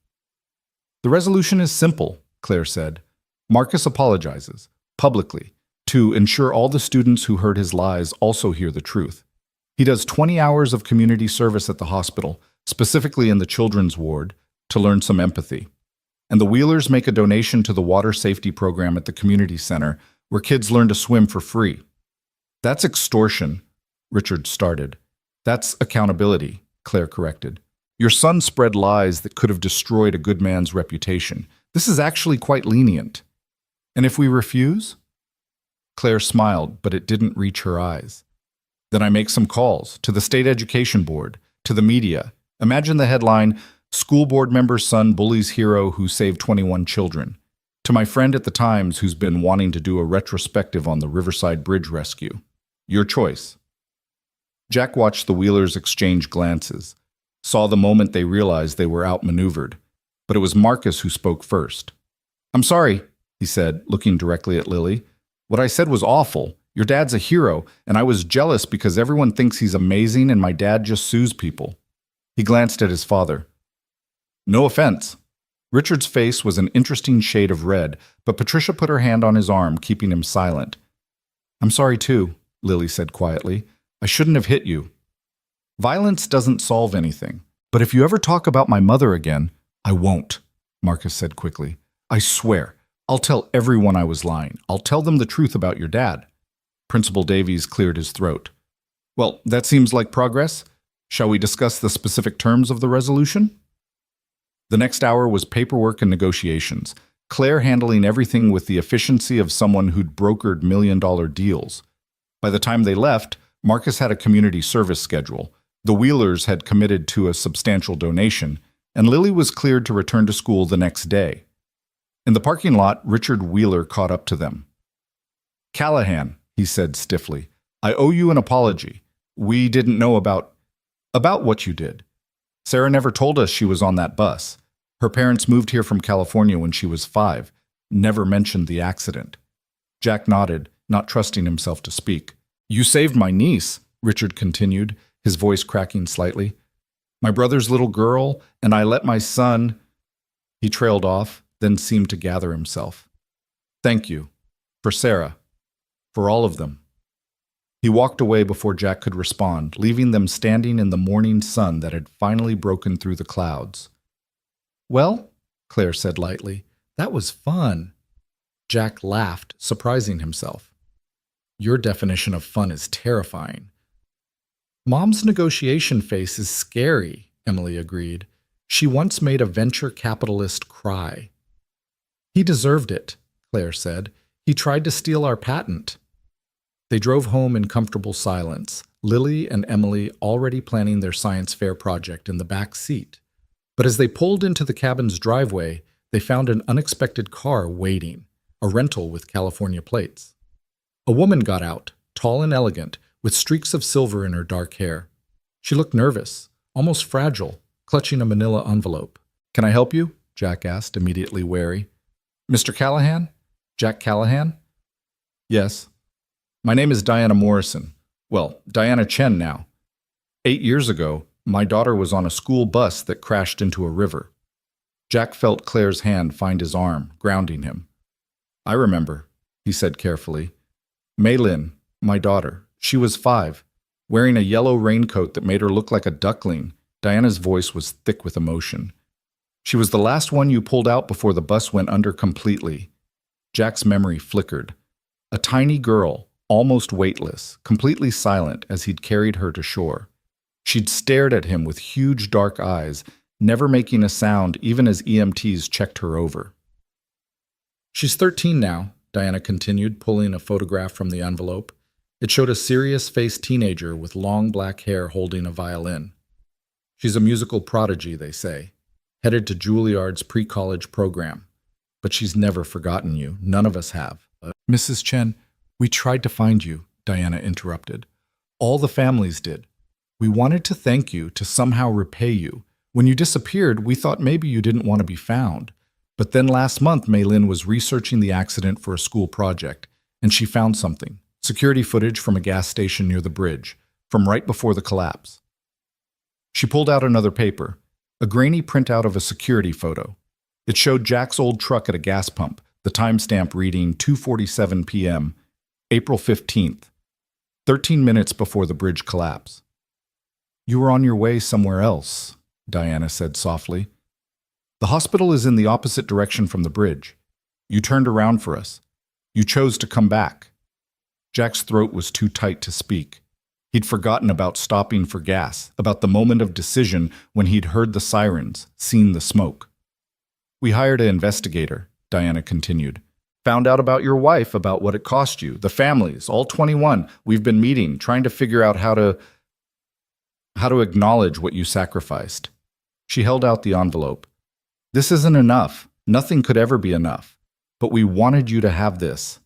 The resolution is simple, Claire said. Marcus apologizes, publicly, to ensure all the students who heard his lies also hear the truth. He does 20 hours of community service at the hospital, specifically in the children's ward, to learn some empathy. And the Wheelers make a donation to the water safety program at the community center, where kids learn to swim for free. That's extortion, Richard started. That's accountability, Claire corrected. Your son spread lies that could have destroyed a good man's reputation. This is actually quite lenient. And if we refuse? Claire smiled, but it didn't reach her eyes. Then I make some calls to the state education board, to the media. Imagine the headline, School board member's son bullies hero who saved 21 children. To my friend at the Times who's been wanting to do a retrospective on the Riverside Bridge rescue. Your choice. Jack watched the Wheelers exchange glances, saw the moment they realized they were outmaneuvered. But it was Marcus who spoke first. I'm sorry, he said, looking directly at Lily. What I said was awful. Your dad's a hero, and I was jealous because everyone thinks he's amazing and my dad just sues people. He glanced at his father. No offense. Richard's face was an interesting shade of red, but Patricia put her hand on his arm, keeping him silent. I'm sorry too, Lily said quietly. I shouldn't have hit you. Violence doesn't solve anything, but if you ever talk about my mother again, I won't, Marcus said quickly. I swear, I'll tell everyone I was lying. I'll tell them the truth about your dad. Principal Davies cleared his throat. Well, that seems like progress. Shall we discuss the specific terms of the resolution? The next hour was paperwork and negotiations, Claire handling everything with the efficiency of someone who'd brokered million-dollar deals. By the time they left, Marcus had a community service schedule, the Wheelers had committed to a substantial donation, and Lily was cleared to return to school the next day. In the parking lot, Richard Wheeler caught up to them. Callahan, he said stiffly, I owe you an apology. We didn't know about what you did. Sarah never told us she was on that bus. Her parents moved here from California when she was 5, never mentioned the accident. Jack nodded, not trusting himself to speak. You saved my niece, Richard continued, his voice cracking slightly. My brother's little girl, and I let my son... He trailed off, then seemed to gather himself. Thank you. For Sarah. For all of them. He walked away before Jack could respond, leaving them standing in the morning sun that had finally broken through the clouds. Well, Claire said lightly, that was fun. Jack laughed, surprising himself. Your definition of fun is terrifying. Mom's negotiation face is scary, Emily agreed. She once made a venture capitalist cry. He deserved it, Claire said. He tried to steal our patent. They drove home in comfortable silence, Lily and Emily already planning their science fair project in the back seat. But as they pulled into the cabin's driveway, they found an unexpected car waiting, a rental with California plates. A woman got out, tall and elegant, with streaks of silver in her dark hair. She looked nervous, almost fragile, clutching a manila envelope. Can I help you? Jack asked, immediately wary. Mr. Callahan? Jack Callahan? Yes. My name is Diana Morrison. Well, Diana Chen now. 8 years ago, my daughter was on a school bus that crashed into a river. Jack felt Claire's hand find his arm, grounding him. I remember, he said carefully. Maylin, my daughter, she was 5, wearing a yellow raincoat that made her look like a duckling. Diana's voice was thick with emotion. She was the last one you pulled out before the bus went under completely. Jack's memory flickered. A tiny girl, almost weightless, completely silent as he'd carried her to shore. She'd stared at him with huge dark eyes, never making a sound even as EMTs checked her over. She's 13 now, Diana continued, pulling a photograph from the envelope. It showed a serious-faced teenager with long black hair holding a violin. She's a musical prodigy, they say, headed to Juilliard's pre-college program. But she's never forgotten you. None of us have. Mrs. Chen, we tried to find you, Diana interrupted. All the families did. We wanted to thank you, to somehow repay you. When you disappeared, we thought maybe you didn't want to be found. But then last month, Maylin was researching the accident for a school project, and she found something. Security footage from a gas station near the bridge, from right before the collapse. She pulled out another paper, a grainy printout of a security photo. It showed Jack's old truck at a gas pump, the timestamp reading 2:47 p.m., April 15th, 13 minutes before the bridge collapse. You were on your way somewhere else, Diana said softly. The hospital is in the opposite direction from the bridge. You turned around for us. You chose to come back. Jack's throat was too tight to speak. He'd forgotten about stopping for gas, about the moment of decision when he'd heard the sirens, seen the smoke. We hired an investigator, Diana continued. Found out about your wife, about what it cost you, the families, all 21. We've been meeting, trying to figure out how to acknowledge what you sacrificed. She held out the envelope. This isn't enough. Nothing could ever be enough. But we wanted you to have this.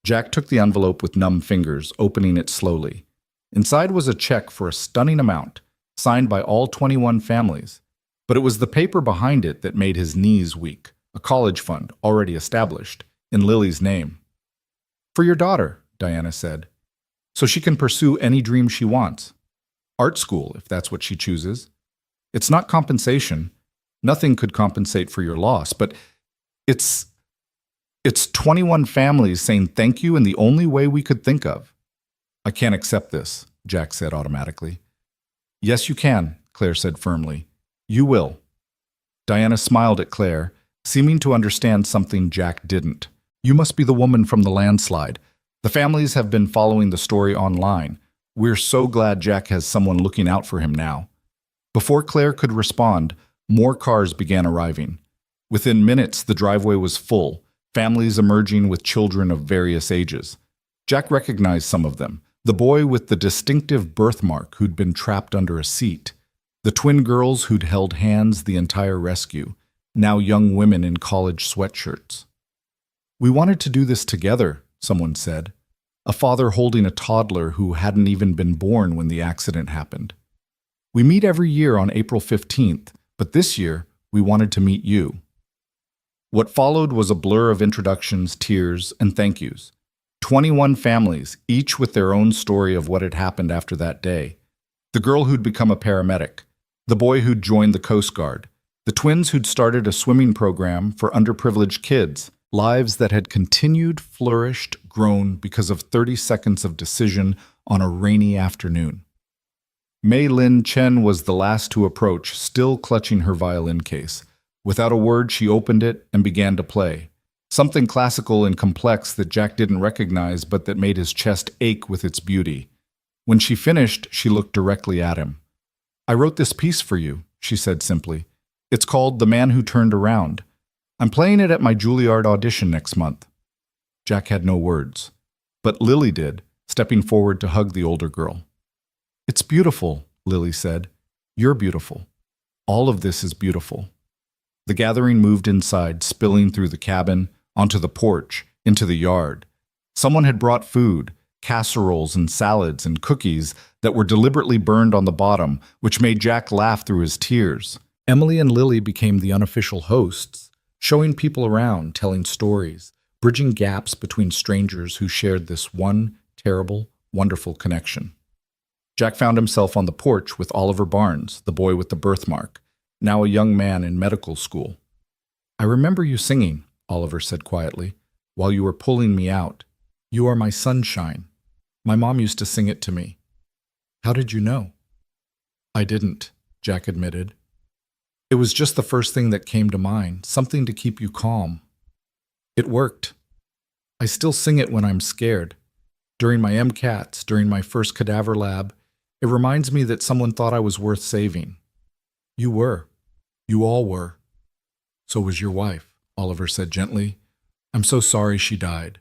Jack took the envelope with numb fingers, opening it slowly. Inside was a check for a stunning amount, signed by all 21 families. But it was the paper behind it that made his knees weak, a college fund already established, in Lily's name. For your daughter, Diana said, so she can pursue any dream she wants. Art school, if that's what she chooses. It's not compensation. Nothing could compensate for your loss, but it's 21 families saying thank you in the only way we could think of. I can't accept this, Jack said automatically. Yes, you can, Claire said firmly. You will. Diana smiled at Claire, seeming to understand something Jack didn't. You must be the woman from the landslide. The families have been following the story online. We're so glad Jack has someone looking out for him now. Before Claire could respond, more cars began arriving. Within minutes, the driveway was full, families emerging with children of various ages. Jack recognized some of them. The boy with the distinctive birthmark who'd been trapped under a seat. The twin girls who'd held hands the entire rescue, now young women in college sweatshirts. We wanted to do this together, someone said. A father holding a toddler who hadn't even been born when the accident happened. We meet every year on April 15th, but this year we wanted to meet you. What followed was a blur of introductions, tears, and thank yous. 21 families, each with their own story of what had happened after that day. The girl who'd become a paramedic, the boy who'd joined the Coast Guard, the twins who'd started a swimming program for underprivileged kids, lives that had continued, flourished, grown because of 30 seconds of decision on a rainy afternoon. Mei Lin Chen was the last to approach, still clutching her violin case. Without a word, she opened it and began to play. Something classical and complex that Jack didn't recognize but that made his chest ache with its beauty. When she finished, she looked directly at him. I wrote this piece for you, she said simply. It's called The Man Who Turned Around. I'm playing it at my Juilliard audition next month. Jack had no words, but Lily did, stepping forward to hug the older girl. It's beautiful, Lily said. You're beautiful. All of this is beautiful. The gathering moved inside, spilling through the cabin, onto the porch, into the yard. Someone had brought food, casseroles and salads and cookies that were deliberately burned on the bottom, which made Jack laugh through his tears. Emily and Lily became the unofficial hosts, showing people around, telling stories, bridging gaps between strangers who shared this one terrible, wonderful connection. Jack found himself on the porch with Oliver Barnes, the boy with the birthmark, now a young man in medical school. I remember you singing, Oliver said quietly, while you were pulling me out. You are my sunshine. My mom used to sing it to me. How did you know? I didn't, Jack admitted. It was just the first thing that came to mind, something to keep you calm. It worked. I still sing it when I'm scared. During my MCATs, during my first cadaver lab, it reminds me that someone thought I was worth saving. You were. You all were. So was your wife, Oliver said gently. I'm so sorry she died.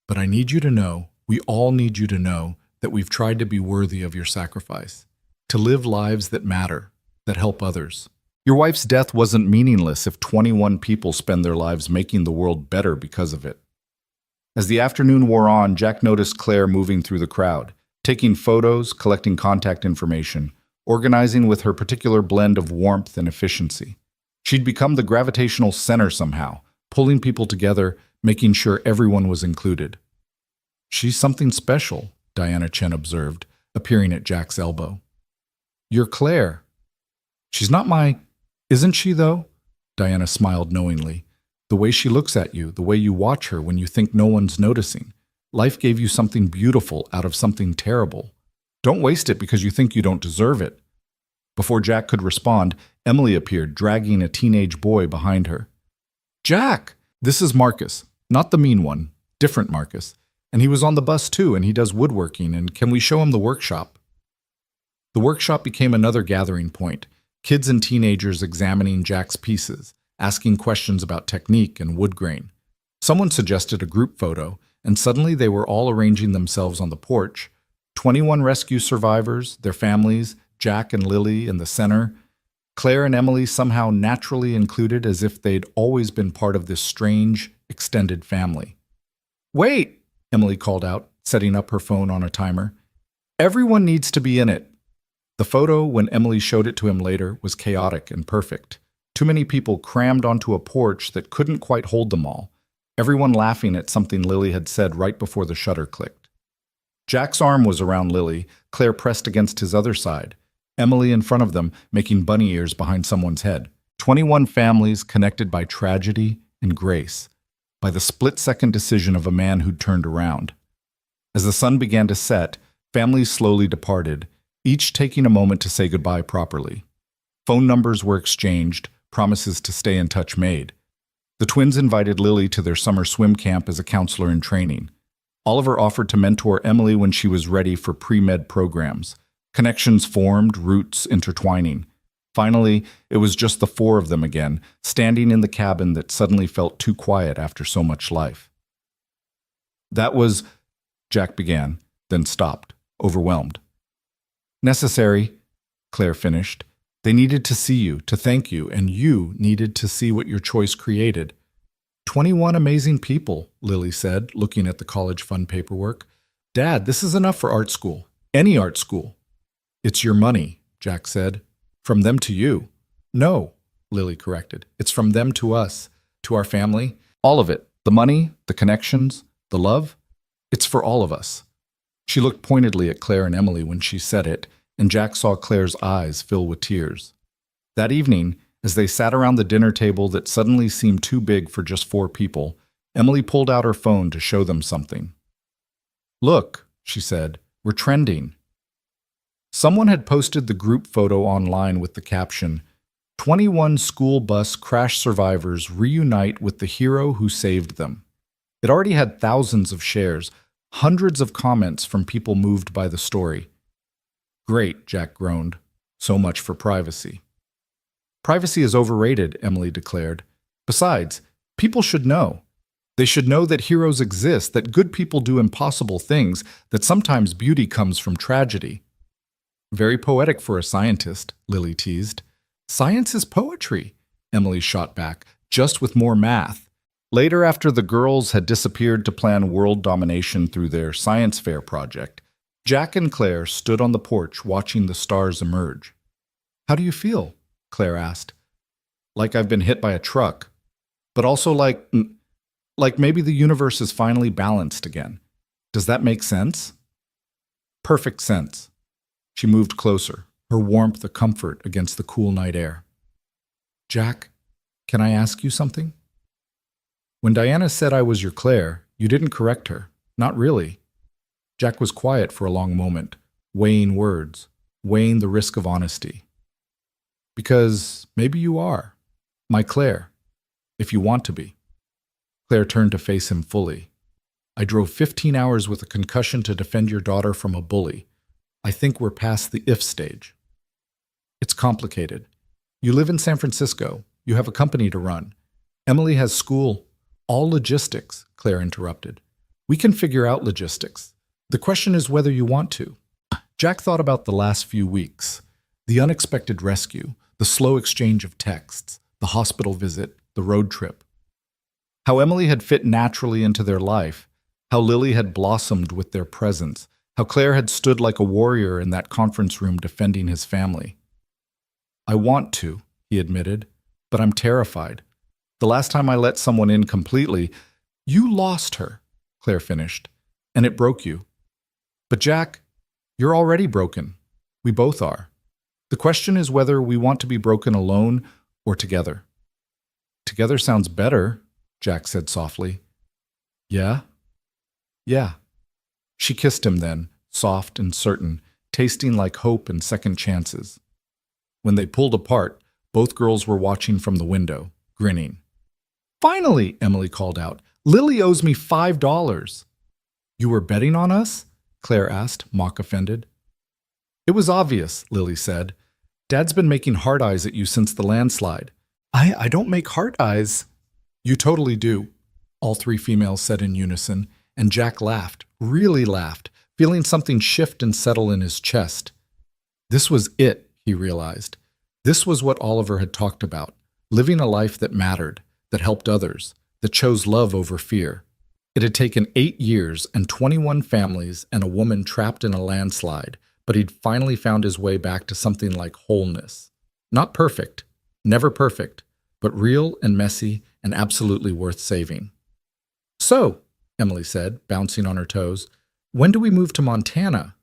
But I need you to know, we all need you to know, that we've tried to be worthy of your sacrifice, to live lives that matter, that help others. Your wife's death wasn't meaningless if 21 people spend their lives making the world better because of it. As the afternoon wore on, Jack noticed Claire moving through the crowd. taking photos, collecting contact information, organizing with her particular blend of warmth and efficiency. She'd become the gravitational center somehow, pulling people together, making sure everyone was included. "She's something special," Diana Chen observed, appearing at Jack's elbow. "You're Claire." "She's not my—" "Isn't she, though?" Diana smiled knowingly. "The way she looks at you, the way you watch her when you think no one's noticing. Life gave you something beautiful out of something terrible. Don't waste it because you think you don't deserve it." Before Jack could respond, Emily appeared, dragging a teenage boy behind her. "Jack! This is Marcus. Not the mean one. Different Marcus. And he was on the bus too, and he does woodworking, and can we show him the workshop?" The workshop became another gathering point. Kids and teenagers examining Jack's pieces, asking questions about technique and wood grain. Someone suggested a group photo, and suddenly they were all arranging themselves on the porch. 21 rescue survivors, their families, Jack and Lily in the center. Claire and Emily somehow naturally included as if they'd always been part of this strange, extended family. "Wait!" Emily called out, setting up her phone on a timer. "Everyone needs to be in it." The photo, when Emily showed it to him later, was chaotic and perfect. Too many people crammed onto a porch that couldn't quite hold them all, everyone laughing at something Lily had said right before the shutter clicked. Jack's arm was around Lily, Claire pressed against his other side, Emily in front of them, making bunny ears behind someone's head. 21 families connected by tragedy and grace, by the split-second decision of a man who'd turned around. As the sun began to set, families slowly departed, each taking a moment to say goodbye properly. Phone numbers were exchanged, promises to stay in touch made. The twins invited Lily to their summer swim camp as a counselor in training. Oliver offered to mentor Emily when she was ready for pre-med programs. Connections formed, roots intertwining. Finally, it was just the four of them again, standing in the cabin that suddenly felt too quiet after so much life. "That was," Jack began, then stopped, overwhelmed. "Necessary," Claire finished. "They needed to see you, to thank you, and you needed to see what your choice created." 21 amazing people, Lily said, looking at the college fund paperwork. "Dad, this is enough for art school. Any art school." "It's your money," Jack said. "From them to you." "No," Lily corrected. "It's from them to us, to our family. All of it. The money, the connections, the love. It's for all of us." She looked pointedly at Claire and Emily when she said it, and Jack saw Claire's eyes fill with tears. That evening, as they sat around the dinner table that suddenly seemed too big for just 4 people, Emily pulled out her phone to show them something. "Look," she said, "we're trending." Someone had posted the group photo online with the caption, "21 school bus crash survivors reunite with the hero who saved them." It already had thousands of shares, hundreds of comments from people moved by the story. "Great," Jack groaned. "So much for privacy." "Privacy is overrated," Emily declared. "Besides, people should know. They should know that heroes exist, that good people do impossible things, that sometimes beauty comes from tragedy." "Very poetic for a scientist," Lily teased. "Science is poetry," Emily shot back, just with more math. Later, after the girls had disappeared to plan world domination through their science fair project, Jack and Claire stood on the porch watching the stars emerge. "How do you feel?" Claire asked. "Like I've been hit by a truck, but also like maybe the universe is finally balanced again. Does that make sense?" "Perfect sense." She moved closer, her warmth a comfort against the cool night air. "Jack, can I ask you something?" "When Diana said I was your Claire, you didn't correct her. Not really." Jack was quiet for a long moment, weighing words, weighing the risk of honesty. "Because maybe you are. My Claire. If you want to be." Claire turned to face him fully. "I drove 15 hours with a concussion to defend your daughter from a bully. I think we're past the if stage." "It's complicated. You live in San Francisco. You have a company to run. Emily has school." "All logistics," Claire interrupted. "We can figure out logistics. The question is whether you want to." Jack thought about the last few weeks. The unexpected rescue, the slow exchange of texts, the hospital visit, the road trip. How Emily had fit naturally into their life, how Lily had blossomed with their presence, how Claire had stood like a warrior in that conference room defending his family. "I want to," he admitted, "but I'm terrified. The last time I let someone in completely—" "You lost her," Claire finished, "and it broke you. But Jack, you're already broken. We both are. The question is whether we want to be broken alone or together." "Together sounds better," Jack said softly. "Yeah? Yeah." She kissed him then, soft and certain, tasting like hope and second chances. When they pulled apart, both girls were watching from the window, grinning. "Finally," Emily called out. "Lily owes me $5. "You were betting on us?" Claire asked, mock-offended. "It was obvious," Lily said. "Dad's been making hard eyes at you since the landslide." I don't make heart eyes." "You totally do," all three females said in unison, and Jack laughed, really laughed, feeling something shift and settle in his chest. This was it, he realized. This was what Oliver had talked about, living a life that mattered, that helped others, that chose love over fear. It had taken 8 years and 21 families and a woman trapped in a landslide, but he'd finally found his way back to something like wholeness. Not perfect, never perfect, but real and messy and absolutely worth saving. "So," Emily said, bouncing on her toes, "when do we move to Montana?"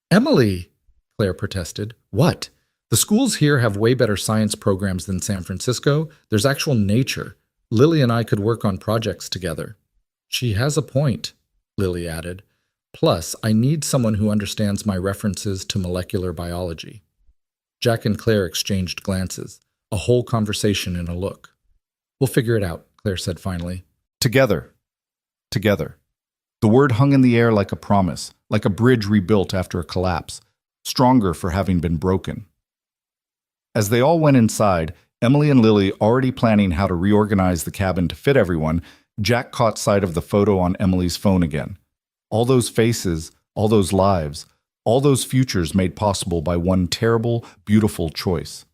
"Emily," Claire protested. "What? The schools here have way better science programs than San Francisco. There's actual nature. Lily and I could work on projects together." "She has a point," Lily added. "Plus, I need someone who understands my references to molecular biology." Jack and Claire exchanged glances, a whole conversation in a look. "We'll figure it out," Claire said finally. "Together. Together." The word hung in the air like a promise, like a bridge rebuilt after a collapse, stronger for having been broken. As they all went inside, Emily and Lily already planning how to reorganize the cabin to fit everyone, Jack caught sight of the photo on Emily's phone again. All those faces, all those lives, all those futures made possible by one terrible, beautiful choice.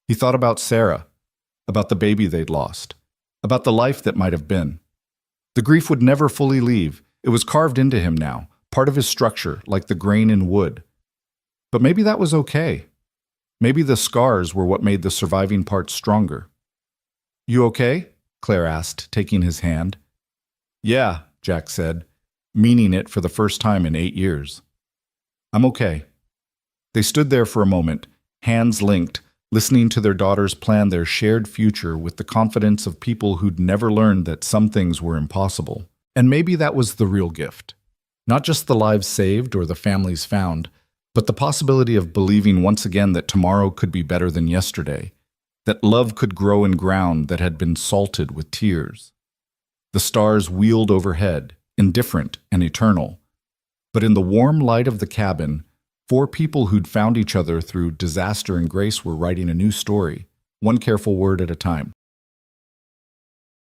He thought about Sarah, about the baby they'd lost, about the life that might have been. The grief would never fully leave. It was carved into him now, part of his structure, like the grain in wood. But maybe that was okay. Maybe the scars were what made the surviving parts stronger. "You okay?" Claire asked, taking his hand. "Yeah," Jack said, meaning it for the first time in 8 years. "I'm okay." They stood there for a moment, hands linked, listening to their daughters plan their shared future with the confidence of people who'd never learned that some things were impossible. And maybe that was the real gift. Not just the lives saved or the families found, but the possibility of believing once again that tomorrow could be better than yesterday, that love could grow in ground that had been salted with tears. The stars wheeled overhead, indifferent and eternal. But in the warm light of the cabin, 4 people who'd found each other through disaster and grace were writing a new story, one careful word at a time.